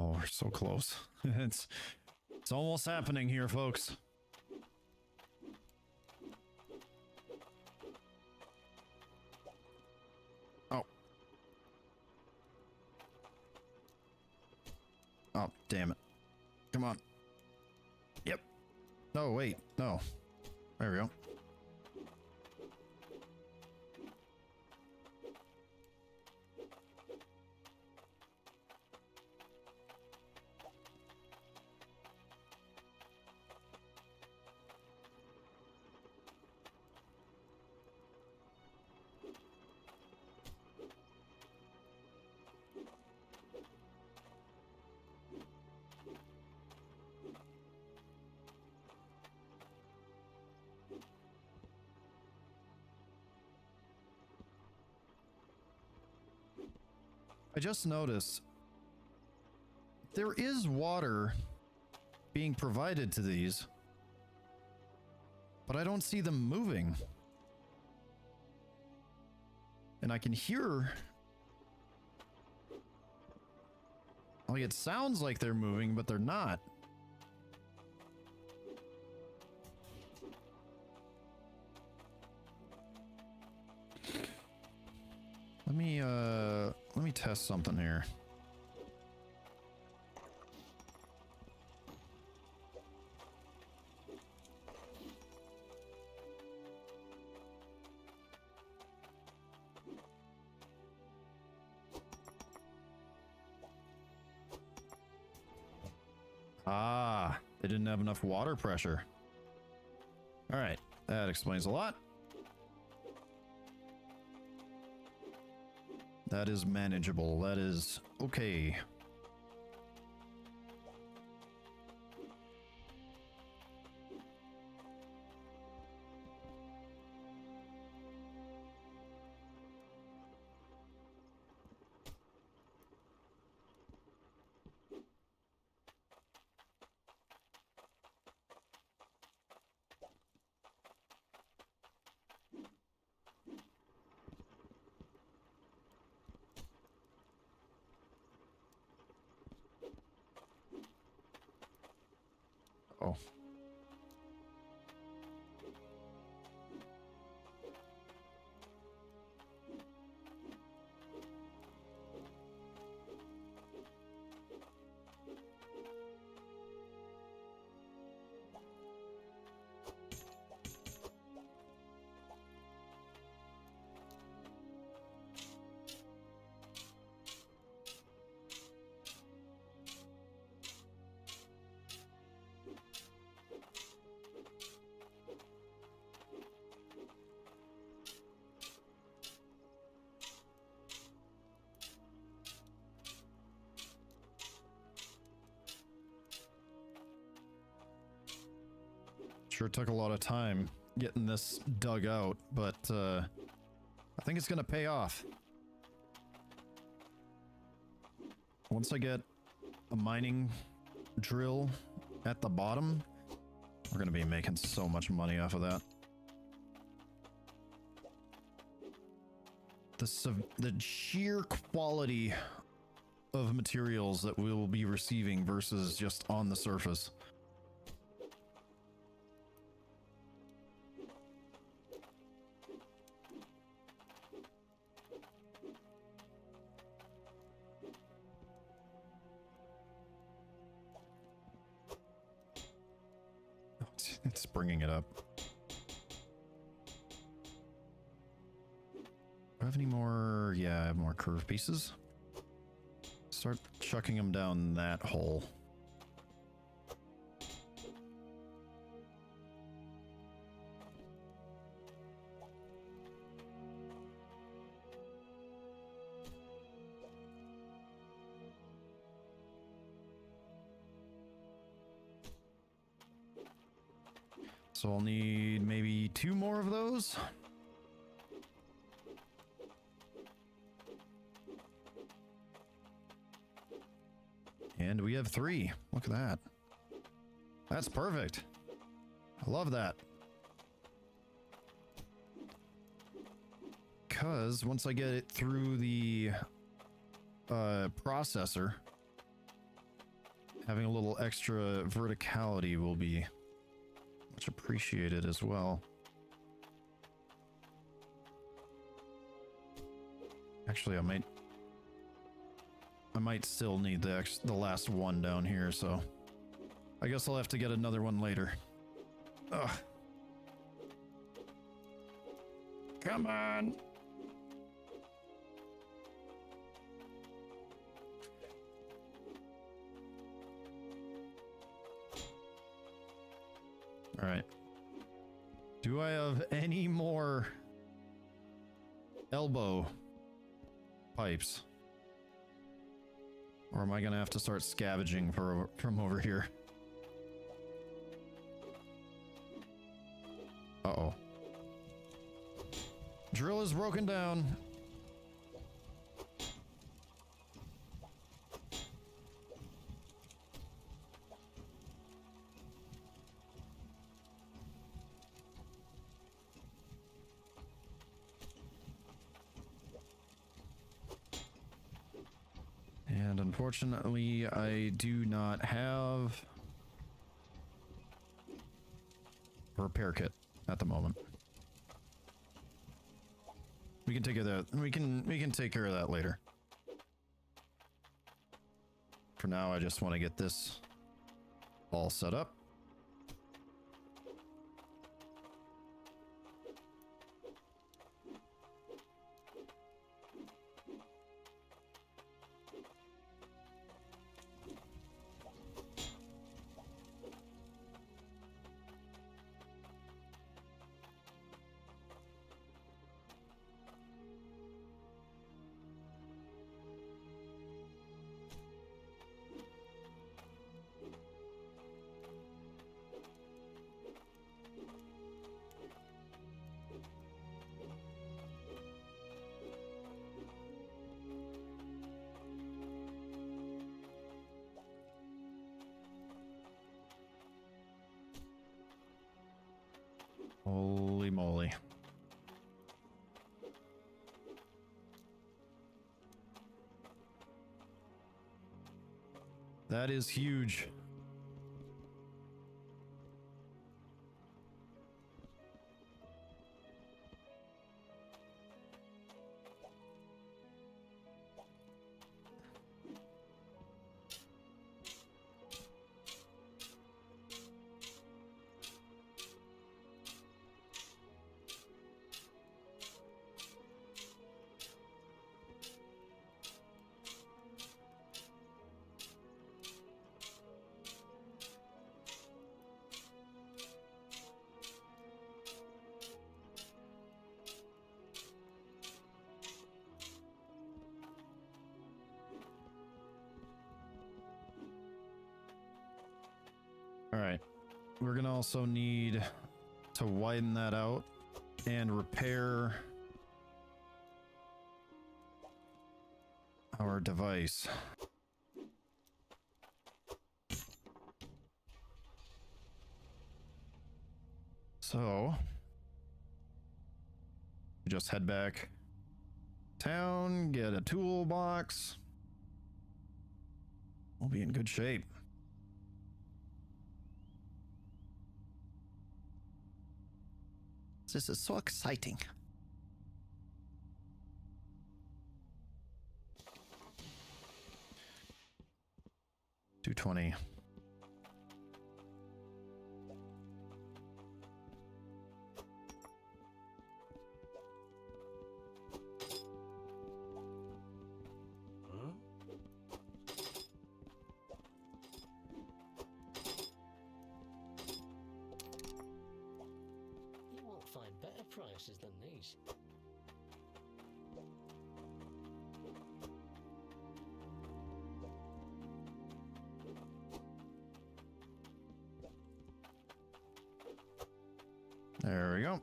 Oh, we're so close. It's almost happening here, folks. Oh. Oh, damn it. Come on. Yep. No, wait. No. There we go. I just noticed there is water being provided to these, but I don't see them moving. And I can hear, like, it sounds like they're moving, but they're not. Let me test something here. Ah, they didn't have enough water pressure. All right, that explains a lot. That is manageable. That is okay. Oh. Sure took a lot of time getting this dug out, but I think it's gonna pay off. Once I get a mining drill at the bottom, we're gonna be making so much money off of that. The sheer quality of materials that we will be receiving versus just on the surface. It's bringing it up. Do I have any more? Yeah, I have more curved pieces. Start chucking them down that hole. So I'll need maybe 2 more of those. And we have 3. Look at that. That's perfect. I love that. Because once I get it through the processor, having a little extra verticality will be much appreciated as well. Actually, I might still need the last one down here, so I guess I'll have to get another one later. Ugh. Come on. All right. Do I have any more elbow pipes? Or am I gonna have to start scavenging from over here? Uh-oh. Drill is broken down. And unfortunately, I do not have a repair kit at the moment. We can take care of that. We can take care of that later. For now, I just want to get this all set up. Holy moly. That is huge. All right, we're gonna also need to widen that out and repair our device. So, just head back town, get a toolbox. We'll be in good shape. This is so exciting. $220. You won't find better prices than these. There we go.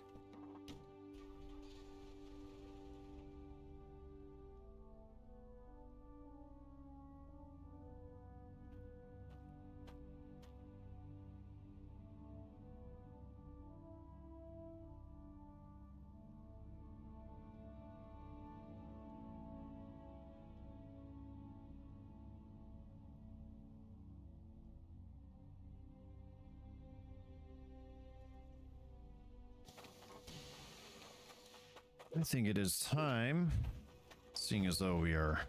I think it is time, seeing as though we are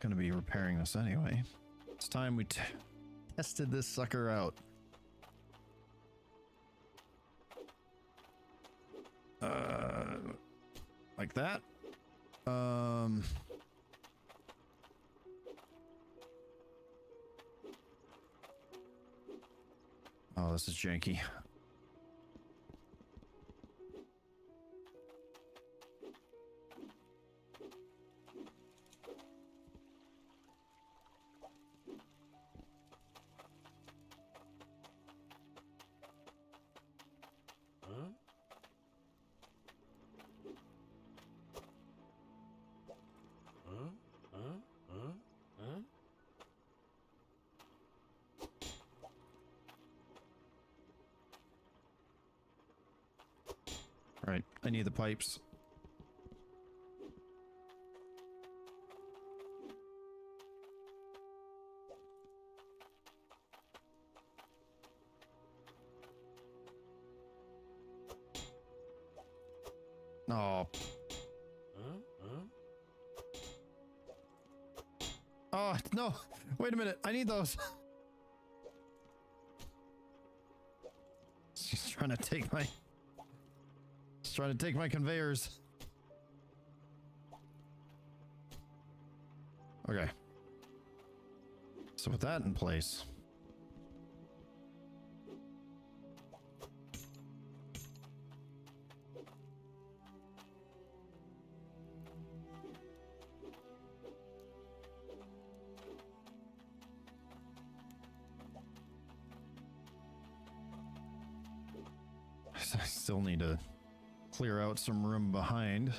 going to be repairing this anyway. It's time we tested this sucker out. Like that. Oh, this is janky. Right, I need the pipes. Oh. Oh, no. Wait a minute. I need those. She's trying to take my... She's trying to take my conveyors. Okay. So with that in place... I still need to clear out some room behind.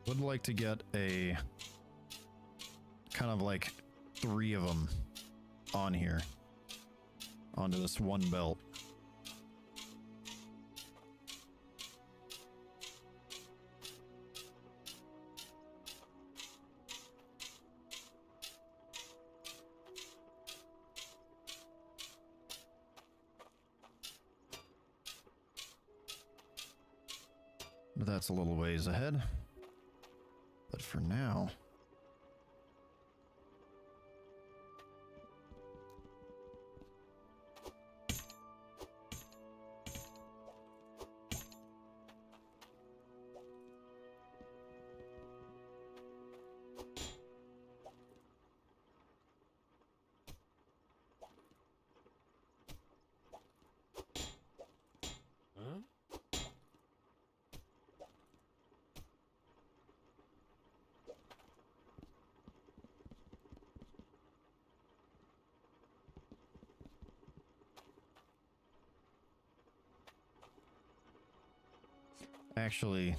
Would like to get a kind of like 3 of them on here onto this one belt. But that's a little ways ahead. But for now... Actually,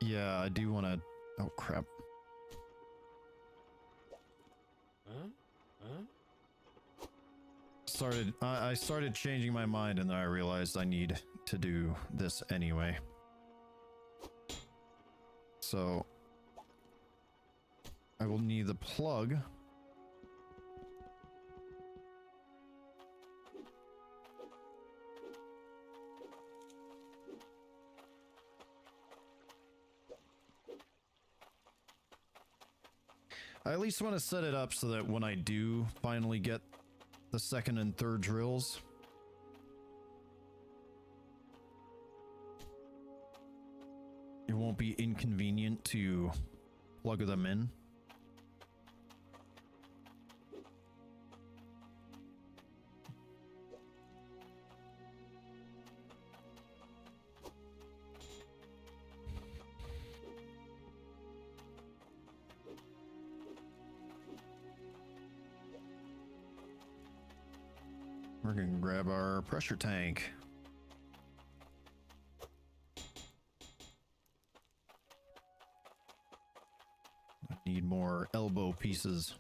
yeah, I do want to... Oh, crap. I started changing my mind, and then I realized I need to do this anyway. So, I will need the plug. I at least want to set it up so that when I do finally get the second and third drills, it won't be inconvenient to plug them in. We're gonna grab our pressure tank. I need more elbow pieces.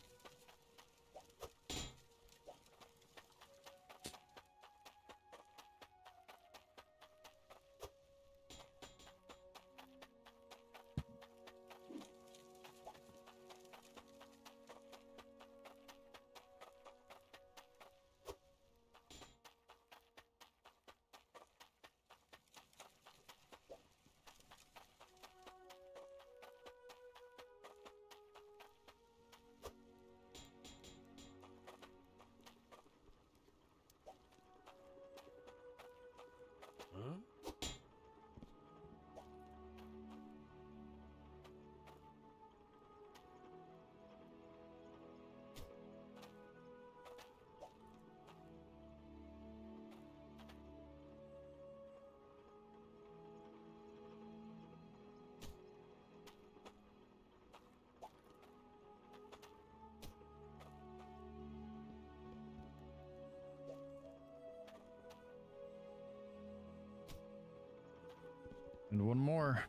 And one more.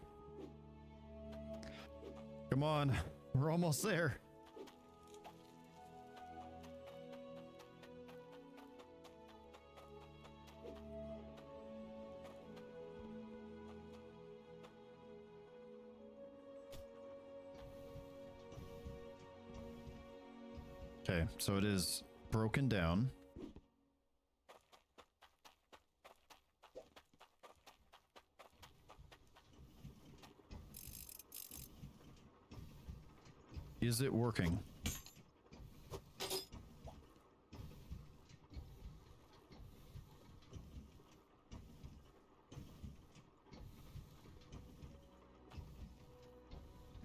Come on, we're almost there. Okay, so it is broken down. Is it working?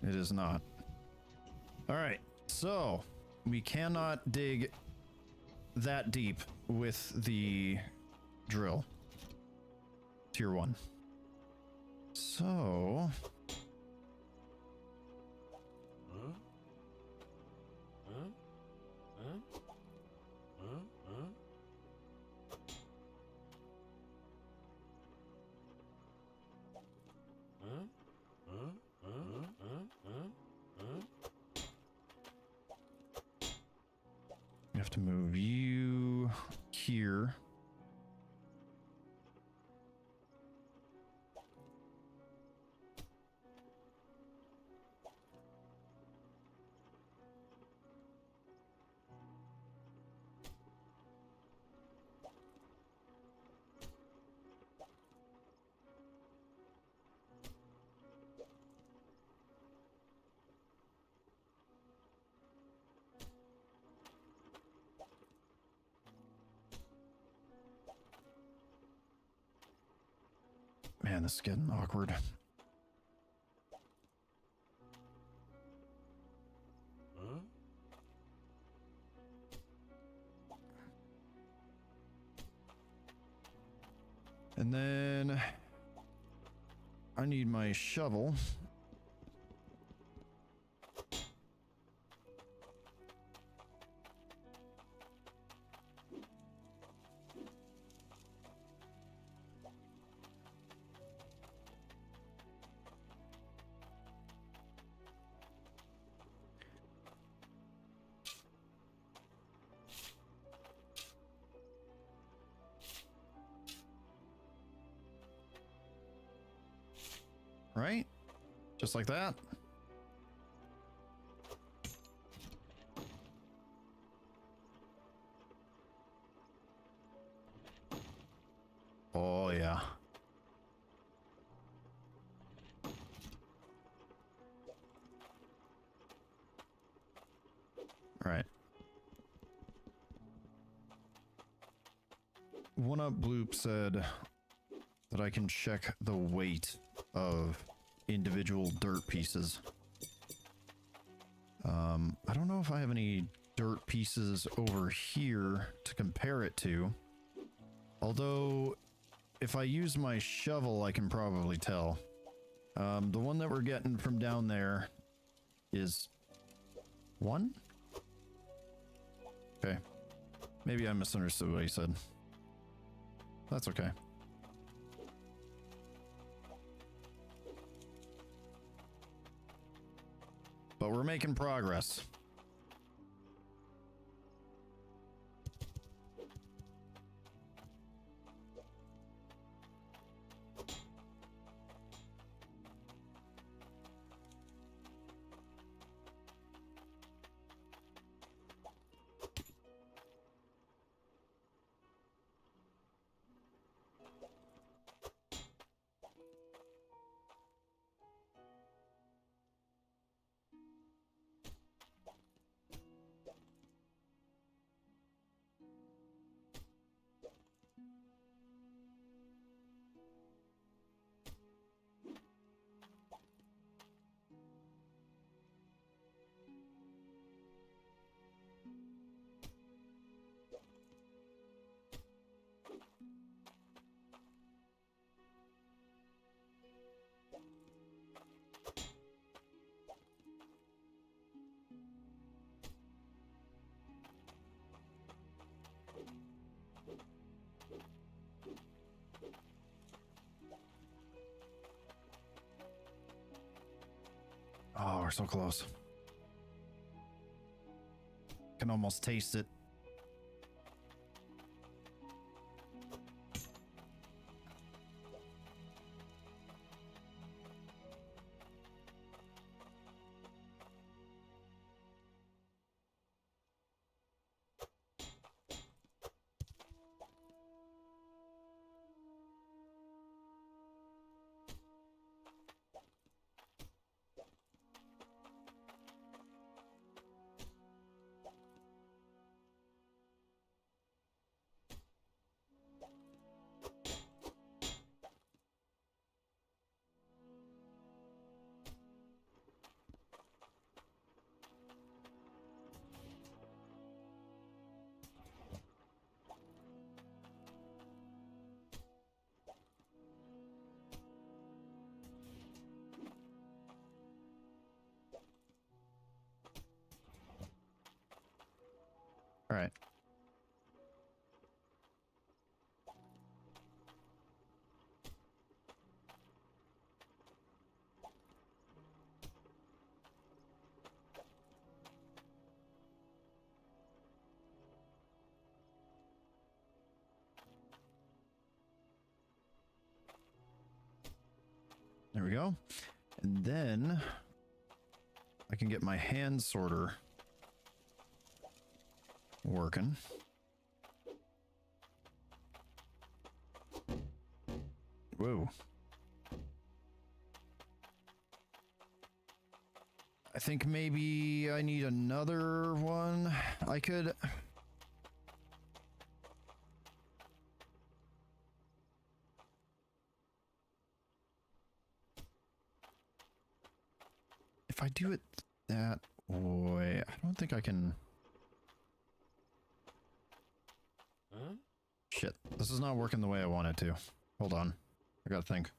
It is not. All right, so we cannot dig that deep with the drill. Tier 1. So we have to move you here. Man, this is getting awkward. And then I need my shovel. Right? Just like that. Oh, yeah. One Up Bloop said that I can check the weight of individual dirt pieces. I don't know if I have any dirt pieces over here to compare it to. Although, if I use my shovel, I can probably tell. The one that we're getting from down there is 1? Okay. Maybe I misunderstood what he said. That's okay. But we're making progress. Oh, we're so close. Can almost taste it. All right. There we go. And then I can get my hand sorter working. Whoa. I think maybe I need another one. I could... If I do it that way, I don't think I can... Huh? Shit, this is not working the way I want it to. Hold on. I gotta think.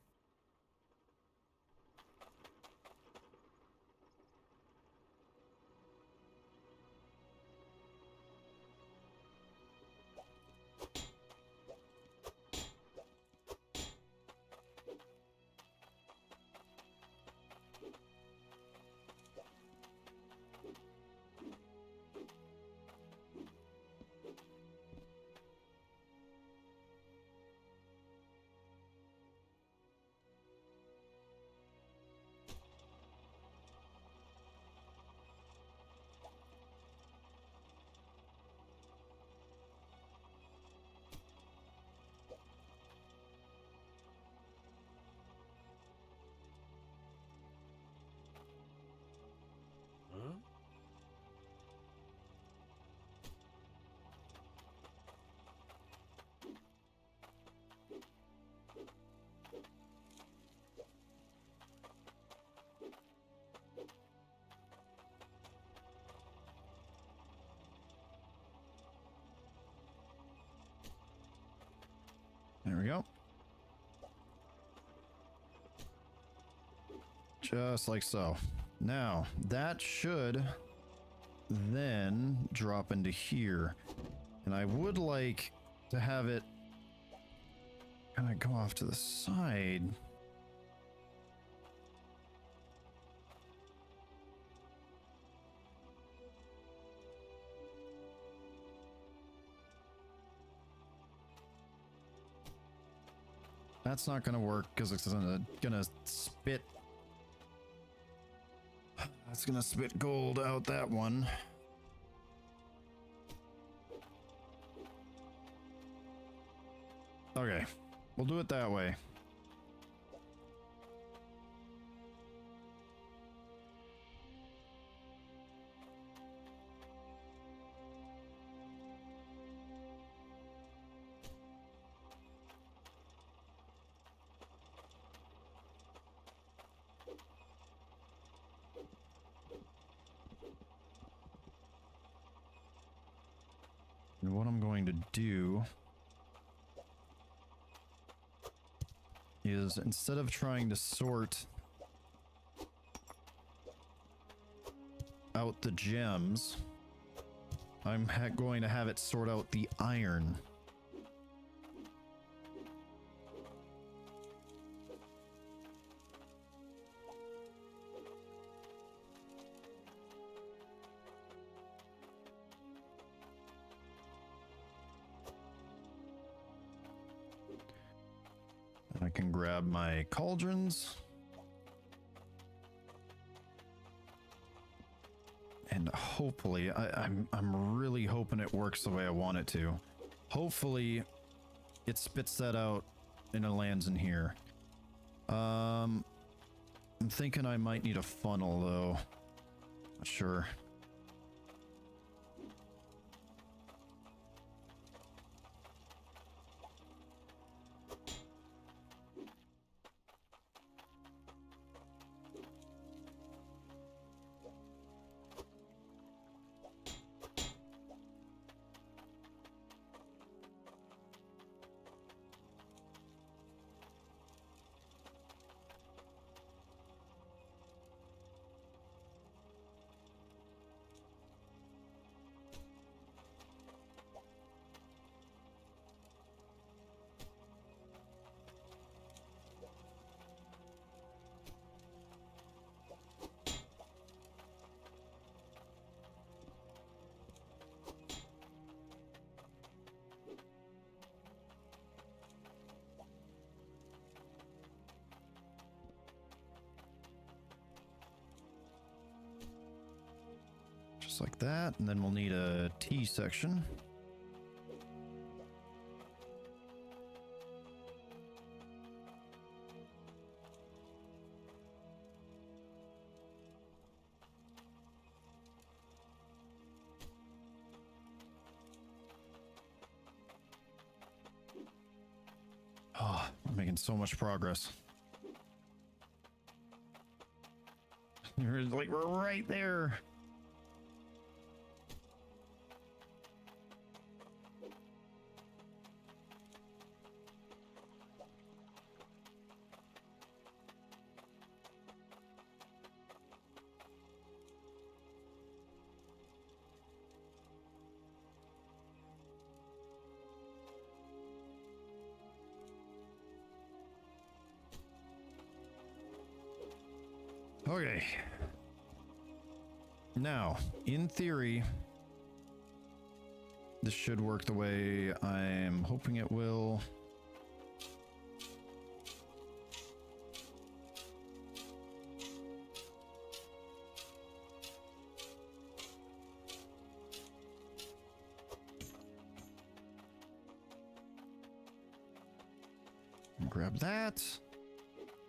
There we go. Just like so. Now, that should then drop into here. And I would like to have it kind of go off to the side. That's not gonna work because it's gonna spit. That's gonna spit gold out that one. Okay, we'll do it that way. And what I'm going to do is, instead of trying to sort out the gems, I'm going to have it sort out the iron. I can grab my cauldrons. And hopefully, I'm really hoping it works the way I want it to. Hopefully, it spits that out and it lands in here. I'm thinking I might need a funnel though. Not sure. Just like that, and then we'll need a T section. Oh, we're making so much progress. You're like, we're right there. Okay. Now, in theory, this should work the way I'm hoping it will. Grab that.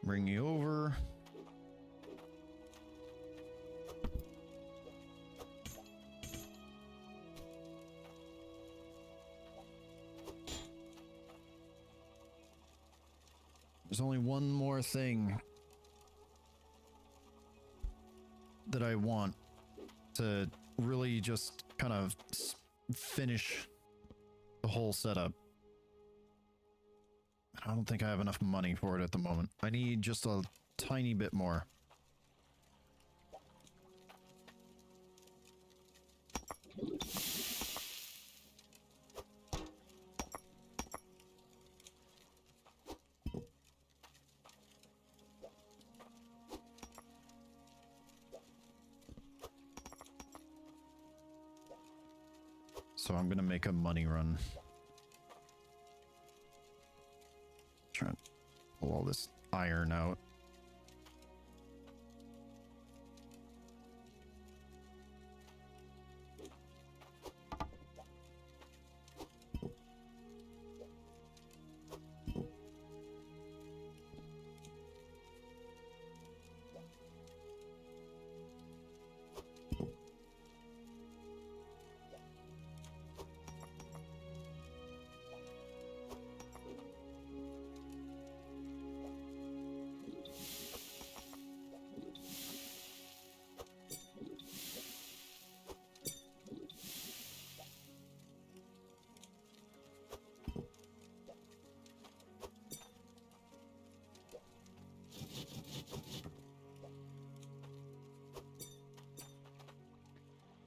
Bring you over. There's only one more thing that I want to really just kind of finish the whole setup. I don't think I have enough money for it at the moment. I need just a tiny bit more. So I'm gonna make a money run. Try and pull all this iron out.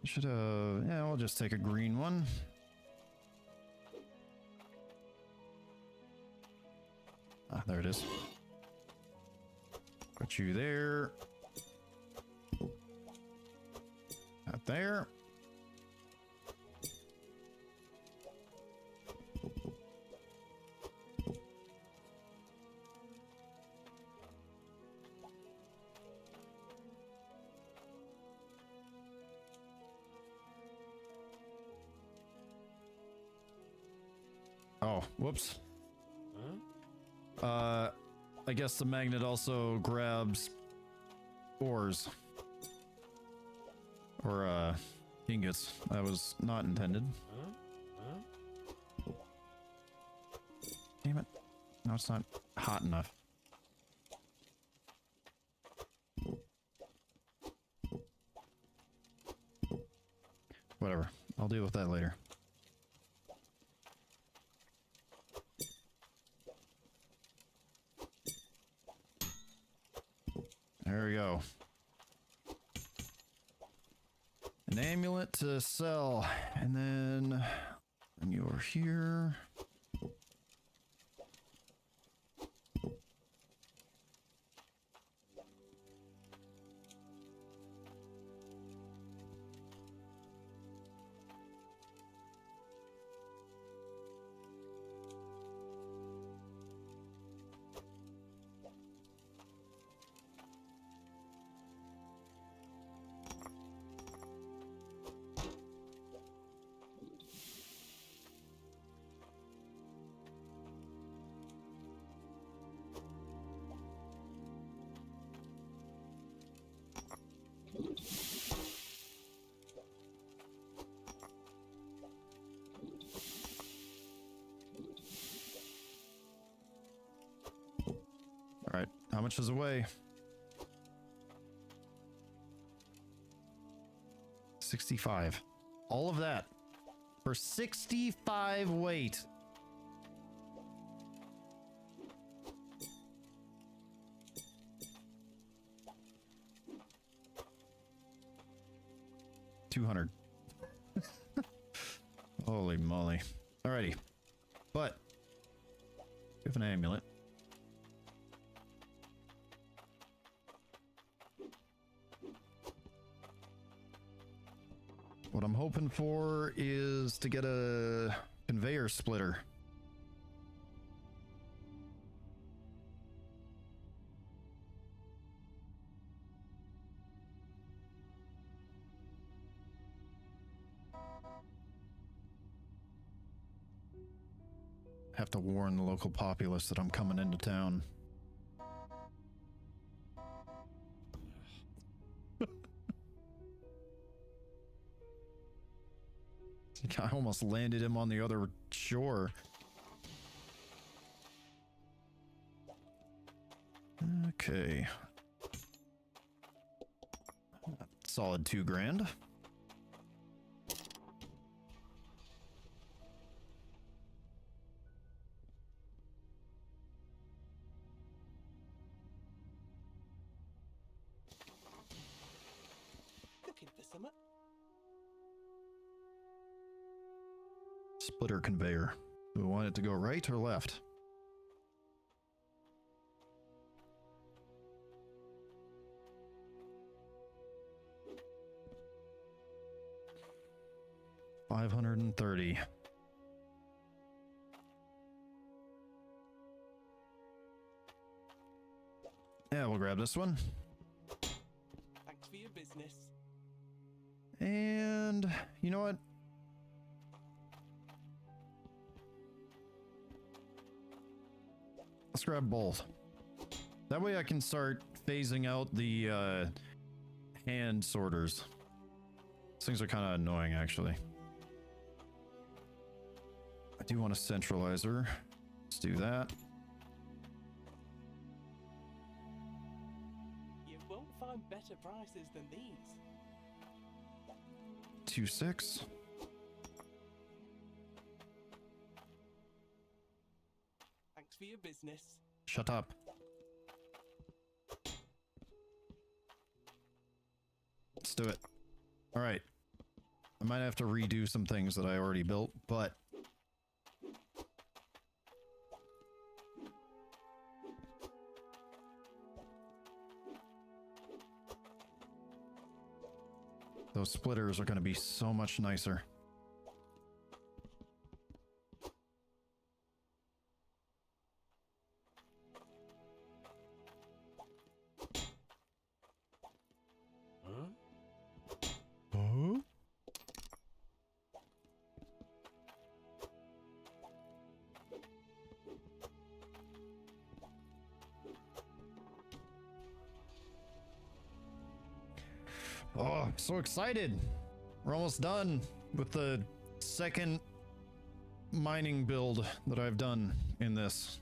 Should yeah, we'll just take a green one. Ah, there it is. Put you there. Out there. Oh, whoops. I guess the magnet also grabs ores. Or, ingots. That was not intended. Damn it. No, it's not hot enough. Whatever. I'll deal with that later. There we go. An amulet to sell. And then you're here. All right, how much is away? 65. All of that for 65 weight. $200. Holy moly. Alrighty. But we have an amulet. What I'm hoping for is to get a conveyor splitter. Have to warn the local populace that I'm coming into town. I almost landed him on the other shore. Okay. Solid $2,000. splitter conveyor. Do we want it to go right or left? $530. Yeah, we'll grab this one. Thanks for your business. And you know what? Let's grab both. That way I can start phasing out the hand sorters. These things are kind of annoying, actually. I do want a centralizer. Let's do that. You won't find better prices than these. 2.6. Thanks for your business. Shut up. Let's do it. All right. I might have to redo some things that I already built, but those splitters are going to be so much nicer. Oh? Oh, I'm so excited. We're almost done with the second mining build that I've done in this.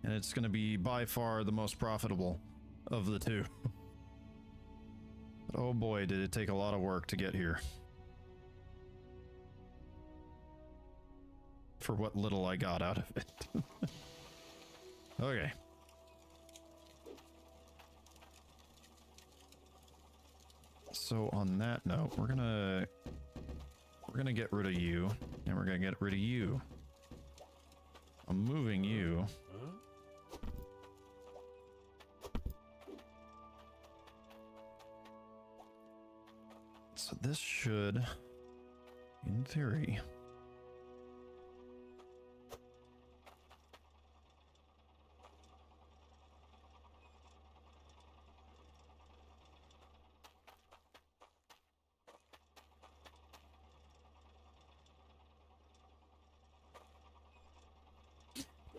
And it's going to be by far the most profitable of the two. But oh boy, did it take a lot of work to get here. For what little I got out of it. Okay. So on that note, we're gonna get rid of you, and we're gonna get rid of you. I'm moving you. So this should, in theory,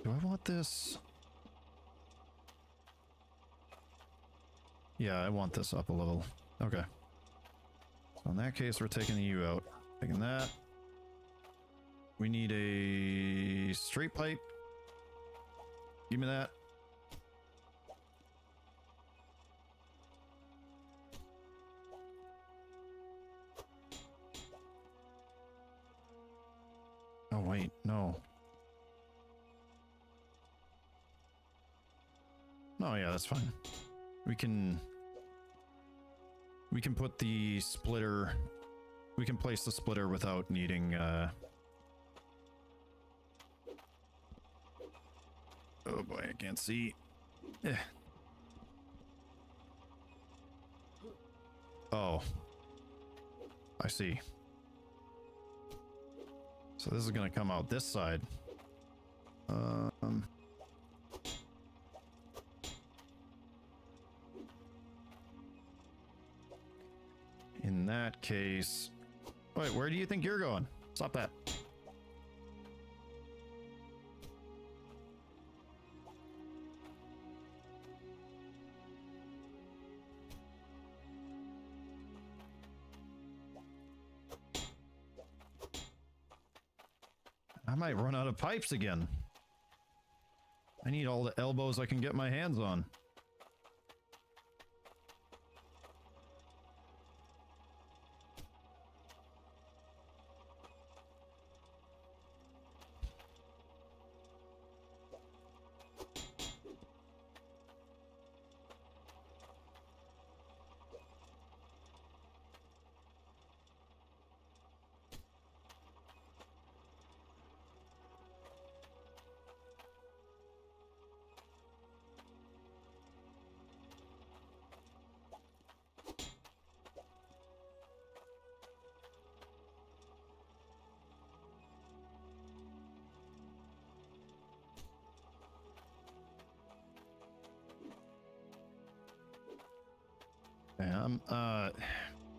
do I want this? Yeah, I want this up a level. Okay. So in that case, we're taking you out. Taking that. We need a straight pipe. Give me that. Oh, wait, no. Oh, yeah, that's fine. We can put the splitter, we can place the splitter without needing, oh boy, I can't see. Eh. Oh. I see. So this is gonna come out this side. In that case... Wait, where do you think you're going? Stop that. I might run out of pipes again. I need all the elbows I can get my hands on.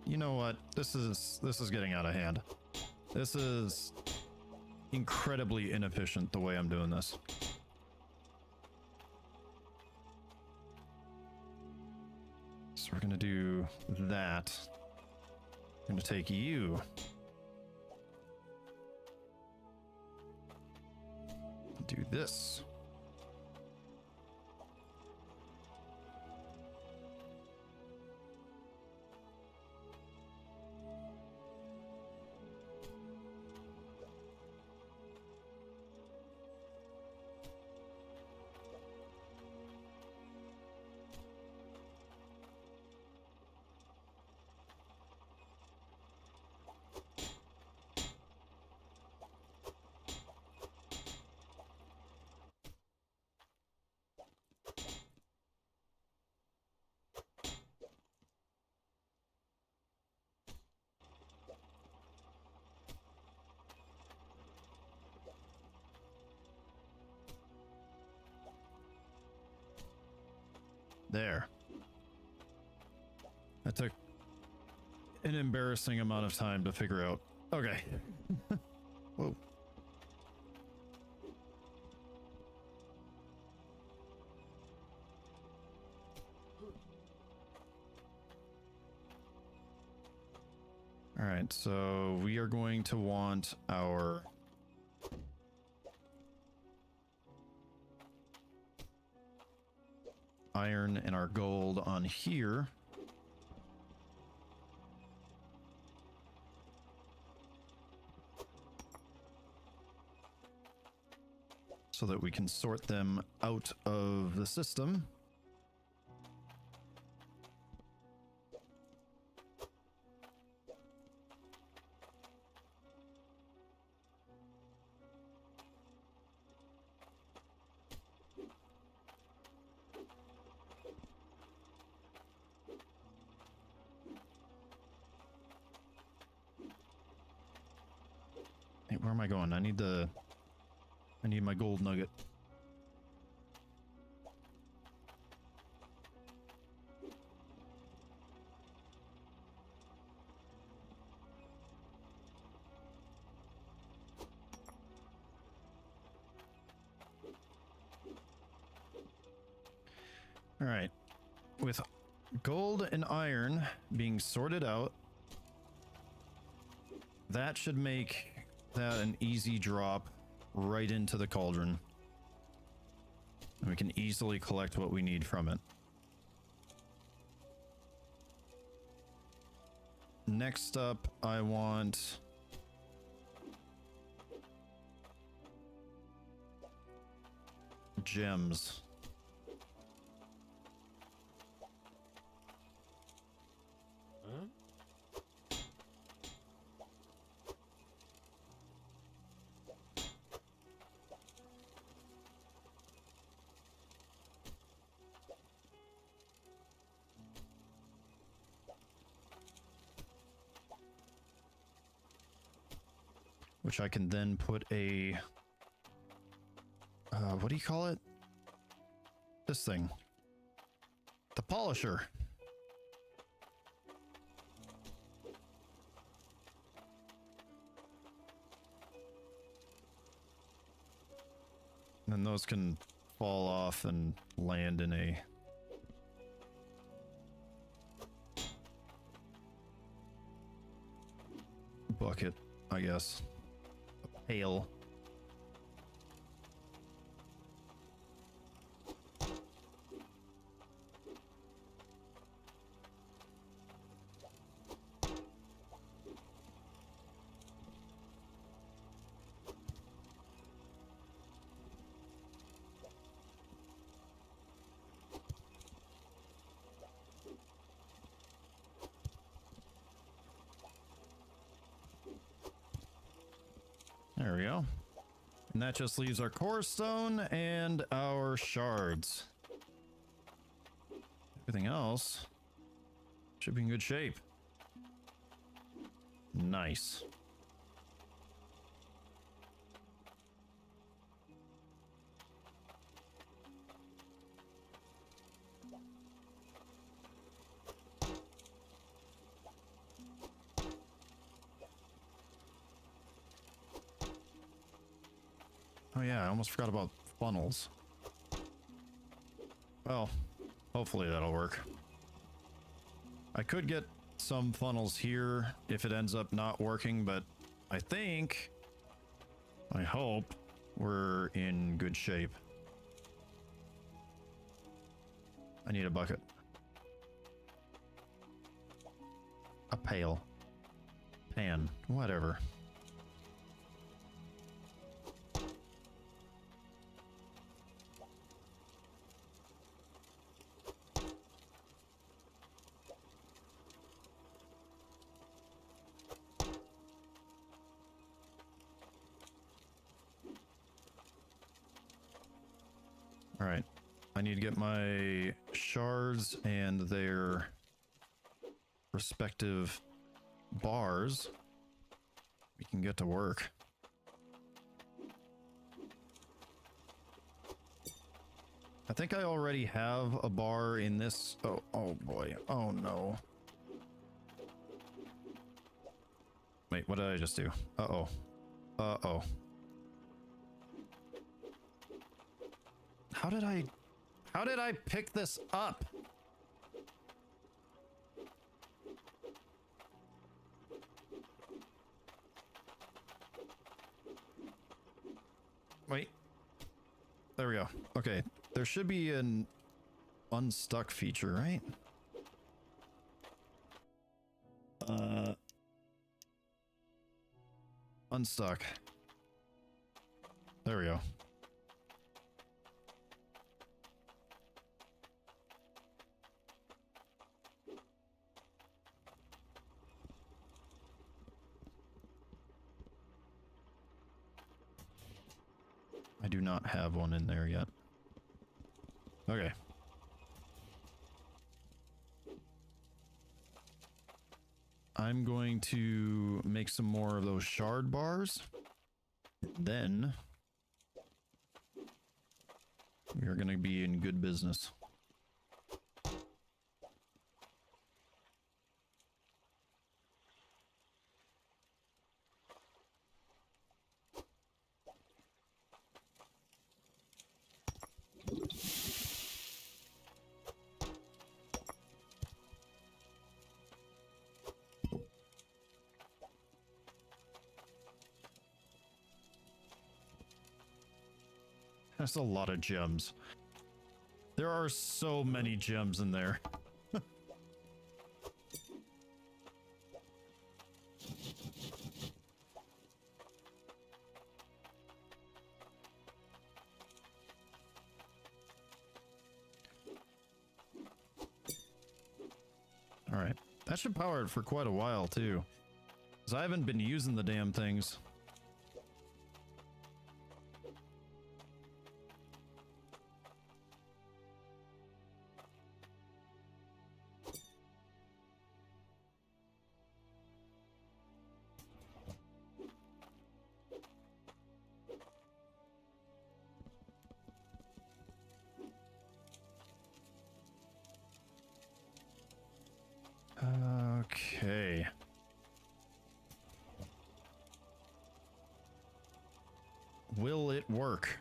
You know what? This is getting out of hand. This is incredibly inefficient the way I'm doing this. So we're gonna do that. I'm gonna take you. Do this. There. That took an embarrassing amount of time to figure out. Okay. Whoa. All right, so we are going to want our iron and our gold on here. So that we can sort them out of the system. Hey, where am I going? I need my gold nugget. All right. With gold and iron being sorted out, that should make that an easy drop right into the cauldron. And we can easily collect what we need from it. Next up, I want gems. Huh? Which I can then put a what do you call it? This thing. The polisher. And then those can fall off and land in a bucket, I guess. A pail. There we go. And that just leaves our core stone and our shards. Everything else should be in good shape. Nice. Oh yeah, I almost forgot about funnels. Well, hopefully that'll work. I could get some funnels here if it ends up not working, but I think, I hope, we're in good shape. I need a bucket. A pail. Pan. Whatever. All right. I need to get my shards and their respective bars. We can get to work. I think I already have a bar in this. Oh boy. Oh no. Wait, what did I just do? Uh-oh. Uh-oh. How did I pick this up? Wait. There we go. Okay. There should be an unstuck feature, right? Unstuck. There we go. I do not have one in there yet. Okay. I'm going to make some more of those shard bars. Then we are going to be in good business. There's a lot of gems. There are so many gems in there. All right. That should power it for quite a while too, because I haven't been using the damn things. Okay. Will it work?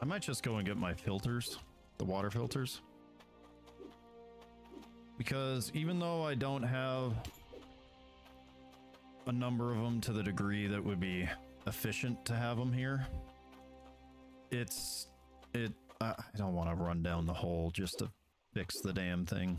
I might just go and get my filters, the water filters. Because even though I don't have a number of them to the degree that would be efficient to have them here, I don't want to run down the hole just to fix the damn thing.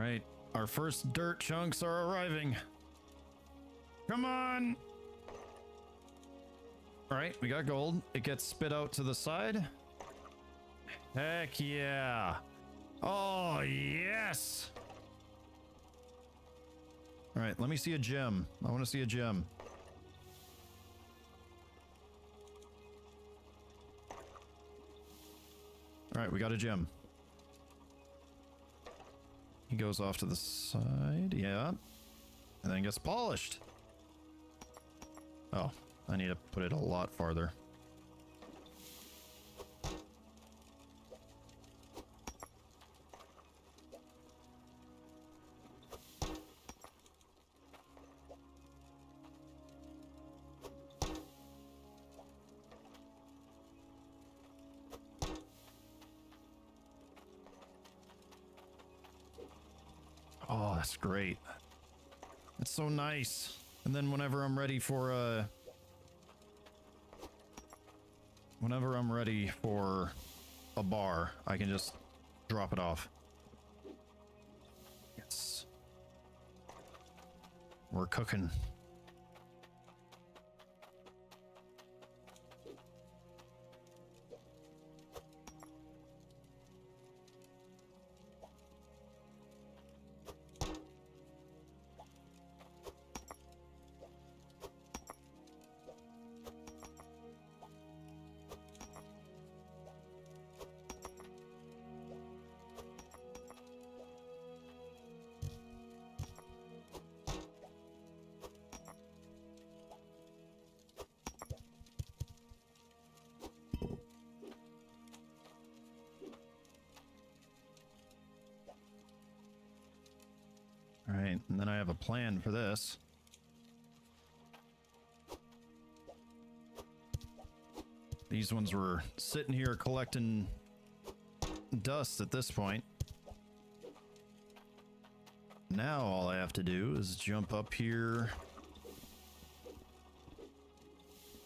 right, our first dirt chunks are arriving. Come on. All right, we got gold. It gets spit out to the side. Heck yeah. Oh, yes. All right, let me see a gem. I want to see a gem. All right, we got a gem. He goes off to the side, yeah. And then gets polished. Oh, I need to put it a lot farther. Oh, that's great. It's so nice. And then whenever I'm ready for a bar, I can just drop it off. Yes. We're cooking. All right, and then I have a plan for this. These ones were sitting here collecting dust at this point. Now all I have to do is jump up here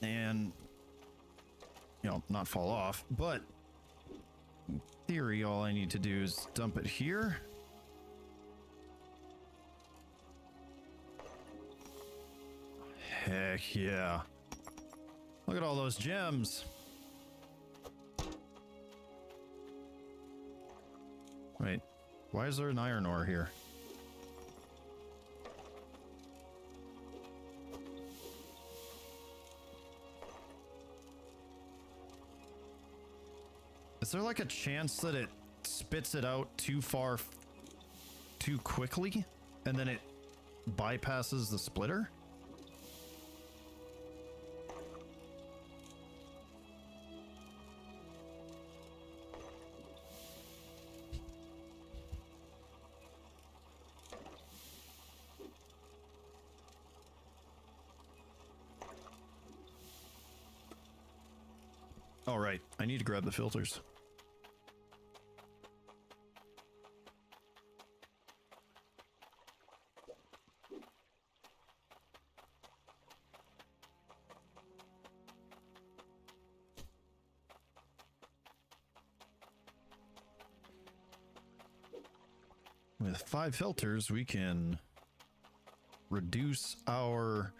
and, you know, not fall off, but in theory, all I need to do is dump it here. Heck yeah. Look at all those gems. Wait, why is there an iron ore here? Is there like a chance that it spits it out too far, too quickly, and then it bypasses the splitter? All right, I need to grab the filters. With 5 filters, we can reduce our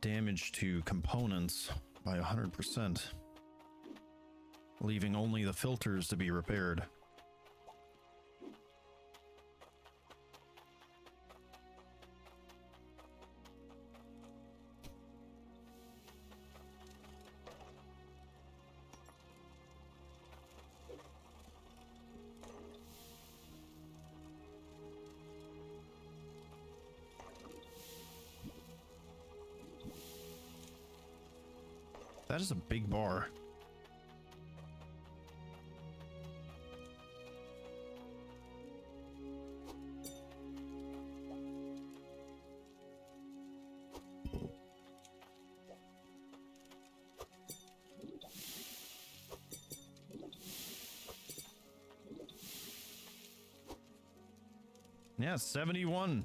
damage to components by 100%, leaving only the filters to be repaired. That is a big bar. Yeah, 71.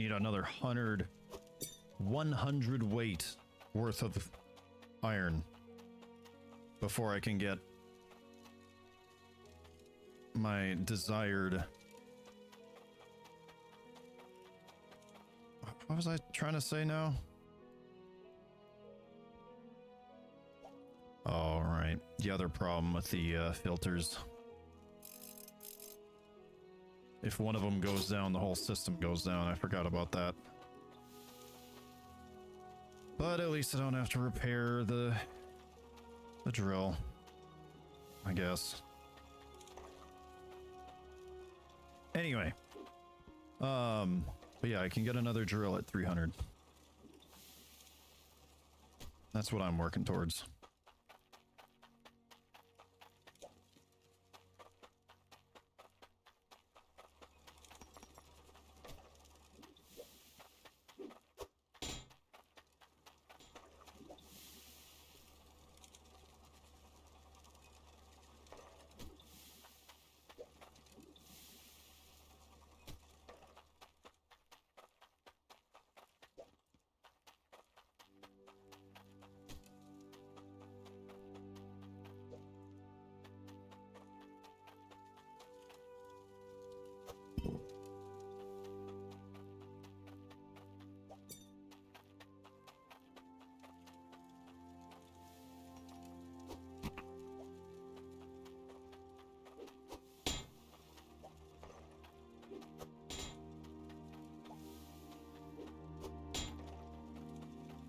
need another 100 weight worth of iron before I can get my desired... What was I trying to say now? All right, the other problem with the filters. If one of them goes down, the whole system goes down. I forgot about that. But at least I don't have to repair the drill, I guess. Anyway, but yeah, I can get another drill at 300. That's what I'm working towards.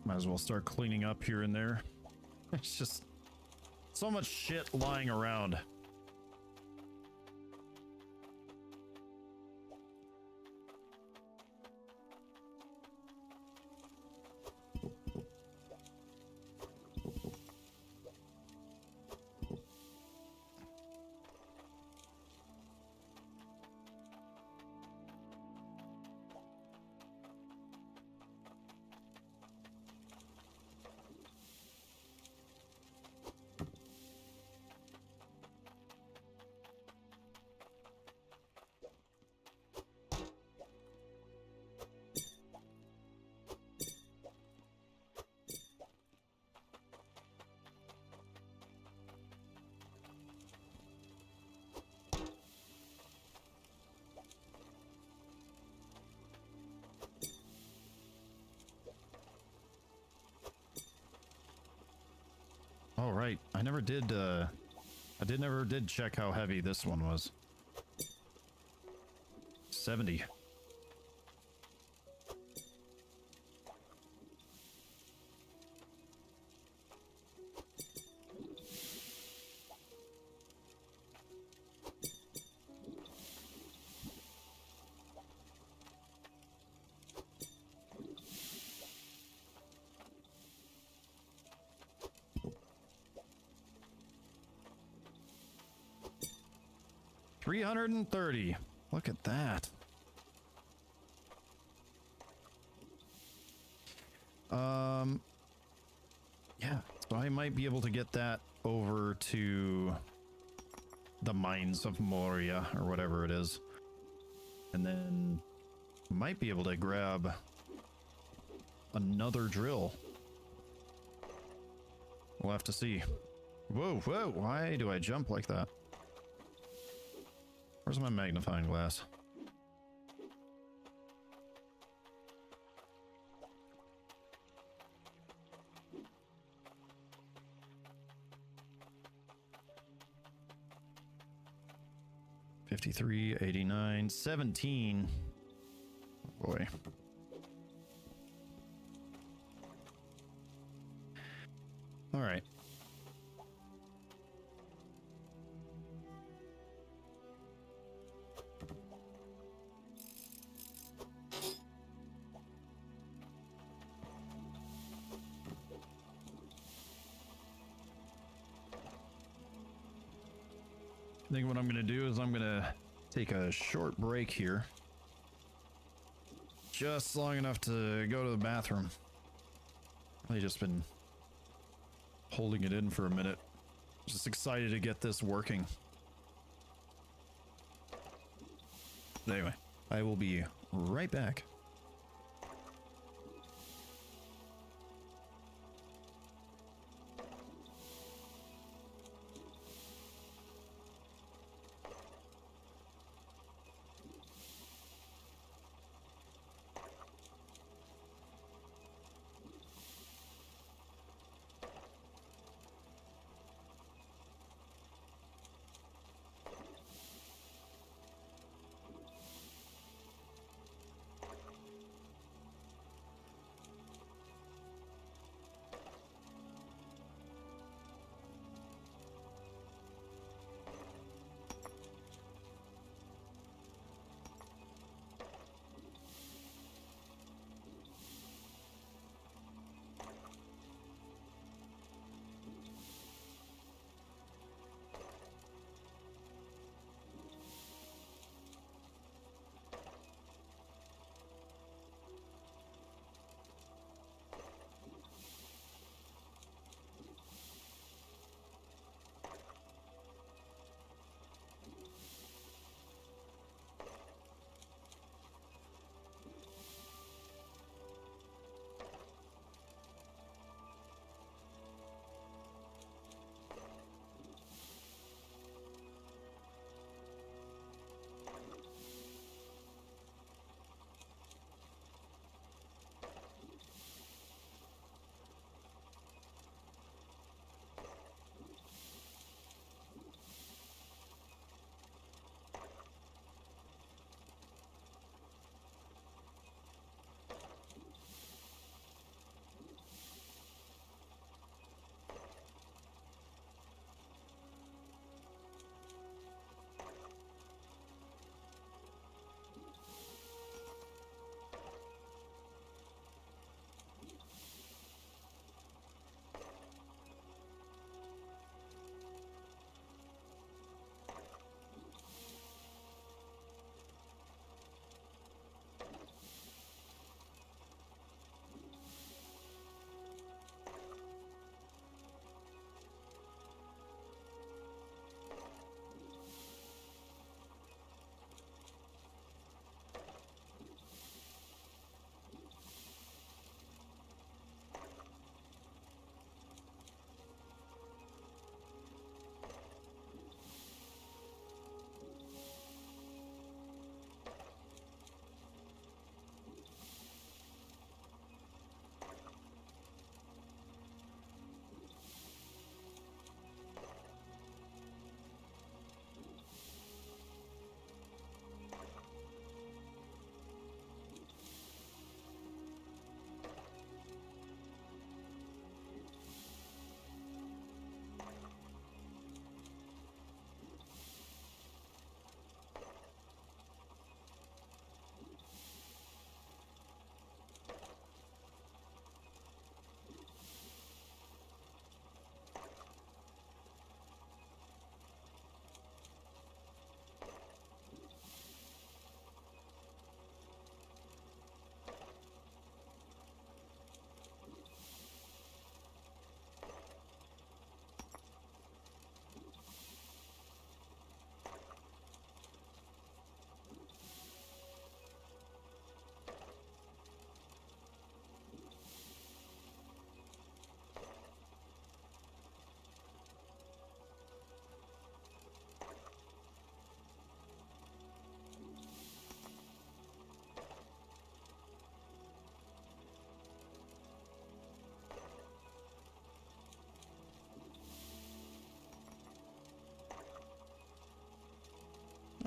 Might as well start cleaning up here and there. It's just so much shit lying around. Oh, right. I never did check how heavy this one was. 70. $330. Look at that. Yeah, so I might be able to get that over to the mines of Moria or whatever it is. And then might be able to grab another drill. We'll have to see. Whoa, whoa, why do I jump like that? Where's my magnifying glass? $53, $89, $17. Oh boy. All right. I think what I'm going to do is I'm going to take a short break here. Just long enough to go to the bathroom. I've just been holding it in for a minute. Just excited to get this working. But anyway, I will be right back.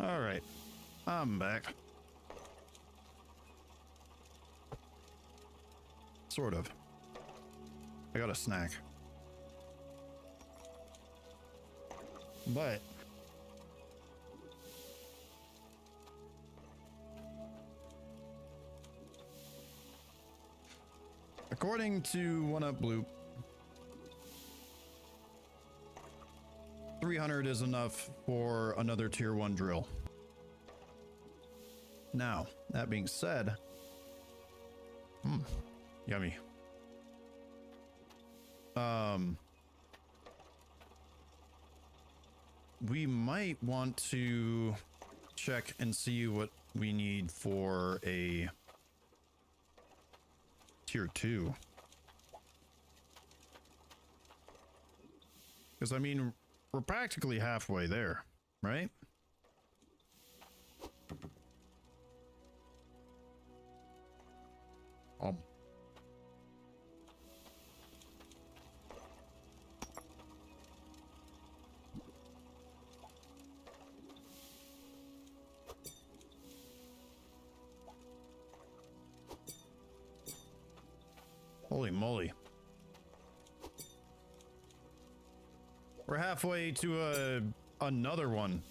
All right, I'm back. Sort of. I got a snack. But according to 1UP Bloop, 300 is enough for another tier 1 drill. Now, that being said, yummy. We might want to check and see what we need for a tier 2. Because, I mean, we're practically halfway there, right? Holy moly. We're halfway to another one.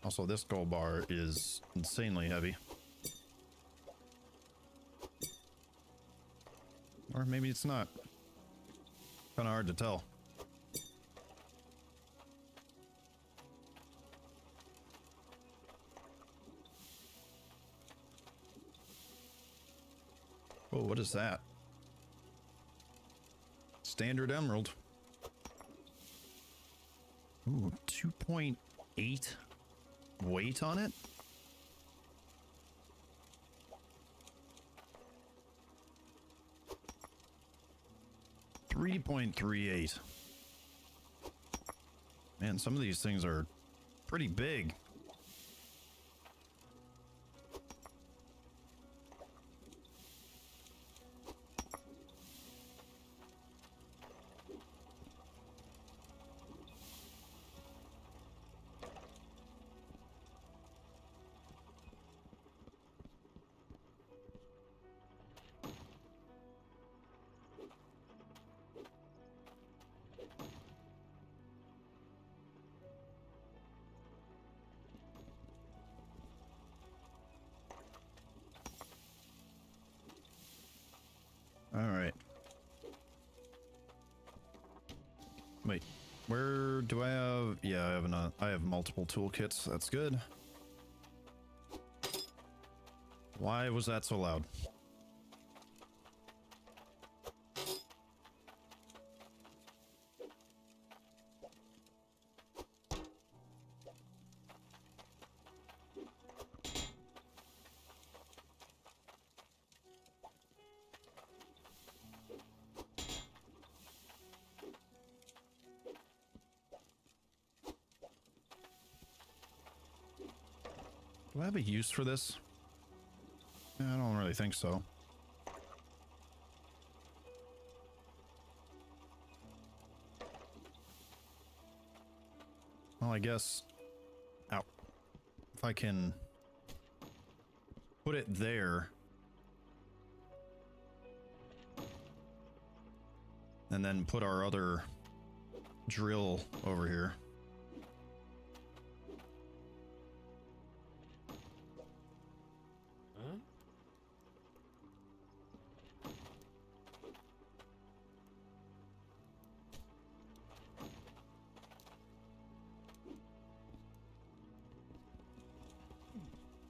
Also, this gold bar is insanely heavy. Or maybe it's not. Kind of hard to tell. Oh, what is that? Standard emerald. Ooh, 2.8 weight on it? $3.38. Man, some of these things are pretty big. All right. Wait, where do I have? Yeah, I have multiple toolkits. That's good. Why was that so loud? Do I have a use for this? I don't really think so. Well, I guess... Ow. If I can... put it there... and then put our other drill over here.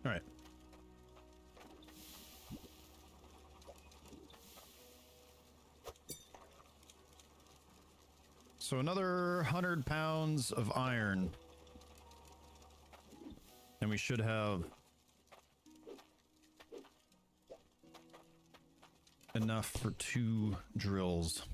All right. So another 100 pounds of iron. And we should have enough for 2 drills.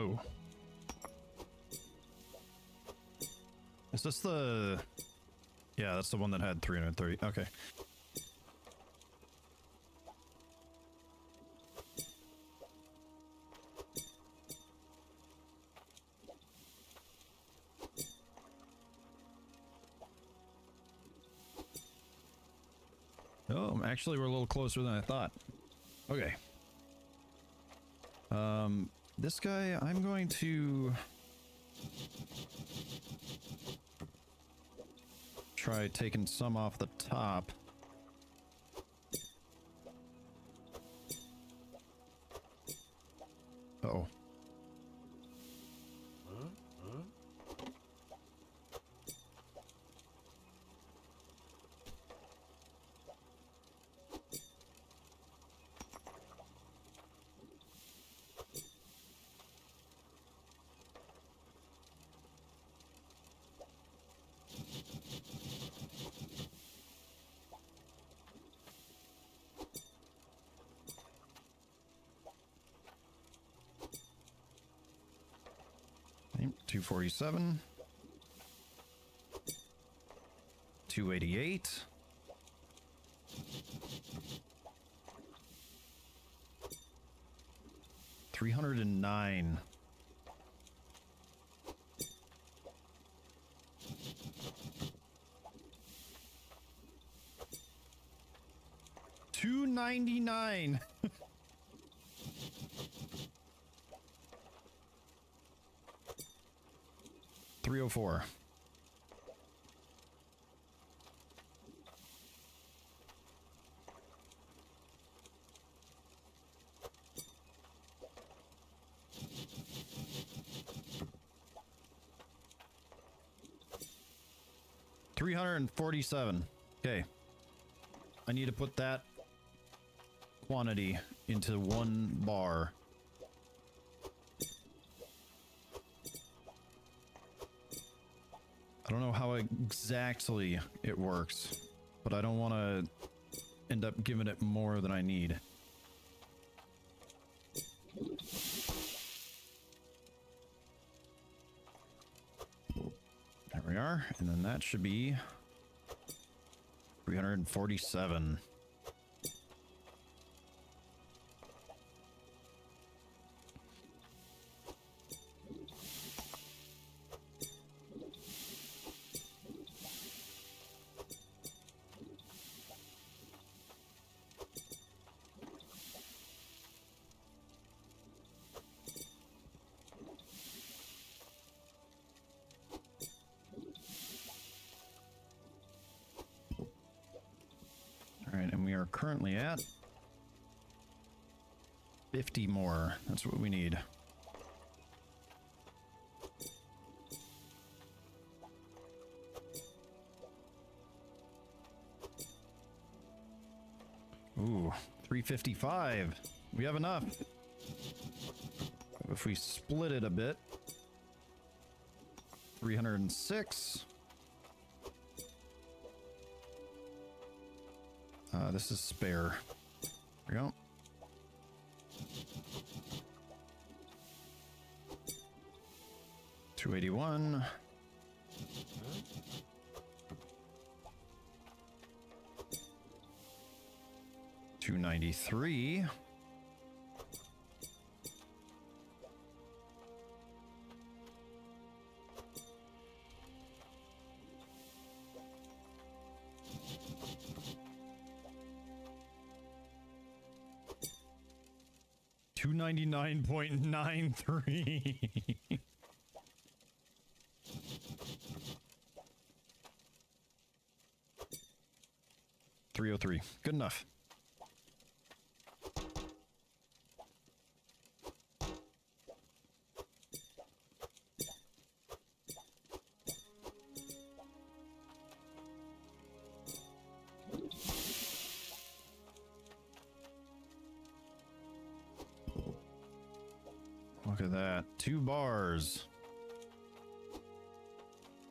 Oh. Is this the... Yeah, that's the one that had 330. Okay. Oh, actually, we're a little closer than I thought. Okay. This guy, I'm going to try taking some off the top. Uh-oh. Okay, 247. 288. 309. 299. 304. $347. Okay. I need to put that quantity into one bar. I don't know how exactly it works, but I don't want to end up giving it more than I need. There we are, and then that should be 347. Currently at 50 more. That's what we need. Ooh, 355. We have enough. If we split it a bit, 306. This is spare. There we go. $281. $293. $299.93. $303. Good enough. Look at that. 2 bars.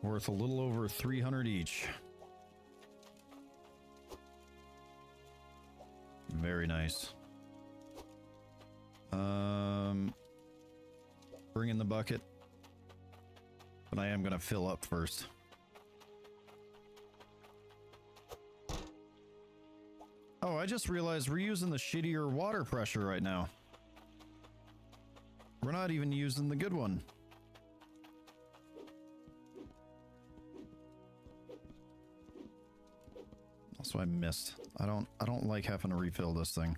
Worth a little over 300 each. Very nice. bring in the bucket. But I am going to fill up first. Oh, I just realized we're using the shittier water pressure right now. We're not even using the good one. Also, I missed. I don't like having to refill this thing.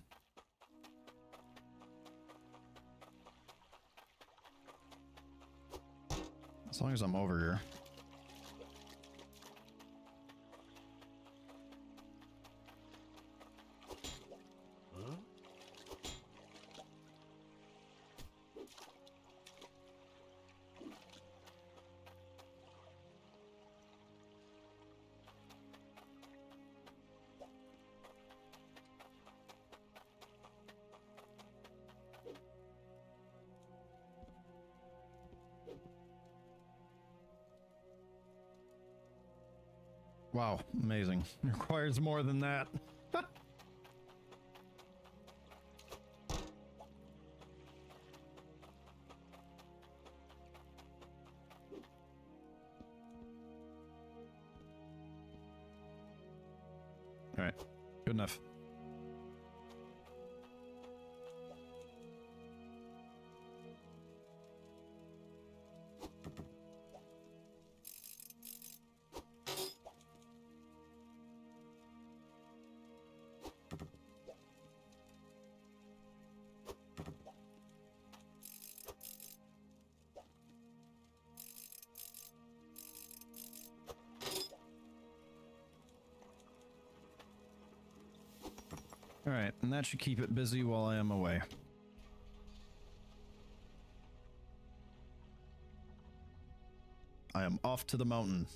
As long as I'm over here. Wow, amazing. It requires more than that. All right, good enough. All right, and that should keep it busy while I am away. I am off to the mountain.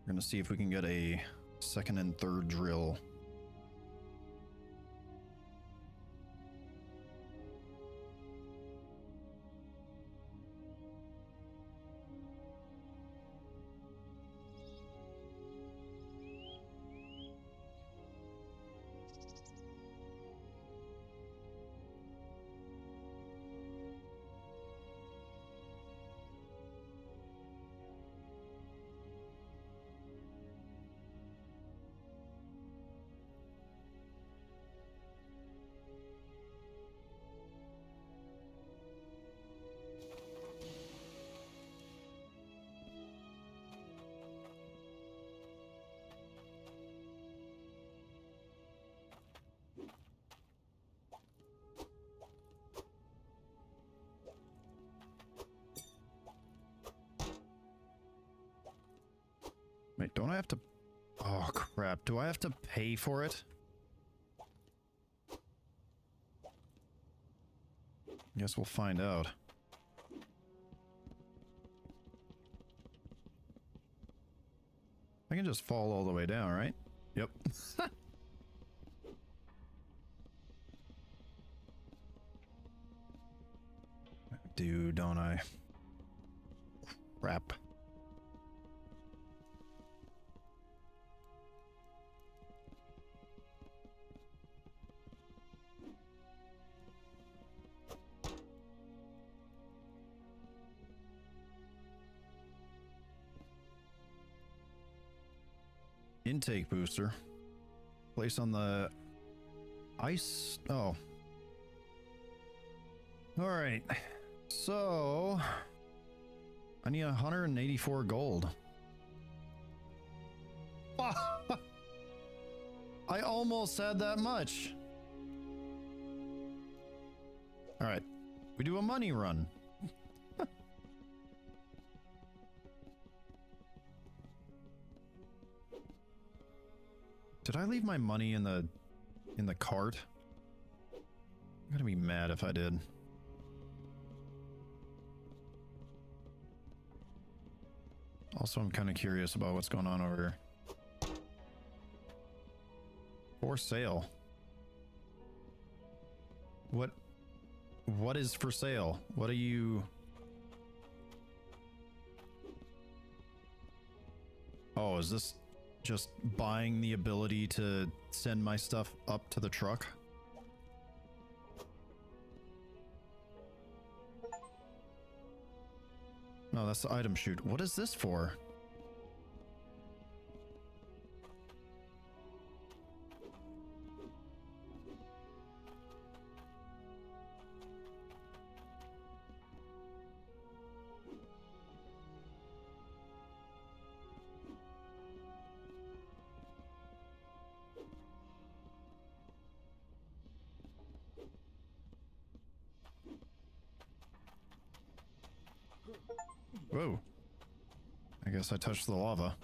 We're gonna see if we can get a second and third drill. Wait, don't I have to... Oh, crap. Do I have to pay for it? Guess we'll find out. I can just fall all the way down, right? Yep. Do, don't I? Crap. Intake booster. Place on the ice. Oh. All right. So I need 184 gold. I almost had that much. All right. We do a money run. Did I leave my money in the cart? I'm gonna be mad if I did. Also, I'm kind of curious about what's going on over here. For sale. What is for sale? What are you... Oh, is this just buying the ability to send my stuff up to the truck? No, that's the item chute. What is this for? Whoa. I guess I touched the lava.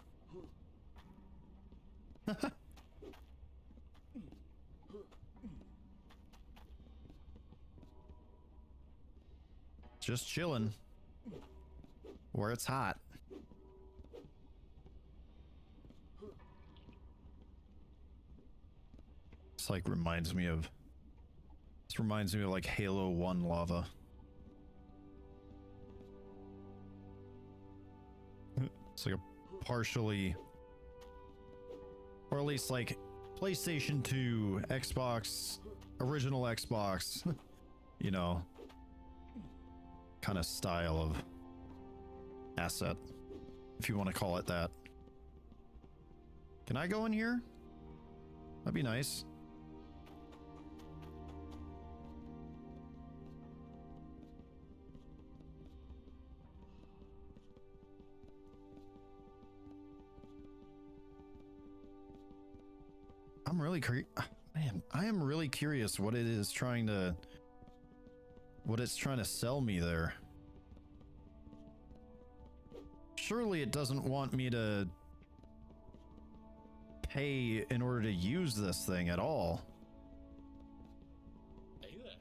Just chilling. Where it's hot. This like reminds me of... This reminds me of like Halo 1 lava. It's like a partially, or at least like PlayStation 2, Xbox, original Xbox, you know, kind of style of asset, if you want to call it that. Can I go in here? That'd be nice. I'm really man, I am really curious what it is trying to, what it's trying to sell me there. Surely it doesn't want me to pay in order to use this thing at all. Hey there.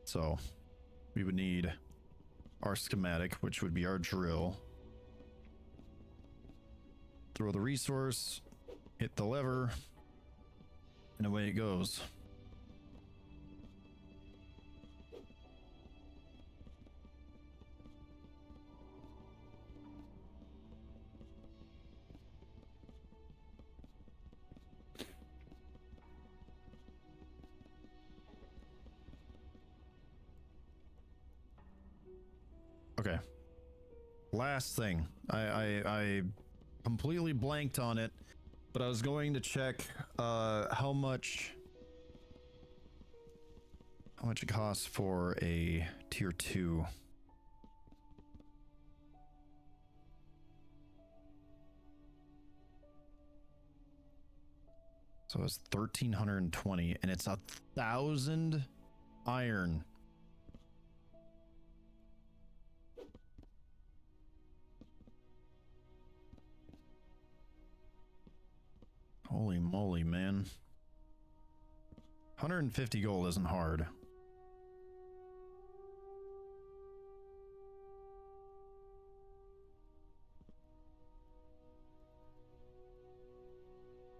So we would need our schematic, which would be our drill. Throw the resource, hit the lever, and away it goes. Okay. Last thing. I completely blanked on it, but I was going to check how much it costs for a tier 2. So it's 1,320 and it's 1,000 iron. Holy moly, man. 150 gold isn't hard.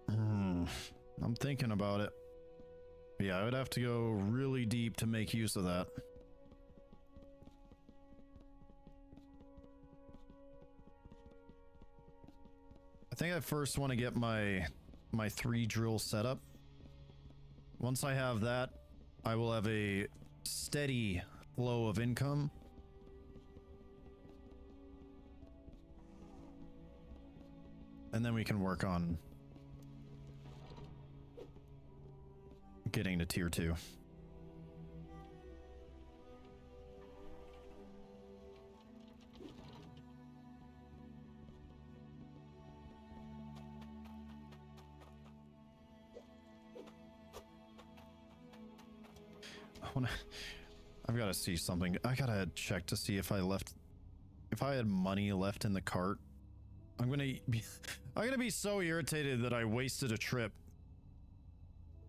I'm thinking about it. Yeah, I would have to go really deep to make use of that. I think I first want to get my 3 drill setup. Once I have that, I will have a steady flow of income. And then we can work on getting to tier 2. I've got to see something. I gotta check to see if I had money left in the cart. I'm gonna be so irritated that I wasted a trip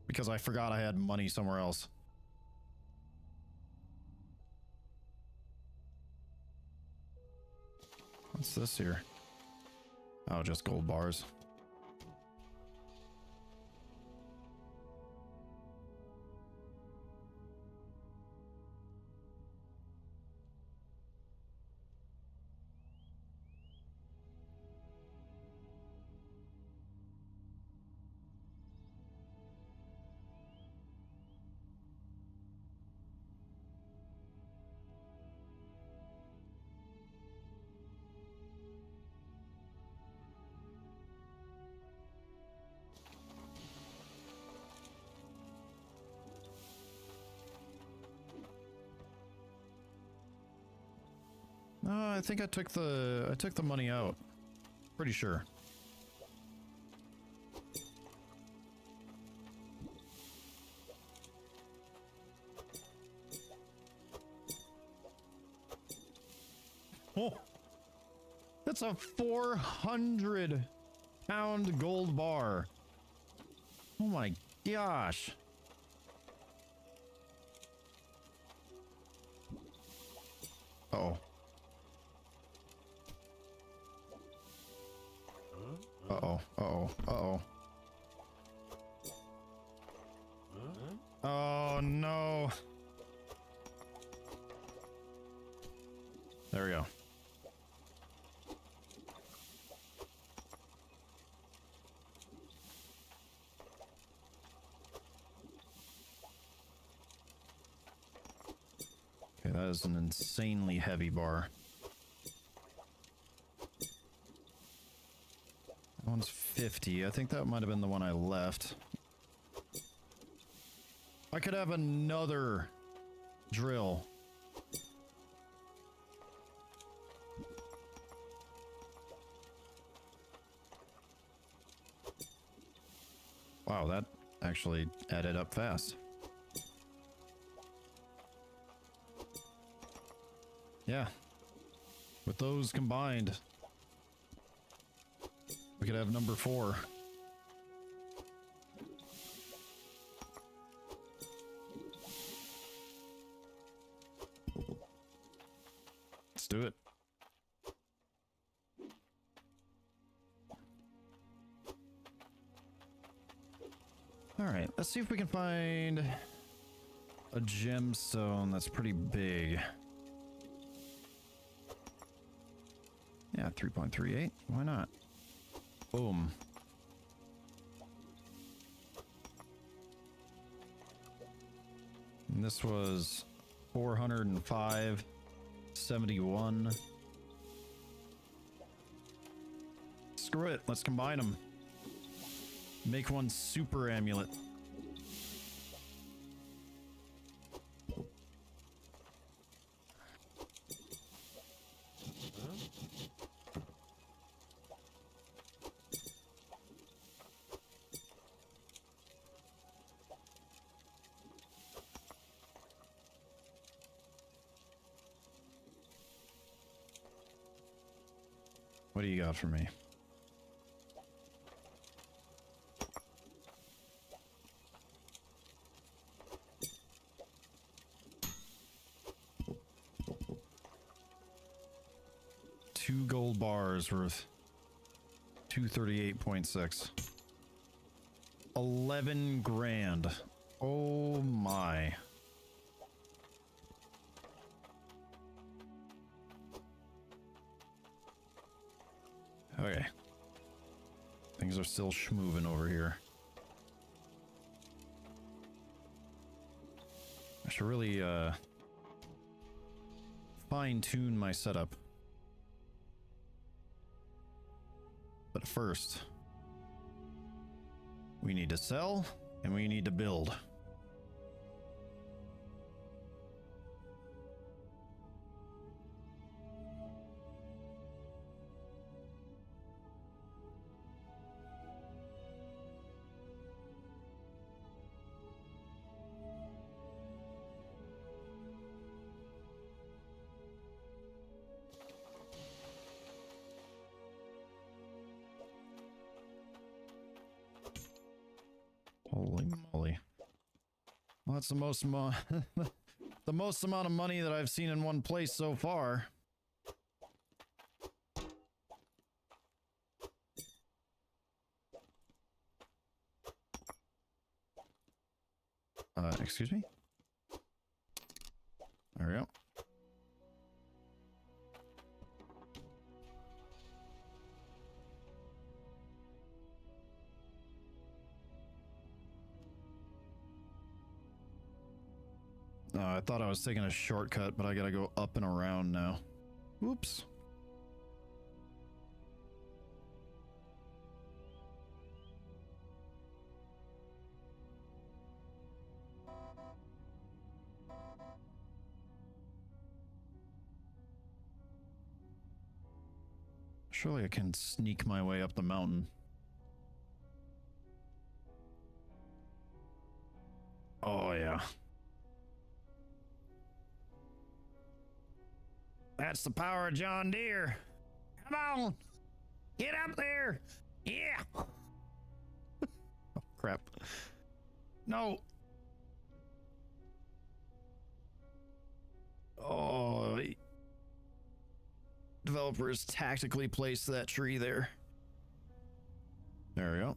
because I forgot I had money somewhere else. What's this here? Oh, just gold bars. No, I think I took the money out. Pretty sure. Oh, that's a 400-pound gold bar. Oh my gosh. Uh-oh. Uh-oh. Uh-oh. Uh-oh. Oh no. There we go. Okay, that is an insanely heavy bar. That one's 50. I think that might have been the one I left. I could have another drill. Wow, that actually added up fast. Yeah. With those combined, we could have number 4. Let's do it. All right, let's see if we can find a gemstone that's pretty big. Yeah, 3.38. Why not? Boom. And this was 405.71. Screw it. Let's combine them. Make one super amulet. What do you got for me? Two gold bars worth 238.6. 11 grand. Oh my. Okay. Things are still schmoving over here. I should really fine-tune my setup. But first, we need to sell and we need to build. Holy moly. Well, that's the most the most amount of money that I've seen in one place so far. Excuse me? There we go. I thought I was taking a shortcut, but I gotta go up and around now. Whoops. Surely I can sneak my way up the mountain. Oh, yeah. That's the power of John Deere. Come on. Get up there. Yeah. Oh, crap. No. Oh. Developers tactically placed that tree there. There we go.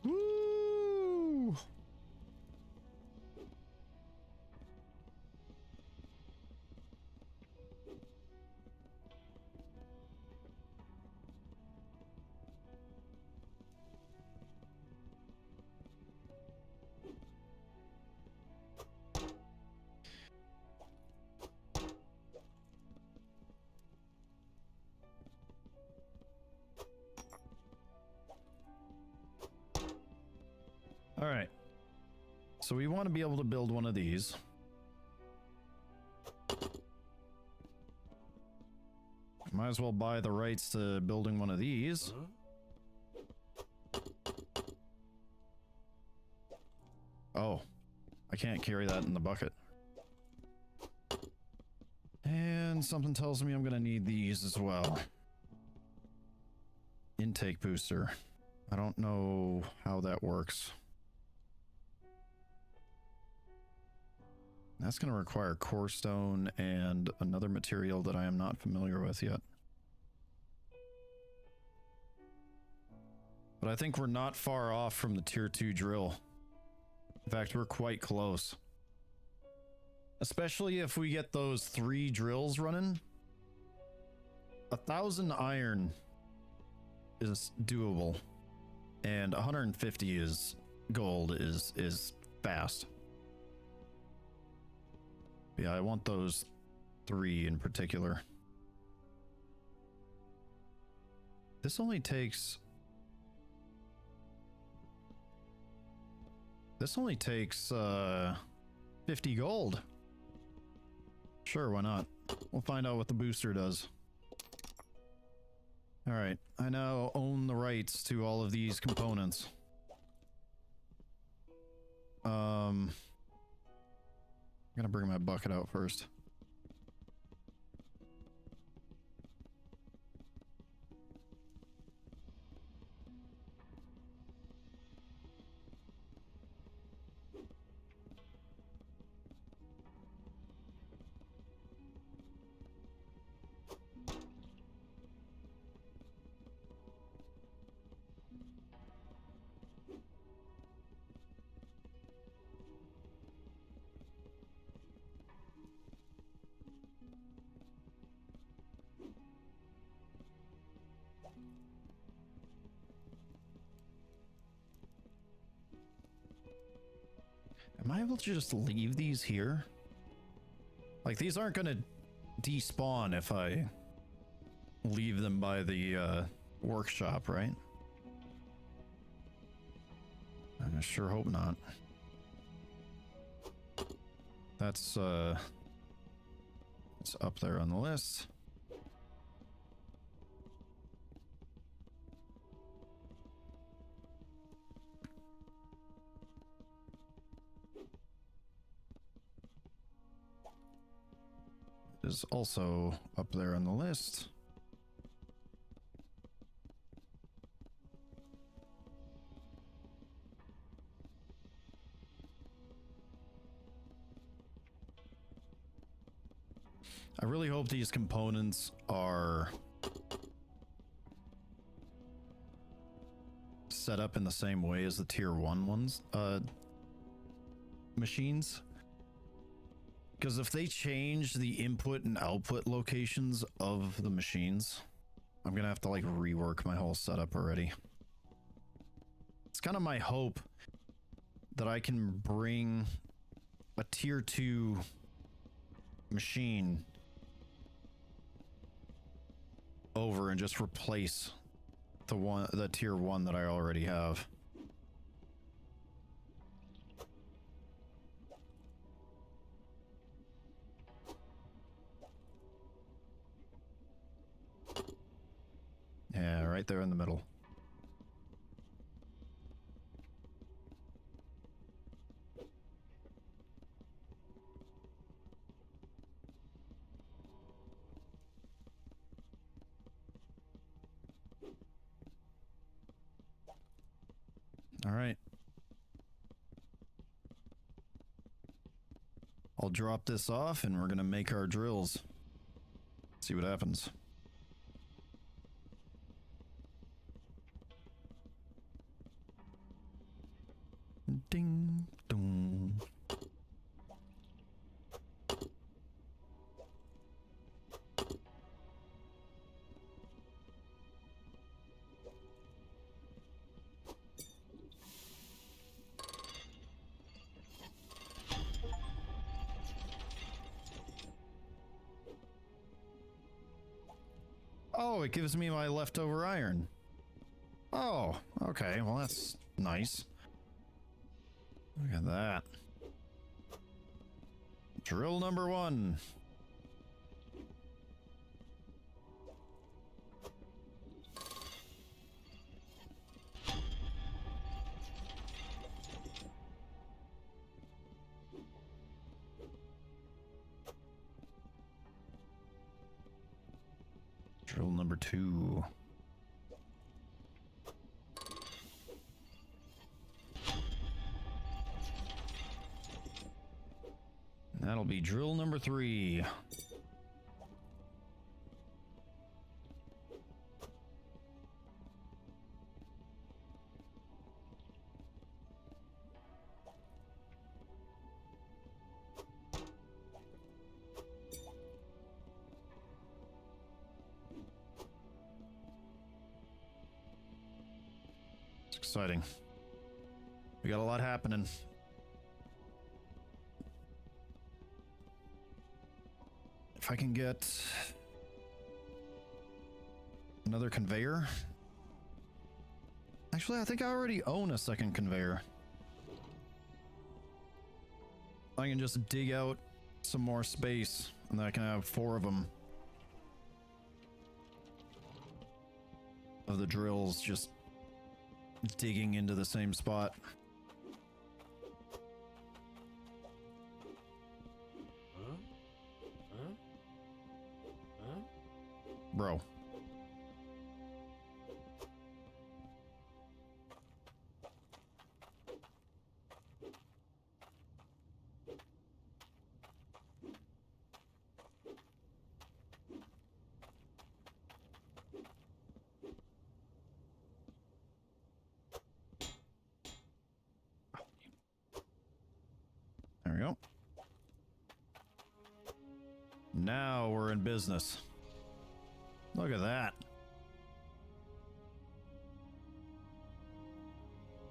Woo! All right. So we want to be able to build one of these. Might as well buy the rights to building one of these. Oh, I can't carry that in the bucket. And something tells me I'm going to need these as well. Intake booster. I don't know how that works. That's going to require core stone and another material that I am not familiar with yet. But I think we're not far off from the tier 2 drill. In fact, we're quite close. Especially if we get those 3 drills running. 1,000 iron is doable. And 150 is gold is fast. Yeah, I want those 3 in particular. This only takes 50 gold. Sure, why not? We'll find out what the booster does. All right, I now own the rights to all of these components. I'm gonna bring my bucket out first. Am I able to just leave these here? Like, these aren't gonna despawn if I leave them by the workshop, right? I sure hope not. That's it's up there on the list. Is also up there on the list. I really hope these components are set up in the same way as the tier 1 ones, machines. Because if they change the input and output locations of the machines, I'm gonna have to like rework my whole setup already. It's kind of my hope that I can bring a tier 2 machine over and just replace the tier 1 that I already have. Yeah, right there in the middle. All right. I'll drop this off and we're going to make our drills. See what happens. Ding dong. Oh, it gives me my leftover iron. Oh, okay. Well, that's nice. Look at that. Drill number 1. Drill number 2. That'll be drill number 3. It's exciting. We got a lot happening. If I can get another conveyor. Actually, I think I already own a second conveyor. I can just dig out some more space and then I can have 4 of them. Of the drills just digging into the same spot. Bro. There we go. Now we're in business. Look at that.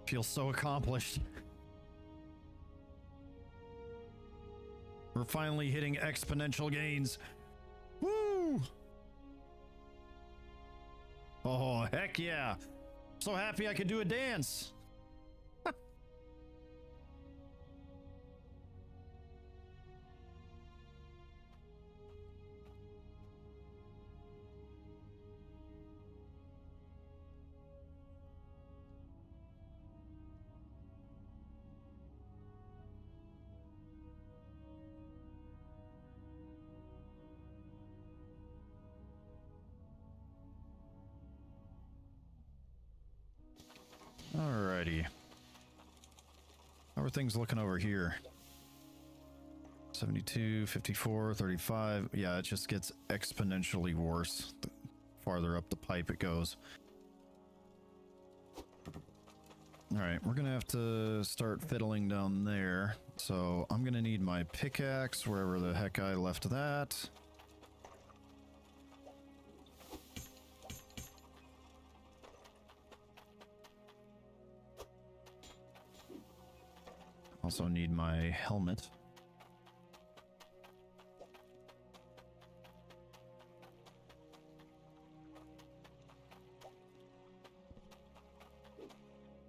Feels so accomplished. We're finally hitting exponential gains. Woo! Oh, heck yeah. So happy I could do a dance. Alrighty. How are things looking over here? 72, 54, 35. Yeah, it just gets exponentially worse the farther up the pipe it goes. Alright, we're gonna have to start fiddling down there. So I'm gonna need my pickaxe wherever the heck I left that. Also need my helmet.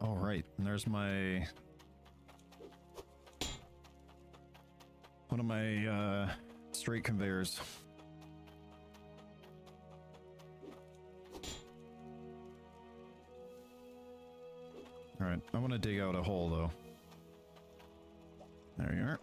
All right, and there's my one of my straight conveyors. All right, I want to dig out a hole though. There you are.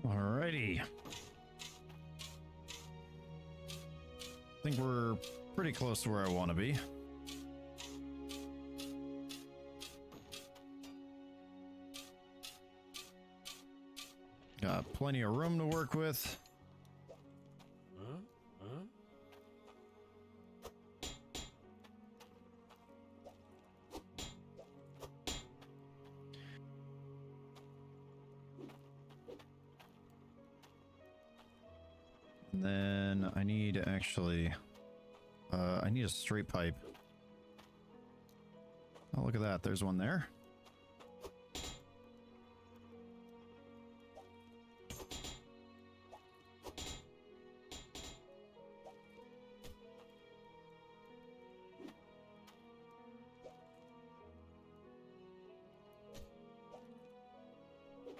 Alrighty. I think we're pretty close to where I want to be. Got plenty of room to work with. And then I need actually, I need a straight pipe. Oh, look at that. There's one there.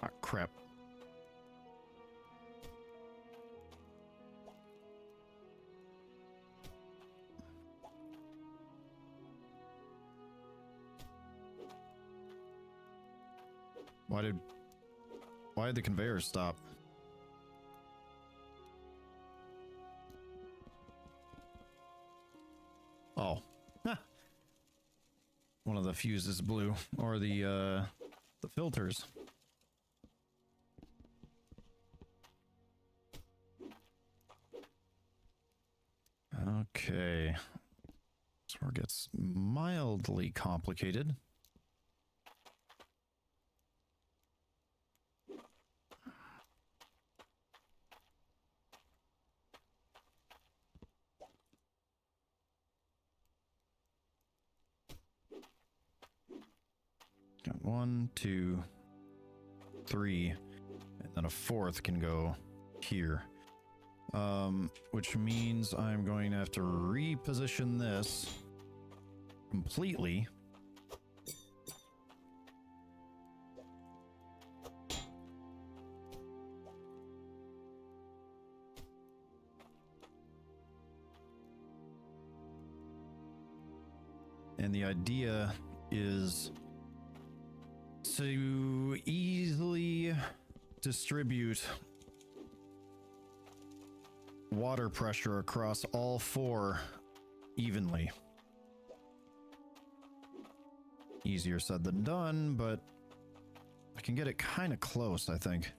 Ah, crap. Why did the conveyor stop? Oh. Huh. One of the fuses blew, or the filters. Okay. So it gets mildly complicated. Got 1, 2, 3, and then a fourth can go here. Which means I'm going to have to reposition this completely. And the idea is to easily distribute water pressure across all four evenly. Easier said than done, but I can get it kind of close, I think.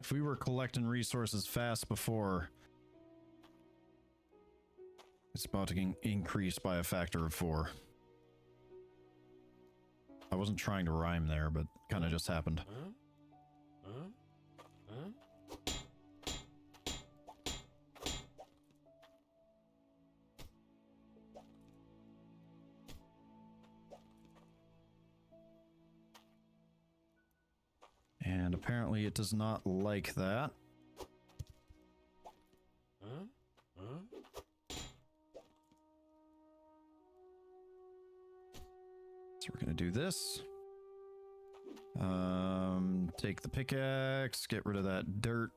If we were collecting resources fast before, it's about to increase by a factor of 4. I wasn't trying to rhyme there, but kind of just happened. And apparently it does not like that. So we're gonna do this. Take the pickaxe, get rid of that dirt.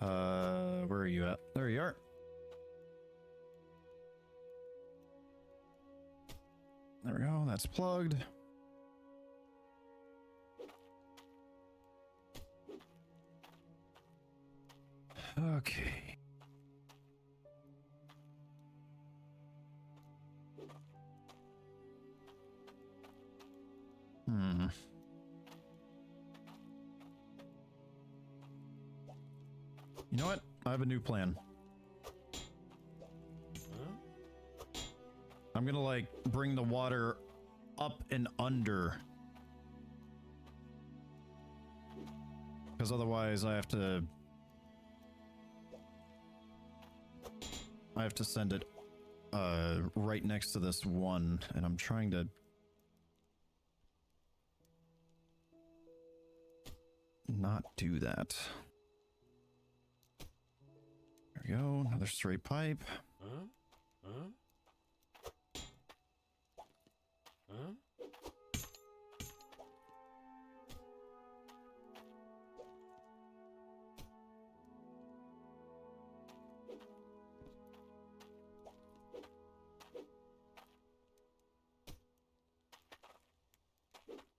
Where are you at? There you are. There we go, that's plugged. Okay. You know what? I have a new plan. I'm gonna like bring the water up and under. Because otherwise I have to send it right next to this one, and I'm trying to not do that. There we go, another straight pipe.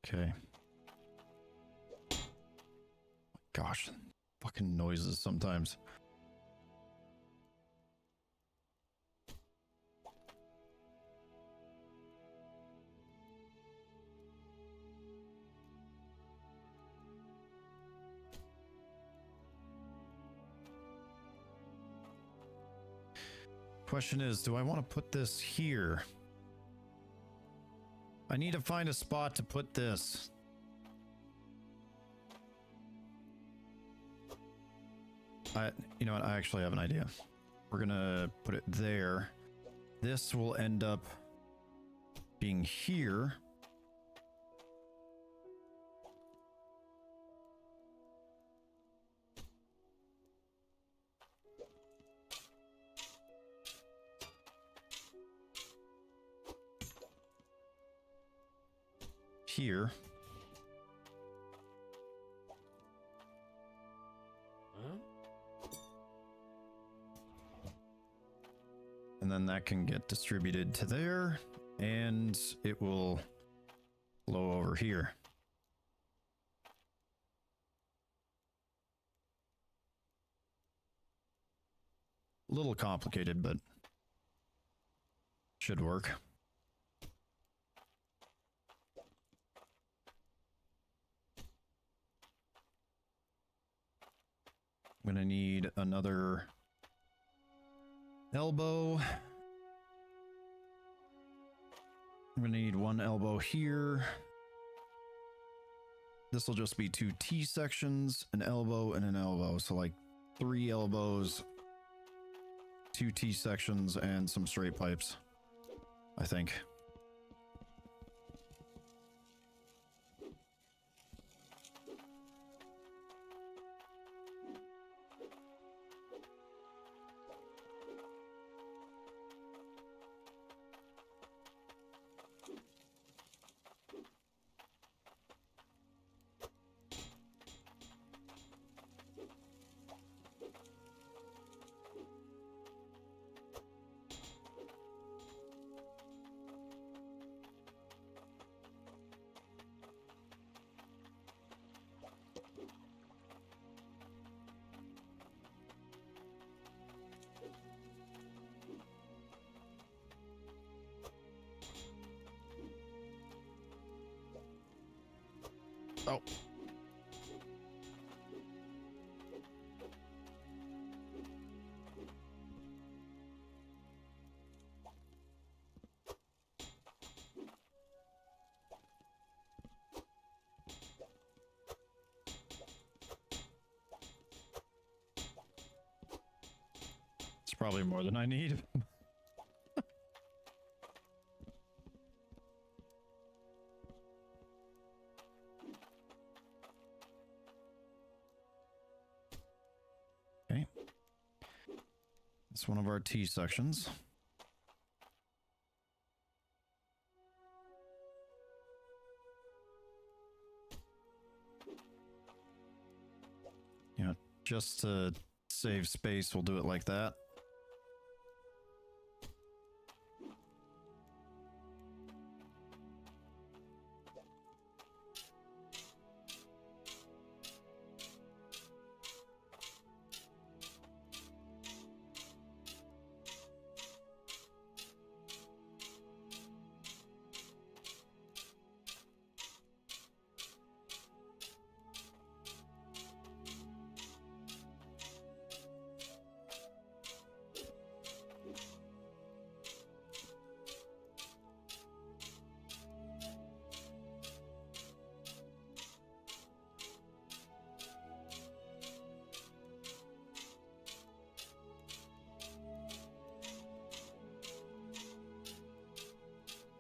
Okay. Gosh, fucking noises sometimes. Question is, do I want to put this here? I need to find a spot to put this. You know what? I actually have an idea. We're gonna put it there. This will end up being here. Here. And then that can get distributed to there, and it will flow over here. little complicated, but should work. I'm gonna need another elbow. I'm gonna need one elbow here. This will just be 2 T sections, an elbow and an elbow. So like 3 elbows, 2 T sections, and some straight pipes, I think. Oh. It's probably more than I need. It's one of our T sections. Yeah, just to save space, we'll do it like that.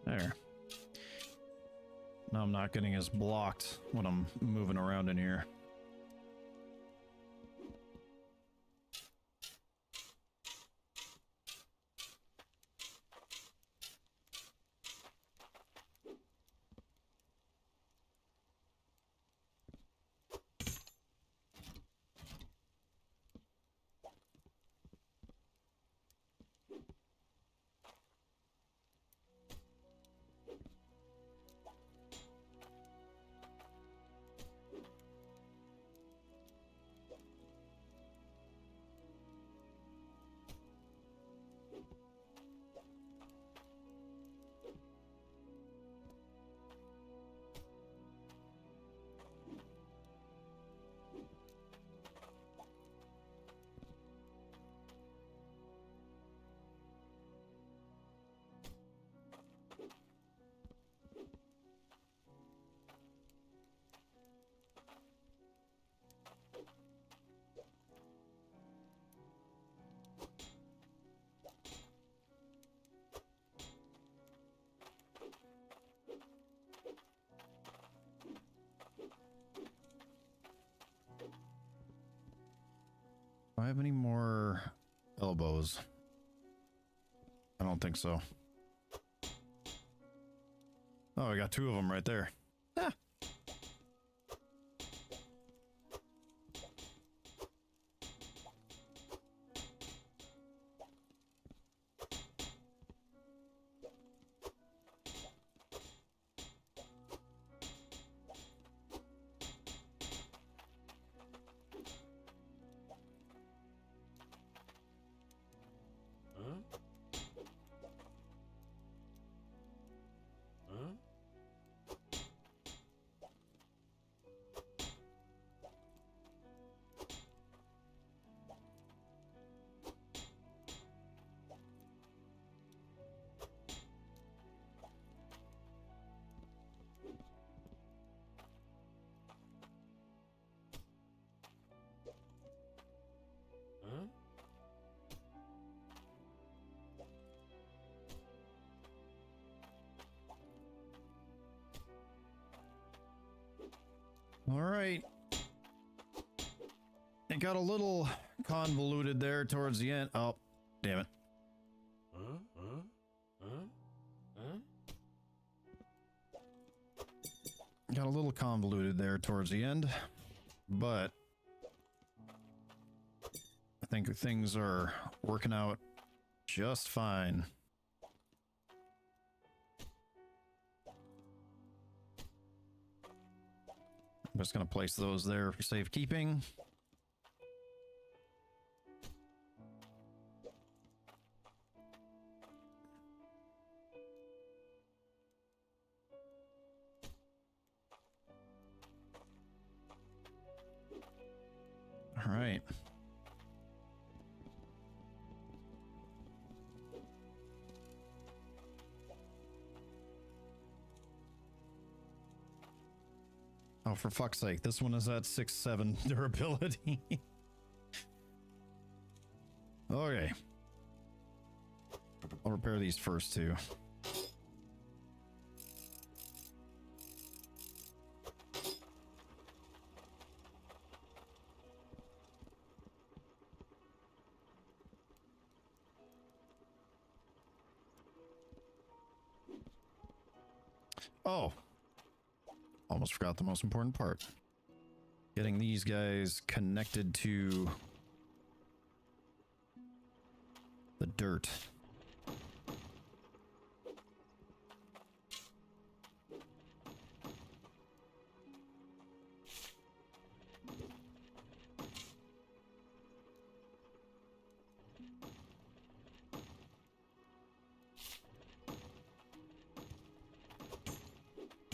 There. Now I'm not getting as blocked when I'm moving around in here. Do I have any more elbows? I don't think so. Oh, I got 2 of them right there. Ah. All right. It got a little convoluted there towards the end. Oh, damn it. Got a little convoluted there towards the end, but I think things are working out just fine. I'm just going to place those there for safekeeping. All right. Oh, for fuck's sake, this one is at 6-7 durability. Okay. I'll repair these first two. Oh. Almost forgot the most important part. Getting these guys connected to the dirt.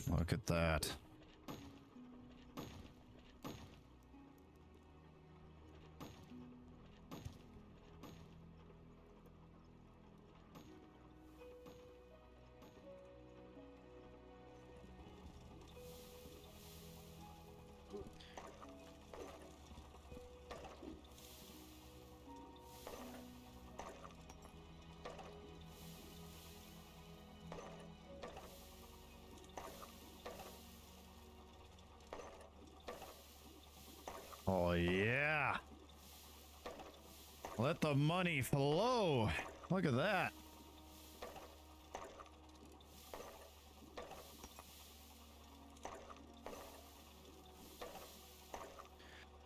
Look at that. Oh, yeah. Let the money flow. Look at that.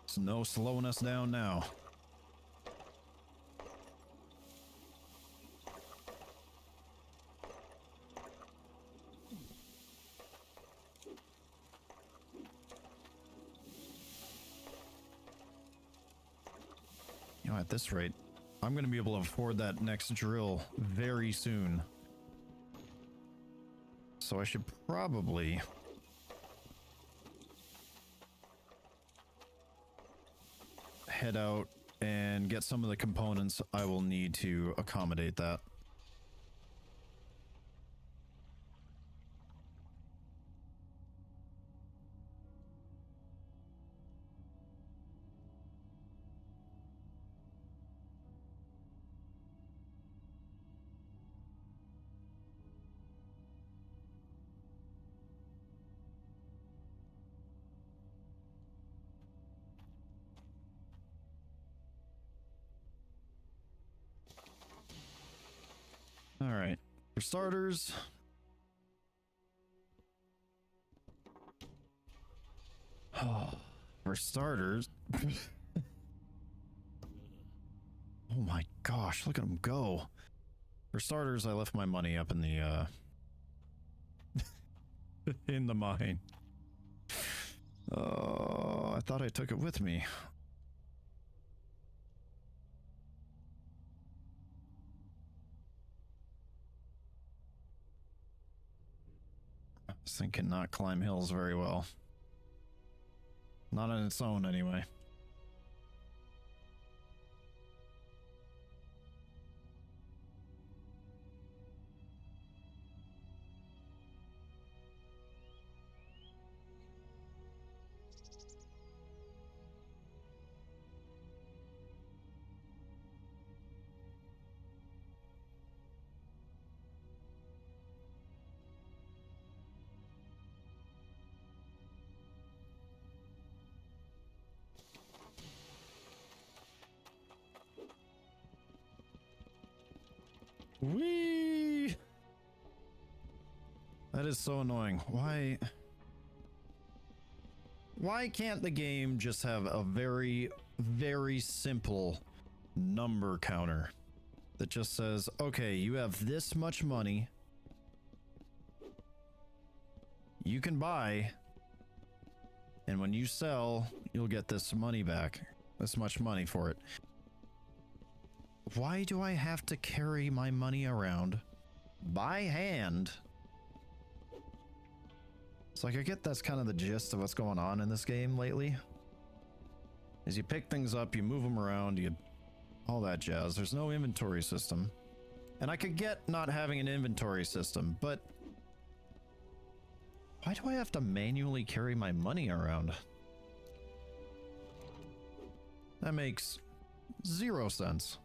There's no slowing us down now. You know, at this rate, I'm going to be able to afford that next drill very soon. So I should probably head out and get some of the components I will need to accommodate that. All right, for starters, oh my gosh, look at him go. For starters, I left my money up in the in the mine. Oh, I thought I took it with me. This thing cannot climb hills very well. Not on its own, anyway. Whee! That is so annoying. Why can't the game just have a very, very simple number counter that just says, okay, you have this much money. You can buy, and when you sell, you'll get this money back. This much money for it. Why do I have to carry my money around by hand? It's like, I get that's kind of the gist of what's going on in this game lately. Is you pick things up, you move them around, all that jazz. There's no inventory system. And I could get not having an inventory system, but why do I have to manually carry my money around? That makes 0 sense.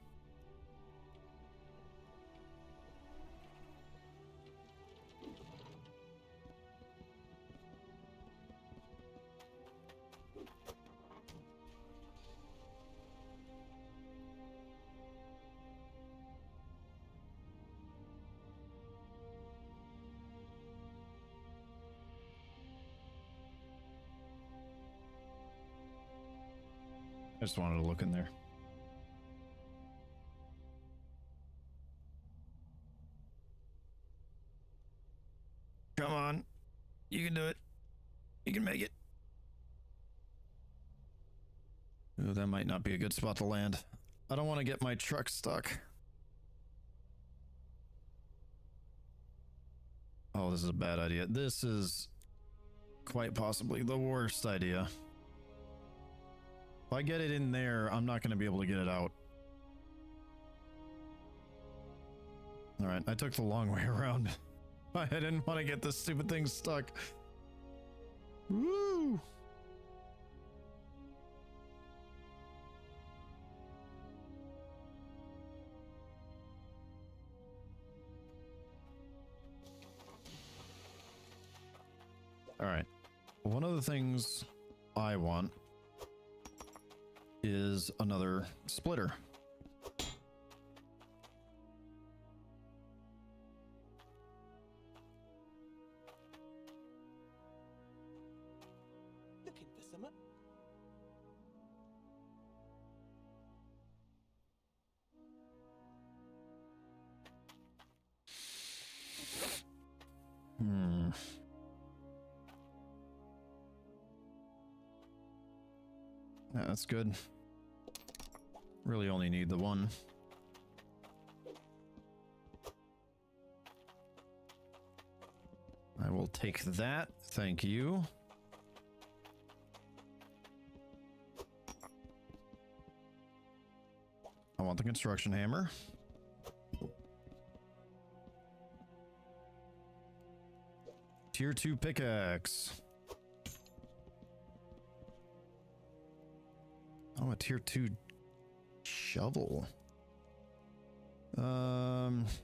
I just wanted to look in there. Come on. You can do it. You can make it. Ooh, that might not be a good spot to land. I don't want to get my truck stuck. Oh, this is a bad idea. This is quite possibly the worst idea. If I get it in there, I'm not going to be able to get it out. Alright, I took the long way around. I didn't want to get this stupid thing stuck. Woo! Alright. One of the things I want is another splitter. Looking for some. Yeah, that's good. Really only need the one. I will take that. Thank you. I want the construction hammer. Tier 2 pickaxe. Oh, a tier 2 shovel.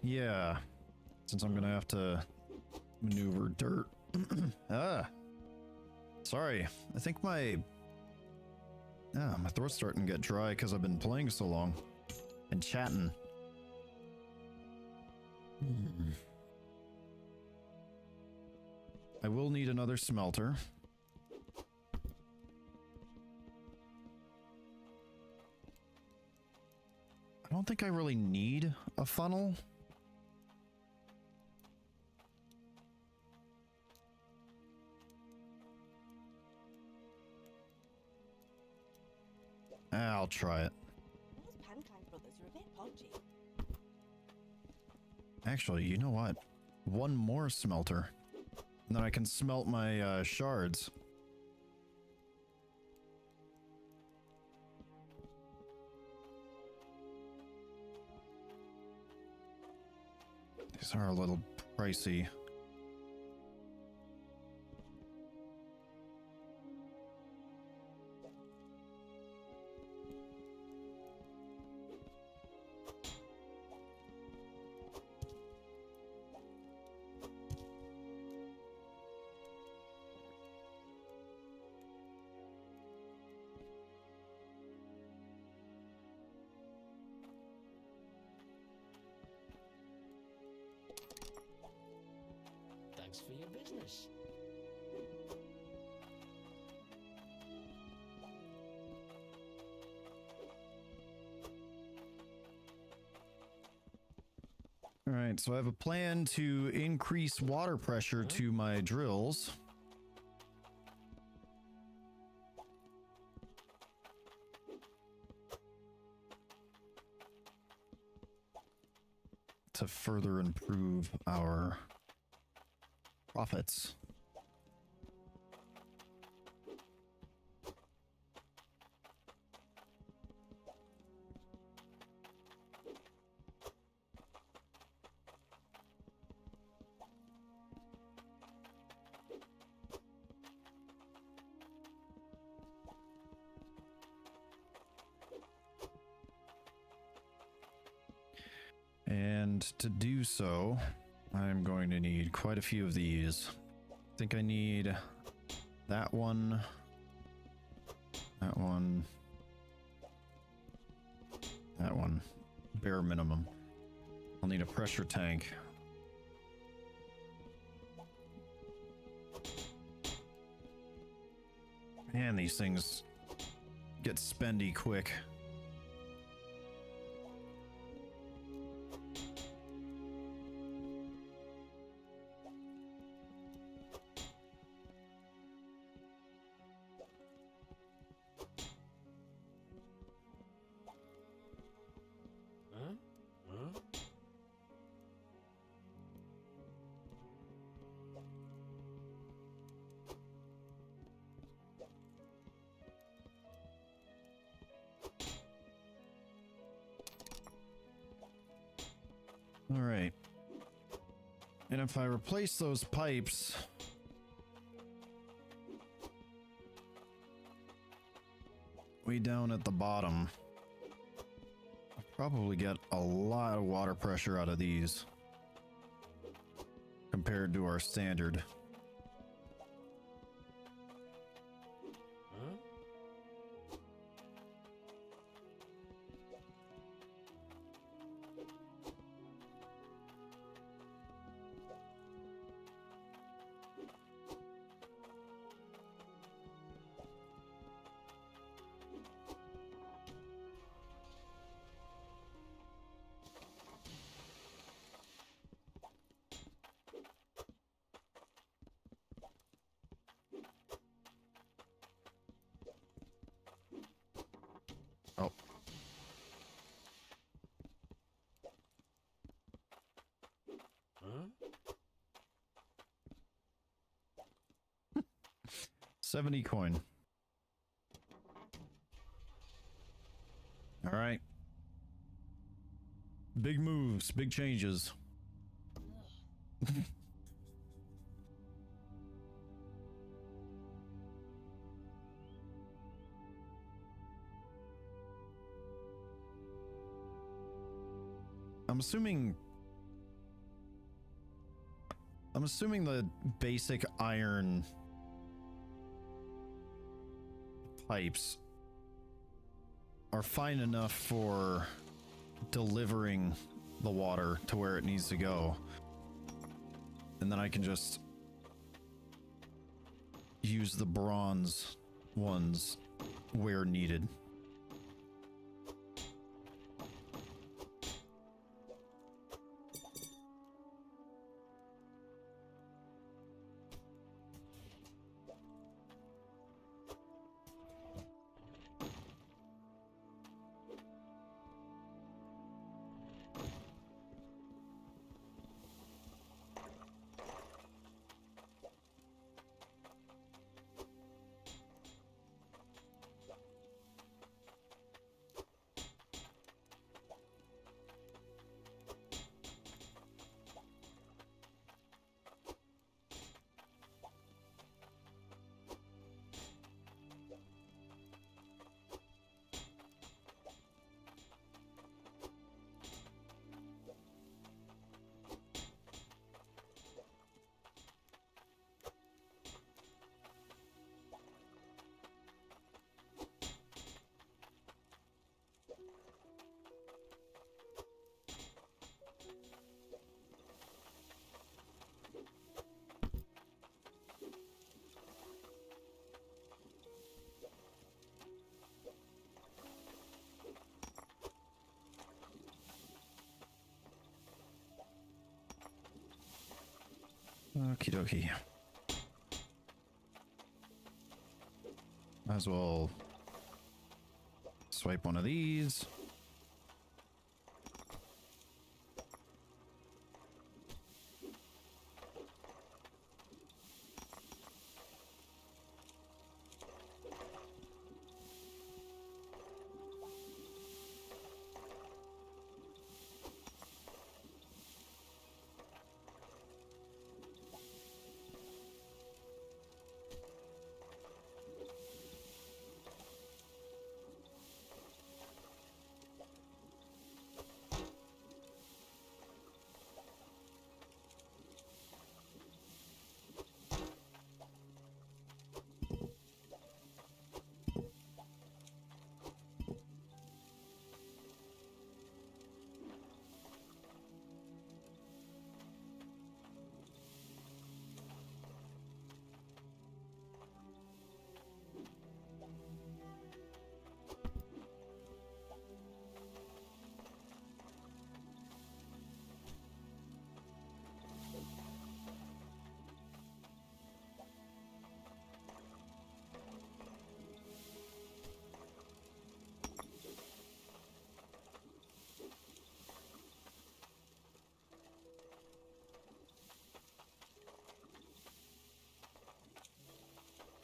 Yeah. Since I'm gonna have to maneuver dirt. Sorry. I think my throat's starting to get dry because I've been playing so long and chatting. I will need another smelter. I don't think I really need a funnel. I'll try it. Those Pancline brothers are a bit podgy. Actually, you know what? One more smelter. And then I can smelt my shards. These are a little pricey. Thanks for your business. All right, so I have a plan to increase water pressure to my drills. To further improve our profits. And to do so, I'm going to need quite a few of these. I think I need that one, that one, that one, bare minimum. I'll need a pressure tank. Man, these things get spendy quick. All right. And if I replace those pipes, way down at the bottom, I'll probably get a lot of water pressure out of these compared to our standard. Oh. Huh? 70 coin. All right. Big moves, big changes. I'm assuming the basic iron pipes are fine enough for delivering the water to where it needs to go. And then I can just use the bronze ones where needed. Okie dokie. Might as well swipe one of these.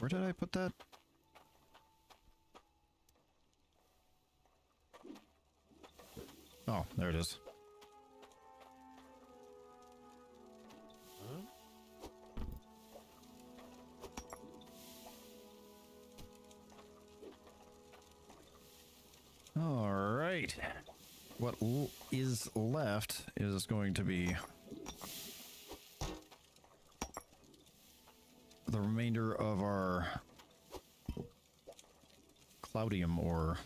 Where did I put that? Oh, there it is. All right. What is left is going to be the remainder of our cloudium ore.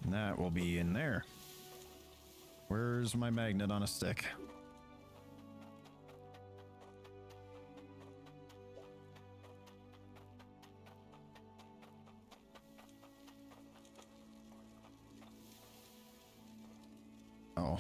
And that will be in there. Where's my magnet on a stick? Oh.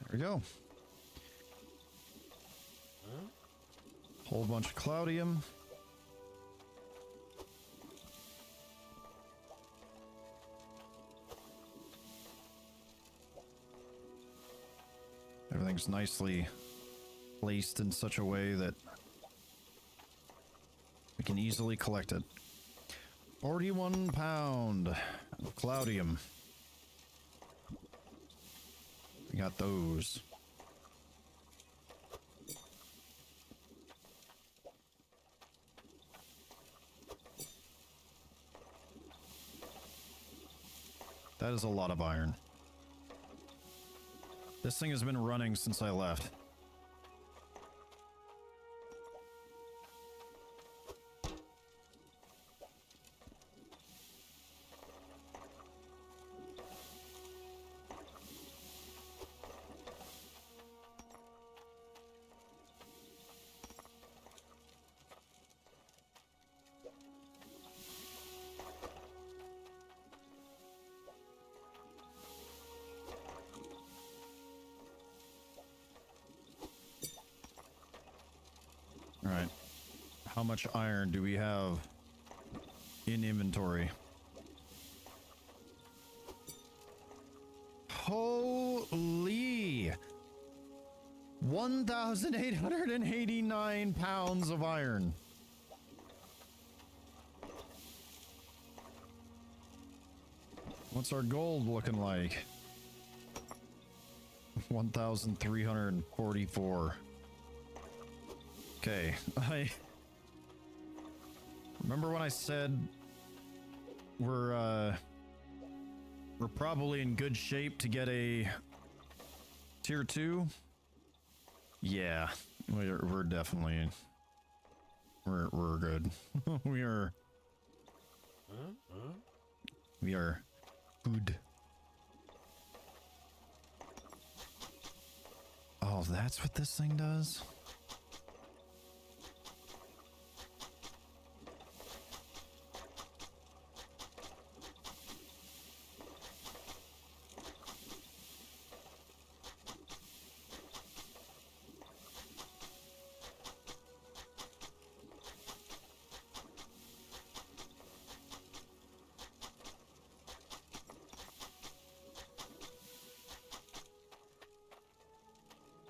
There we go. Whole bunch of cloudium. Everything's nicely placed in such a way that we can easily collect it. 41 pound of cloudium. We got those. That is a lot of iron. This thing has been running since I left. All right. How much iron do we have in inventory? Holy! 1,889 pounds of iron. What's our gold looking like? 1,344. Okay, I remember when I said we're probably in good shape to get a tier 2. Yeah, we're definitely we're good. We're We are good. Oh, that's what this thing does?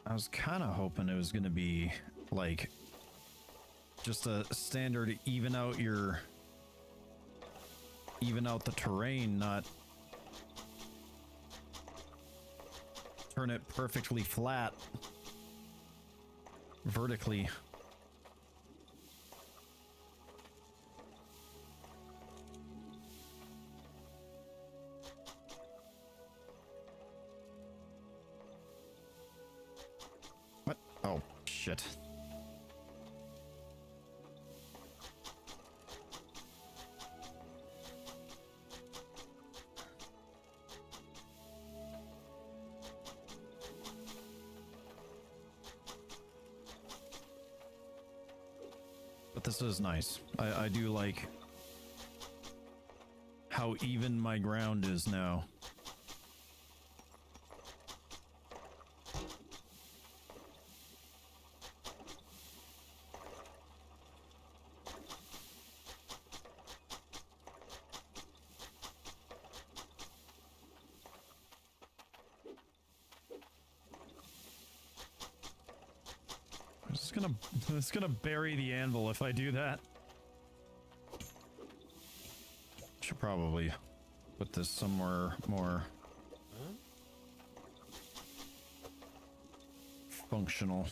I was kind of hoping it was going to be like just a standard even out the terrain, not turn it perfectly flat vertically. What? Oh, shit. But this is nice. I do like how even my ground is now. It's gonna bury the anvil if I do that. Should probably put this somewhere more functional.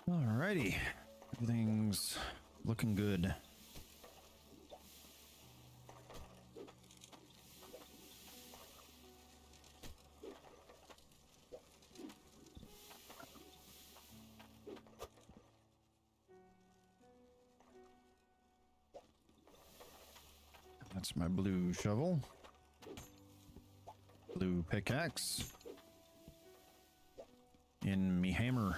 Alrighty, everything's looking good. That's my blue shovel, blue pickaxe, and me hammer.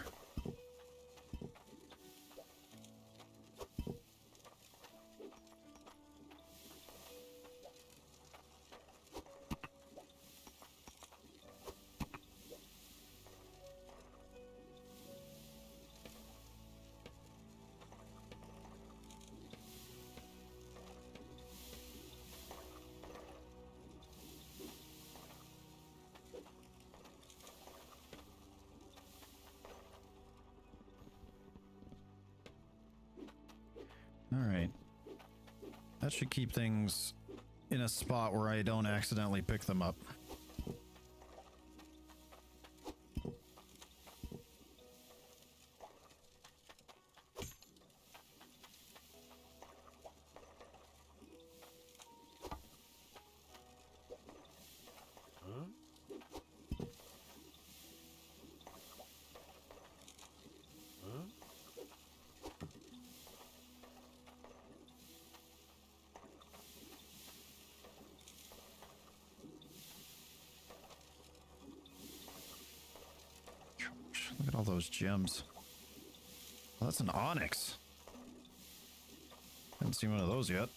That should keep things in a spot where I don't accidentally pick them up. Look at all those gems. Oh, that's an onyx. Haven't seen one of those yet.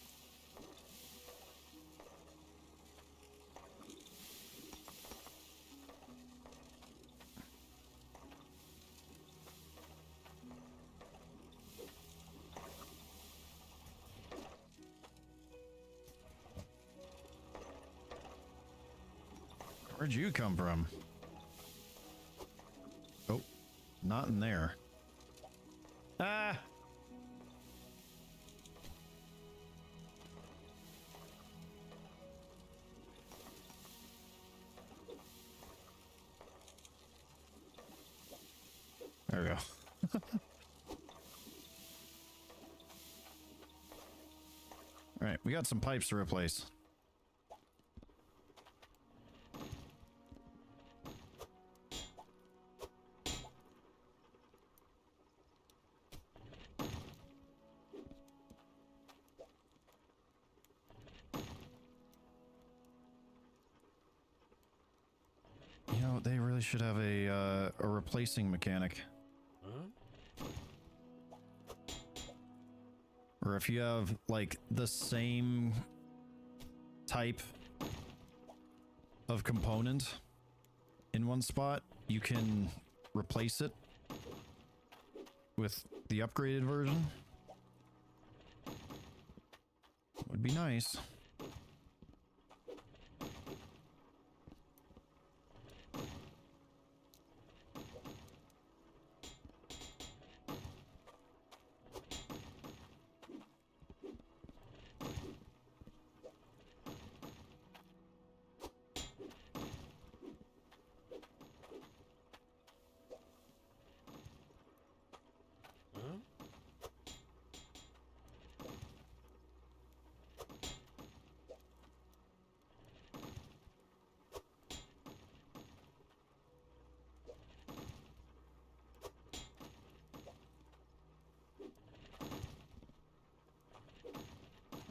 Where'd you come from? Oh, not in there. Ah! There we go. All right, we got some pipes to replace. You know, they really should have a replacing mechanic. Or if you have like the same type of component in one spot, you can replace it with the upgraded version. Would be nice.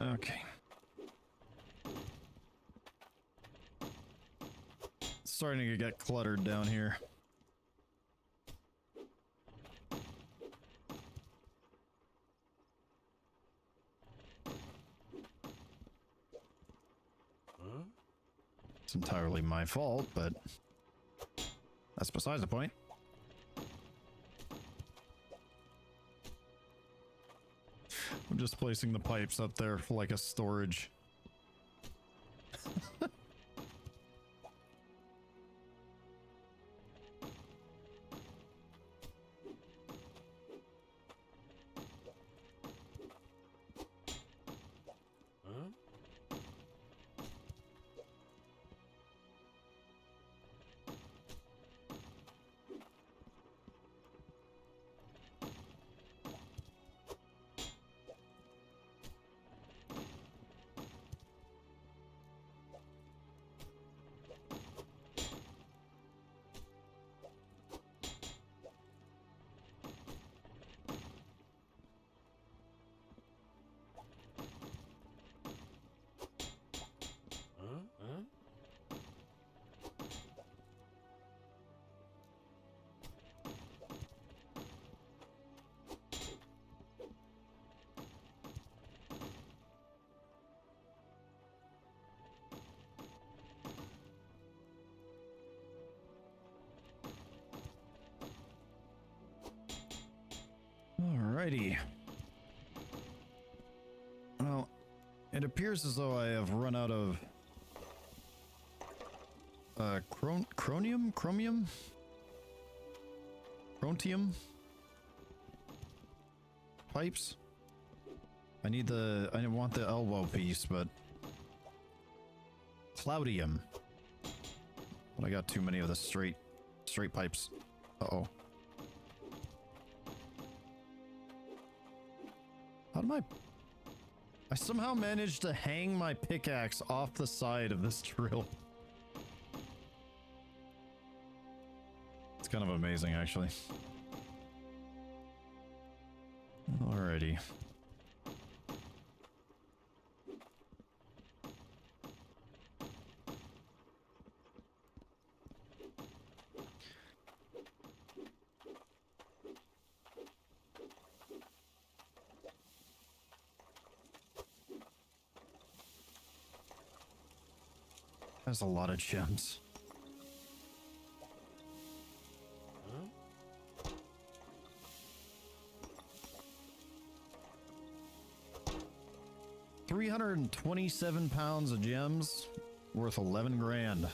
Okay. It's starting to get cluttered down here. It's entirely my fault, but that's besides the point. I'm just placing the pipes up there for like a storage. Alrighty. Well, it appears as though I have run out of chromium? Chrontium pipes. I didn't want the elbow piece, but Cloudium. But I got too many of the straight pipes. Uh-oh. How do I somehow managed to hang my pickaxe off the side of this drill. It's kind of amazing, actually. Alrighty. There's a lot of gems. Huh? 327 pounds of gems worth 11 grand.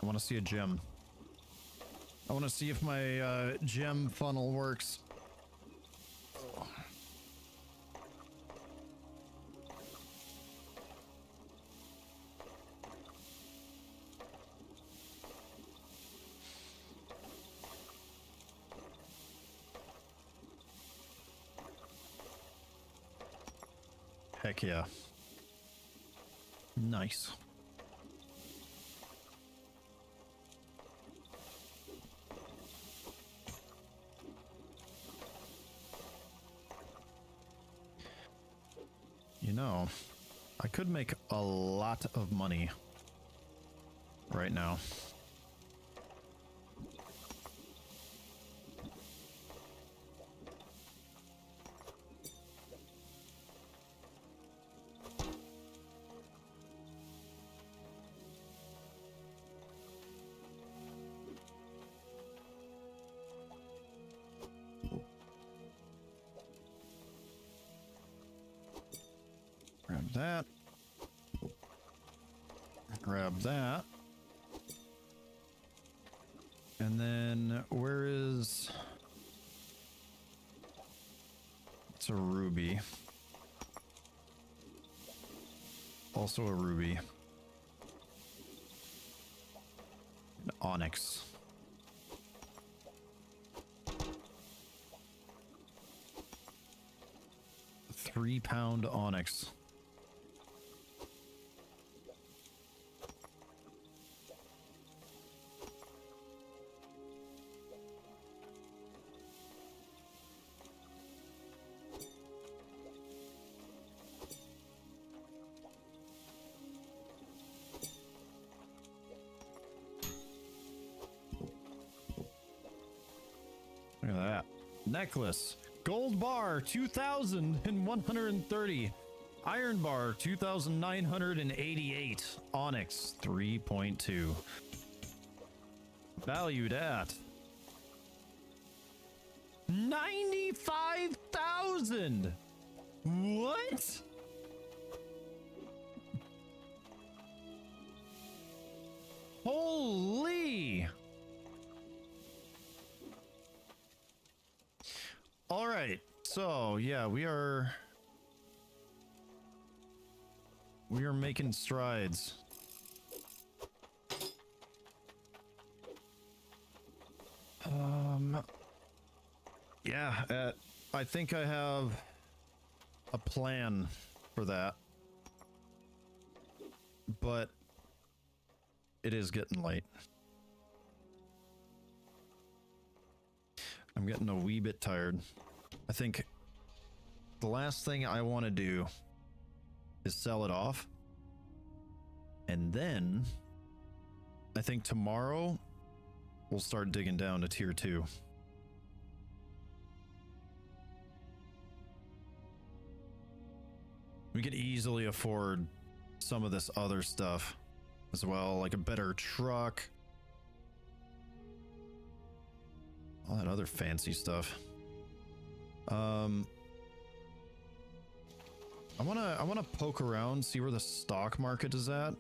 I want to see a gem. I want to see if my gem funnel works. Heck yeah. Nice. You know, I could make a lot of money right now. Grab that. Grab that. And then where is... It's a ruby. Also a ruby. An onyx. £3 onyx. Look at that. Necklace. Gold bar, 2,130. Iron bar, 2,988. Onyx, 3.2. Valued at 95,000. What? Holy. All right. So, yeah, we are making strides. Yeah, I think I have a plan for that. But it is getting late. I'm getting a wee bit tired. I think the last thing I want to do is sell it off. And then I think tomorrow we'll start digging down to tier 2. We could easily afford some of this other stuff as well, like a better truck. All that other fancy stuff. I wanna poke around, see where the stock market is at.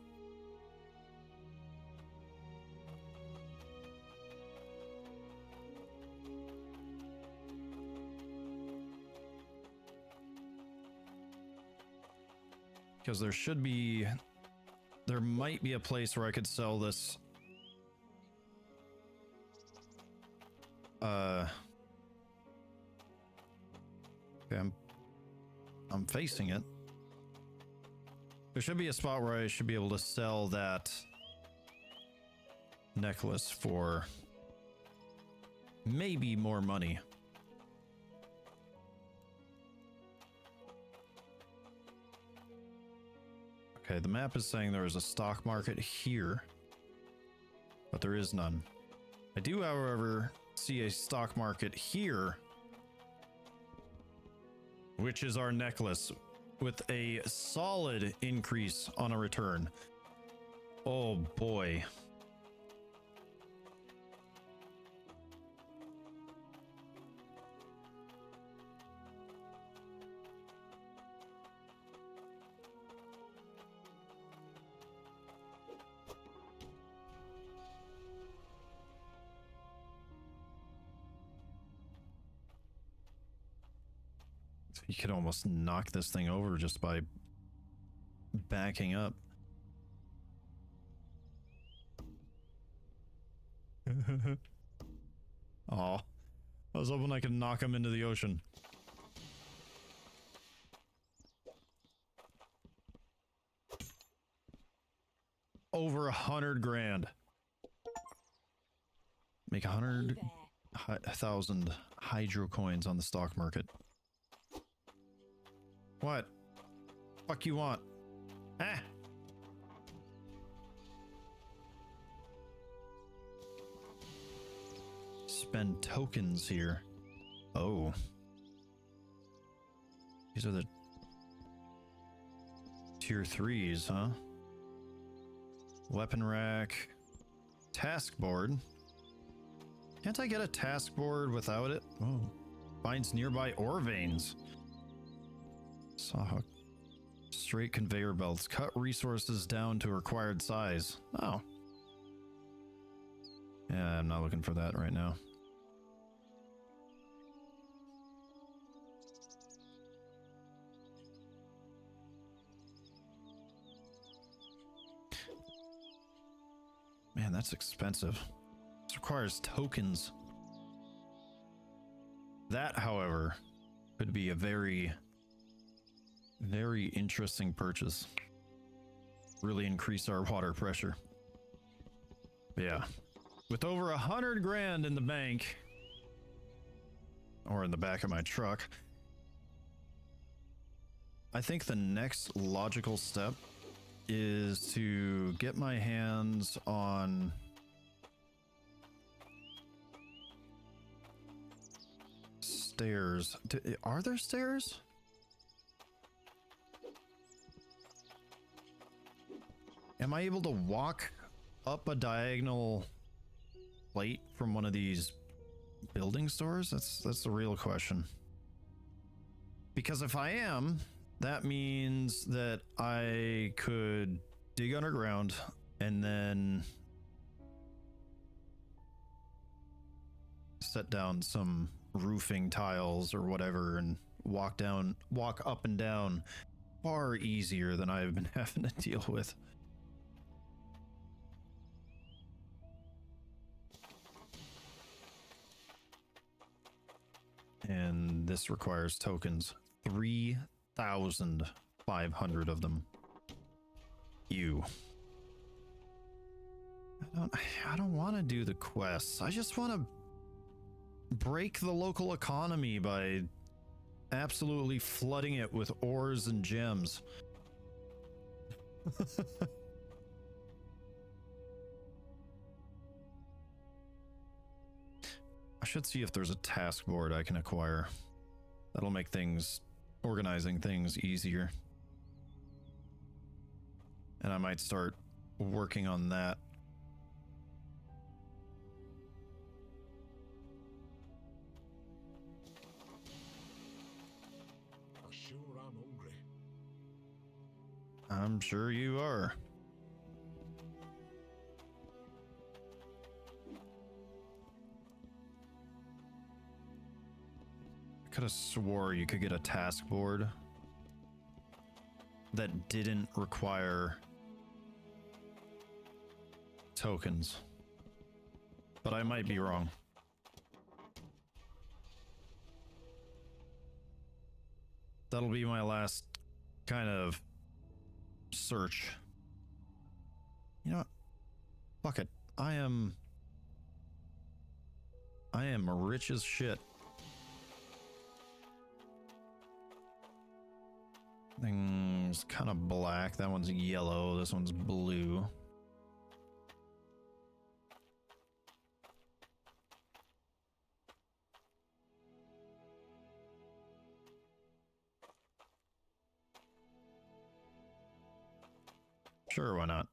Because there might be a place where I could sell this. Okay, I'm facing it. There should be a spot where I should be able to sell that necklace for maybe more money. Okay, the map is saying there is a stock market here, but there is none. I do, however, see a stock market here, which is our necklace with a solid increase on a return. Oh boy. You could almost knock this thing over just by backing up. Oh, I was hoping I could knock him into the ocean. Over 100 grand. Make 100,000 hydro coins on the stock market. What? Fuck you want? Ah! Spend tokens here. Oh. These are the tier 3s, huh? Weapon rack. Task board. Can't I get a task board without it? Oh. Finds nearby ore veins. Sawhook. Straight conveyor belts. Cut resources down to required size. Oh. Yeah, I'm not looking for that right now. Man, that's expensive. This requires tokens. That, however, could be a very interesting purchase. Really increase our water pressure. Yeah. With over 100 grand in the bank, or in the back of my truck, I think the next logical step is to get my hands on stairs. Are there stairs? Am I able to walk up a diagonal plate from one of these building stores? That's the real question. Because if I am, that means that I could dig underground and then set down some roofing tiles or whatever and walk up and down far easier than I've been having to deal with. And this requires tokens. 3,500 of them. I don't want to do the quests. I just want to break the local economy by absolutely flooding it with ores and gems. I should see if there's a task board I can acquire. That'll make organizing things easier. And I might start working on that. I sure am hungry. I'm sure you are. I could have swore you could get a task board that didn't require tokens, but I might be wrong. That'll be my last kind of search. You know what? Fuck it. I am rich as shit. Thing's kind of black. That one's yellow. This one's blue. Sure, why not?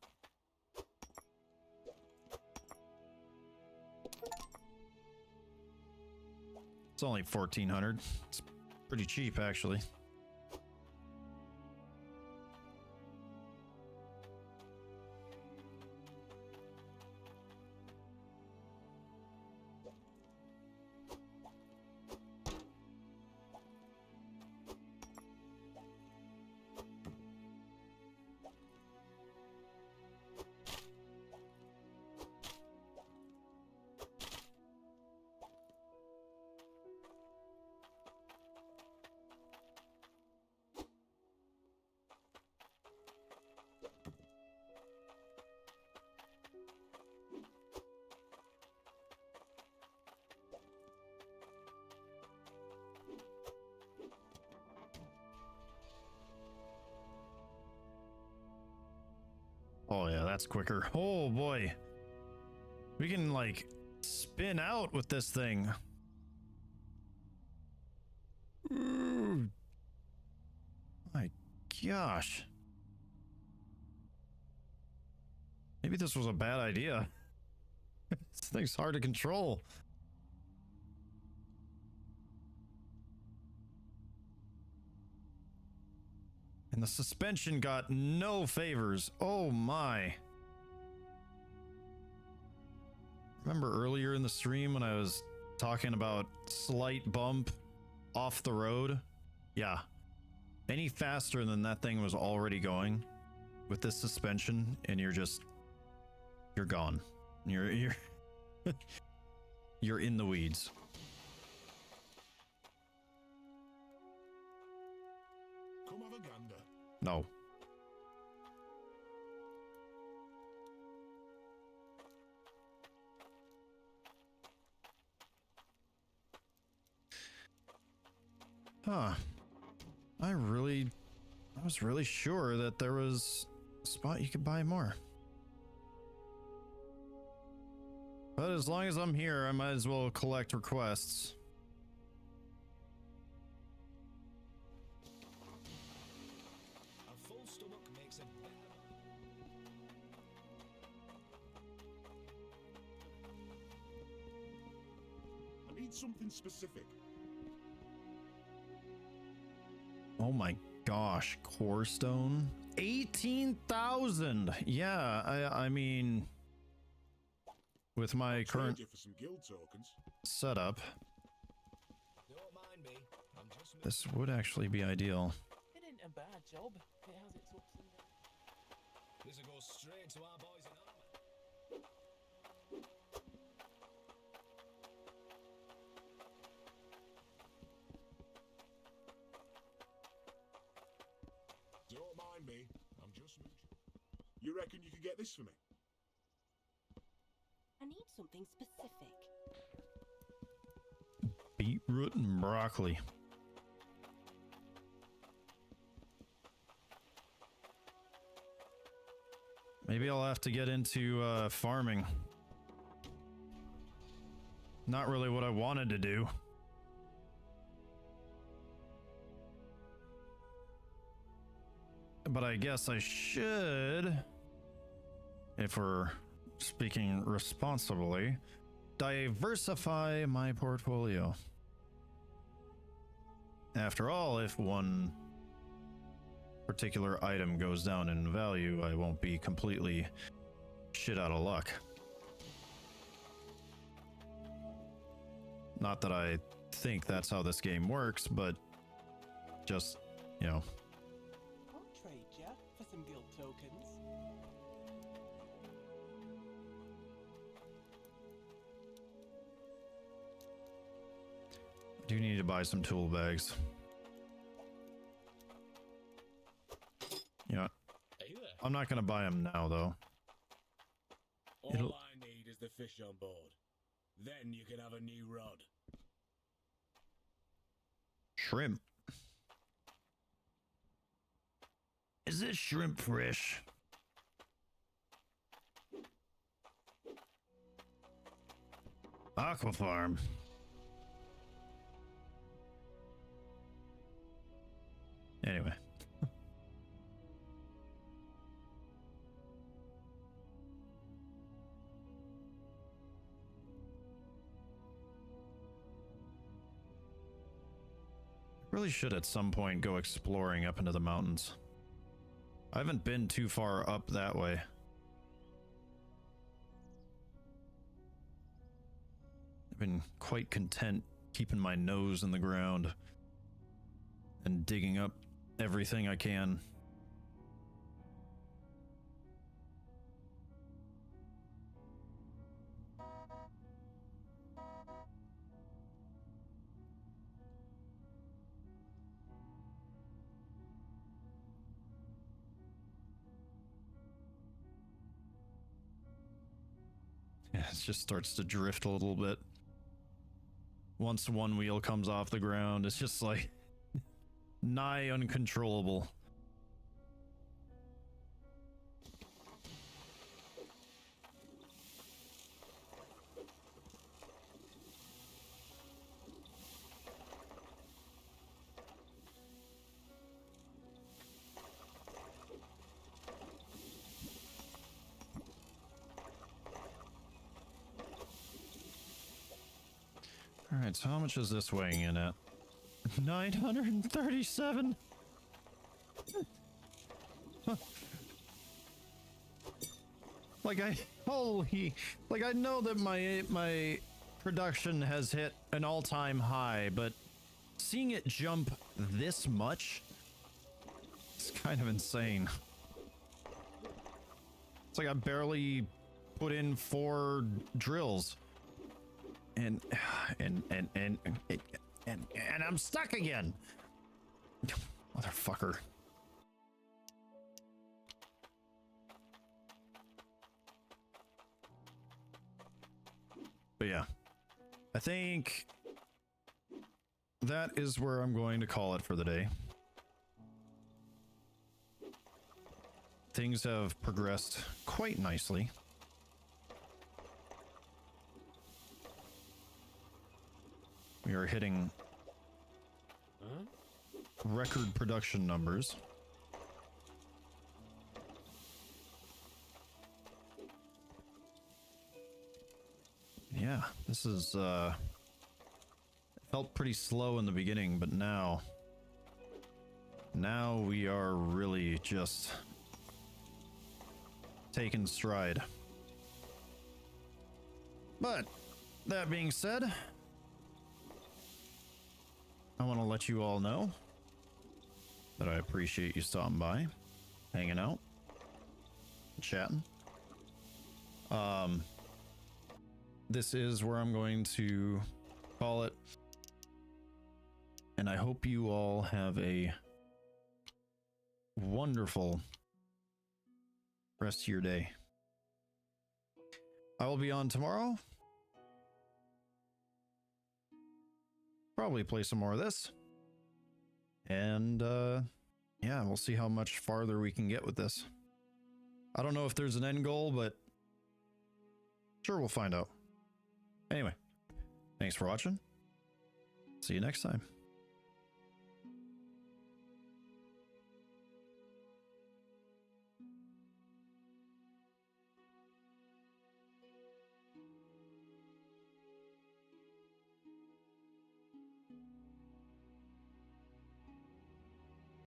It's only 1,400. It's pretty cheap, actually. Oh yeah, that's quicker. Oh boy. We can like spin out with this thing. Ooh. My gosh. Maybe this was a bad idea. This thing's hard to control. And the suspension got no favors. Oh my. Remember earlier in the stream when I was talking about slight bump off the road? Yeah. Any faster than that thing was already going with this suspension and you're gone. You're you're in the weeds. Come have a gander. No. Huh. I was really sure that there was a spot you could buy more. But as long as I'm here, I might as well collect requests. A full stomach makes it better. I need something specific. Oh my gosh, core stone? 18,000. Yeah, I mean, with my current Trade you for some guild tokens. setup, Don't mind me. I'm just this would actually be ideal. It ain't a bad job. It has its ups and downs. This'll go straight to our boys in armor. Don't mind me. I'm just mooching. You reckon you could get this for me? I need something specific. Beetroot and broccoli. Maybe I'll have to get into farming. Not really what I wanted to do. But I guess I should, if we're speaking responsibly, diversify my portfolio. After all, if one particular item goes down in value, I won't be completely shit out of luck. Not that I think that's how this game works, but just, you know. I'll trade ya for some guild tokens. I do need to buy some tool bags. You know, Hey there. I'm not going to buy them now, though. All It'll- I need is the fish on board. Then you can have a new rod. Shrimp. Is this shrimp fresh? Aqua farm. Anyway. Really should at some point go exploring up into the mountains. I haven't been too far up that way. I've been quite content keeping my nose in the ground and digging up everything I can. Yeah, it just starts to drift a little bit. Once one wheel comes off the ground, it's just like nigh uncontrollable. All right, so how much is this weighing in at? 937. Like I know that my production has hit an all-time high, but seeing it jump this much, it's kind of insane. It's like I barely put in 4 drills. And I'm stuck again. Motherfucker. But yeah, I think that is where I'm going to call it for the day. Things have progressed quite nicely. We are hitting record production numbers. Yeah, this is felt pretty slow in the beginning, but now we are really just taking stride. But that being said, I want to let you all know that I appreciate you stopping by, hanging out, chatting. This is where I'm going to call it. And I hope you all have a wonderful rest of your day. I will be on tomorrow. Probably play some more of this. And yeah, we'll see how much farther we can get with this. I don't know if there's an end goal, but sure, we'll find out. Anyway, thanks for watching. See you next time.